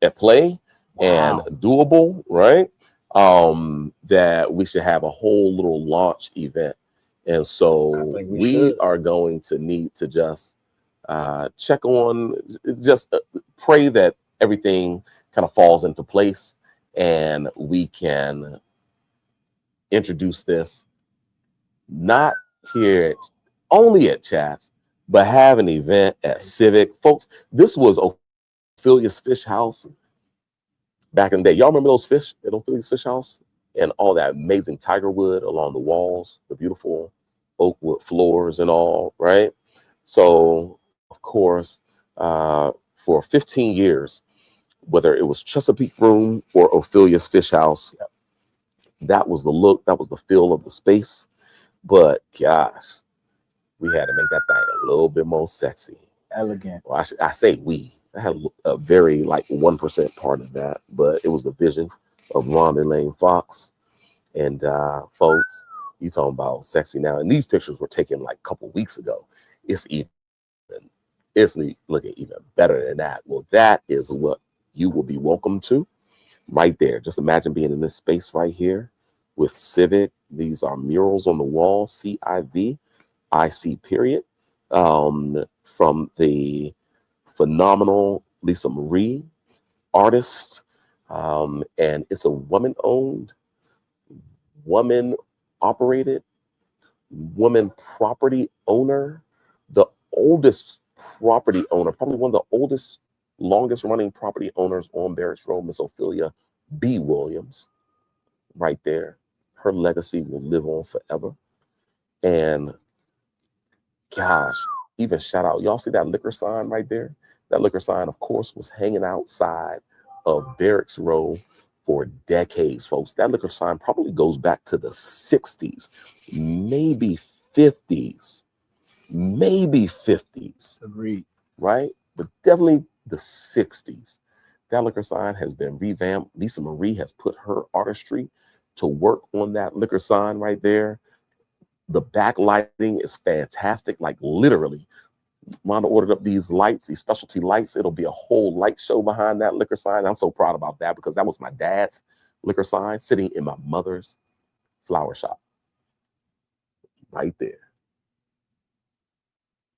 at play and doable, right? that we should have a whole little launch event. And so we are going to need to just check on, just pray that everything kind of falls into place and we can introduce this not here only at Chats, but have an event at Civic. Folks, this was Ophelia's Fish House back in the day. Y'all remember those fish at Ophelia's Fish House? And all that amazing tiger wood along the walls, the beautiful oak wood floors and all, right? So, of course, for 15 years, whether it was Chesapeake Room or Ophelia's Fish House, that was the look, that was the feel of the space. But gosh, we had to make that thing a little bit more sexy. Elegant. Well, I say we. I had a very 1% part of that, but it was the vision of Ron and Lane Fox. And folks, you talking about sexy now. And these pictures were taken like a couple weeks ago. It's looking even better than that. Well, that is what you will be welcome to right there. Just imagine being in this space right here with Civic. These are murals on the wall, CIV, period, from the phenomenal Lisa Marie, artist. And it's a woman-owned, woman-operated, woman property owner, the oldest property owner, probably one of the oldest, longest running property owners on Barracks Road, Miss Ophelia B. Williams, right there. Her legacy will live on forever. And gosh, even shout out, y'all see that liquor sign right there? That liquor sign, of course, was hanging outside of Barracks Road for decades, folks. That liquor sign probably goes back to the 60s, maybe 50s. Maybe 50s. Agreed. Right? But definitely the 60s. That liquor sign has been revamped. Lisa Marie has put her artistry to work on that liquor sign right there. The backlighting is fantastic. Like literally, Rhonda ordered up these lights, these specialty lights. It'll be a whole light show behind that liquor sign. I'm so proud about that because that was my dad's liquor sign sitting in my mother's flower shop. Right there.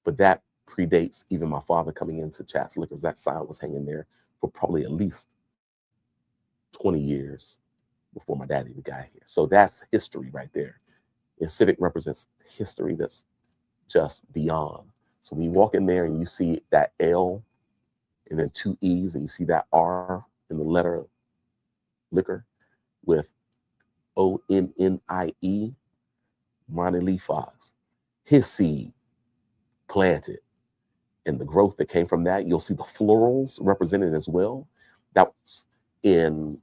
But that predates even my father coming into Chats Liquors. That sign was hanging there for probably at least 20 years before my dad even got here. So that's history right there. And Civic represents history that's just beyond. So when you walk in there and you see that L and then 2 E's and you see that R in the letter liquor with ONNIE, Ronnie Lee Fox, his seed planted, and the growth that came from that. You'll see the florals represented as well. That was in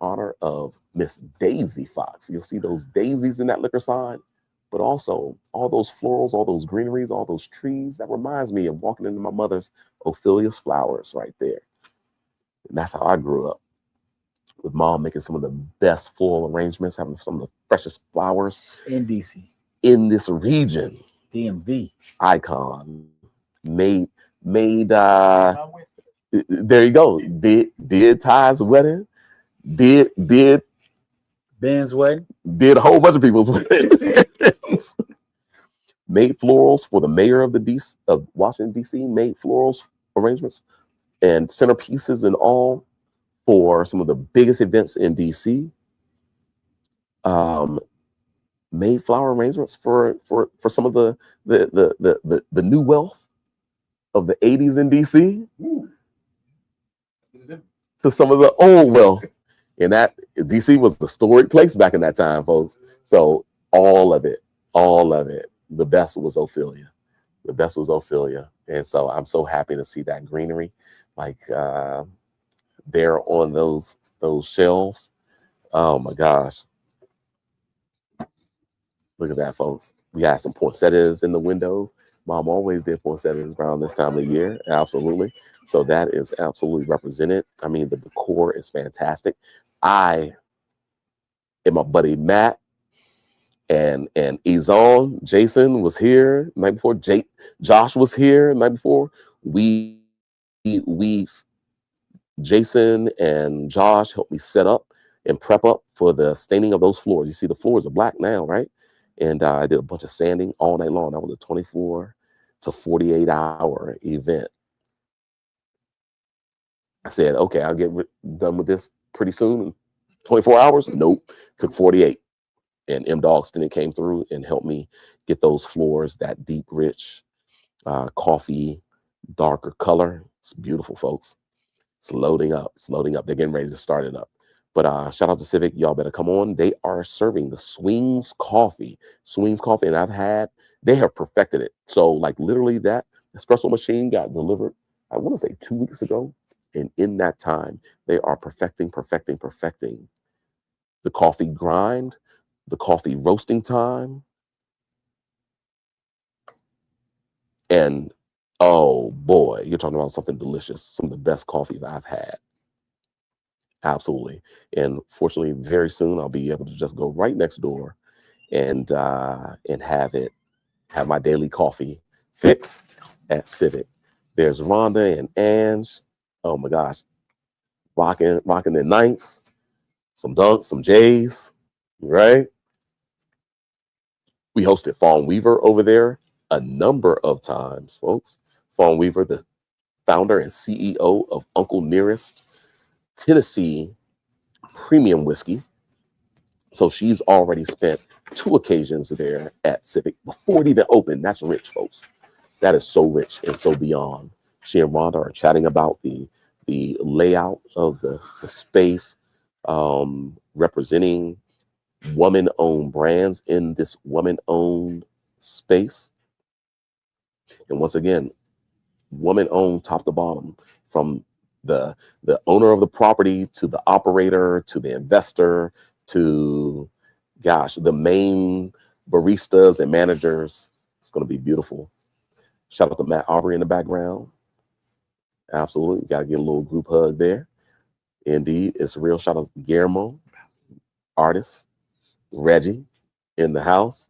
honor of Miss Daisy Fox. You'll see those daisies in that liquor sign, but also all those florals, all those greeneries, all those trees. That reminds me of walking into my mother's Ophelia's flowers right there. And that's how I grew up, with mom making some of the best floral arrangements, having some of the freshest flowers in DC, in this region. DMV icon made there you go. Did Ty's wedding, did Ben's wedding, did a whole bunch of people's weddings. Made florals for the mayor of of Washington DC, made florals arrangements and centerpieces and all for some of the biggest events in DC. Made flower arrangements for some of the new wealth of the 80s in DC. To some of the old wealth. And that DC was the storied place back in that time, folks. So all of it, the best was Ophelia. The best was Ophelia. And so I'm so happy to see that greenery like there on those shelves. Oh my gosh. Look at that, folks. We had some poinsettias in the window. Mom always did poinsettias around this time of the year. Absolutely. So that is absolutely represented. I mean, the decor is fantastic. I and my buddy Matt and Izon, Jason was here the night before. Josh was here the night before. Jason and Josh helped me set up and prep up for the staining of those floors. You see the floors are black now, right? And I did a bunch of sanding all night long. That was a 24 to 48 hour event. I said, okay, I'll get done with this pretty soon. 24 hours? Nope. Took 48. And M. Dogston came through and helped me get those floors that deep, rich, coffee, darker color. It's beautiful, folks. It's loading up. It's loading up. They're getting ready to start it up. But shout out to Civic. Y'all better come on. They are serving the Swings coffee. Swings coffee. And they have perfected it. So like literally that espresso machine got delivered, I want to say 2 weeks ago. And in that time, they are perfecting the coffee grind, the coffee roasting time. And oh boy, you're talking about something delicious. Some of the best coffee that I've had. Absolutely. And fortunately, very soon I'll be able to just go right next door and have my daily coffee fix at Civic. There's Rhonda and Ange. Oh my gosh, rocking the ninths, some dunks, some J's, right? We hosted Fawn Weaver over there a number of times, folks. Fawn Weaver, the founder and CEO of Uncle Nearest Tennessee Premium Whiskey. So she's already spent 2 occasions there at Civic before it even opened. That's rich, folks. That is so rich and so beyond. She and Rhonda are chatting about the layout of the space, representing woman-owned brands in this woman-owned space. And once again, woman-owned top to bottom, from the owner of the property to the operator to the investor to, gosh, the main baristas and managers. It's going to be beautiful. Shout out to Matt Aubrey in the background. Absolutely. Got to get a little group hug there. Indeed. It's real. Shout out to Guillermo, artist, Reggie in the house,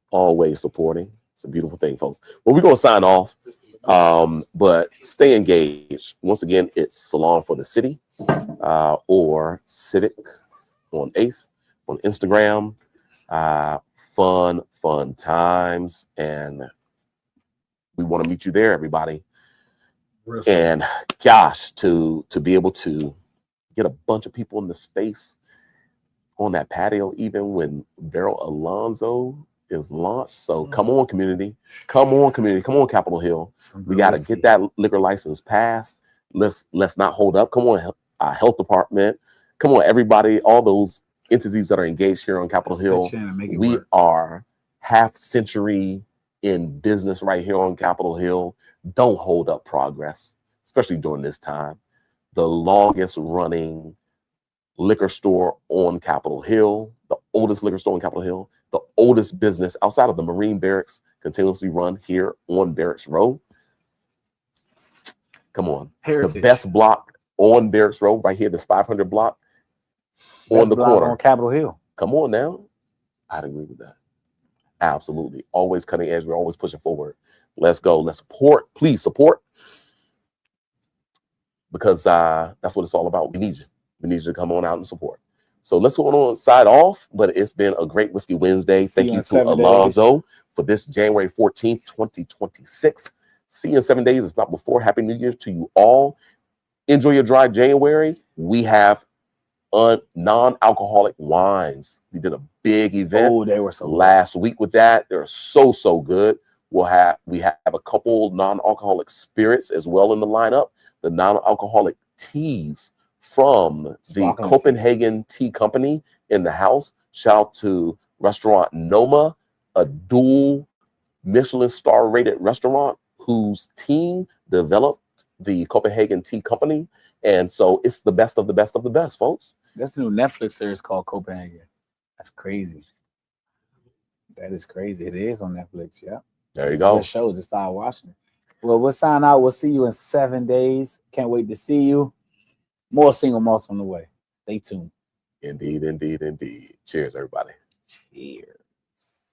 always supporting. It's a beautiful thing, folks. Well, we're going to sign off, but stay engaged. Once again, it's Salon for the City or Civic on 8th on Instagram. Fun times. And we want to meet you there, everybody. And gosh, to be able to get a bunch of people in the space on that patio, even when Barrel Alonzo is launched. So come on, community. Come on, Capitol Hill. We got to get that liquor license passed. Let's not hold up. Come on, health department. Come on, everybody. All those entities that are engaged here on Capitol Hill. We are half century in business right here on Capitol Hill. Don't hold up progress, especially during this time. The longest running liquor store on Capitol Hill, the oldest liquor store on Capitol Hill, the oldest business outside of the Marine Barracks, continuously run here on Barracks Row. Come on. Heritage. The best block on Barracks Row, right here, this 500 block on the corner. On Capitol Hill. Come on now. I'd agree with that. Absolutely. Always cutting edge. We're always pushing forward. Let's go. Let's support. Please support. Because that's what it's all about. We need you. We need you to come on out and support. So let's go on side off. But it's been a great Whiskey Wednesday. Thank you to Alonzo for this January 14th, 2026. See you in 7 days. It's not before. Happy New Year to you all. Enjoy your dry January. We have non-alcoholic wines. We did a big event they were so last week with that. They're so good. We have a couple non-alcoholic spirits as well in the lineup. The non-alcoholic teas from the Copenhagen Tea Company in the house. Shout out to Restaurant Noma, a dual Michelin star rated restaurant whose team developed the Copenhagen Tea Company. And so it's the best of the best of the best, folks. That's the new Netflix series called Copenhagen. That's crazy. That is crazy. It is on Netflix. Yeah. There you go. That show. Just start watching it. Well, we'll sign out. We'll see you in 7 days. Can't wait to see you. More single malts on the way. Stay tuned. Indeed. Cheers, everybody. Cheers.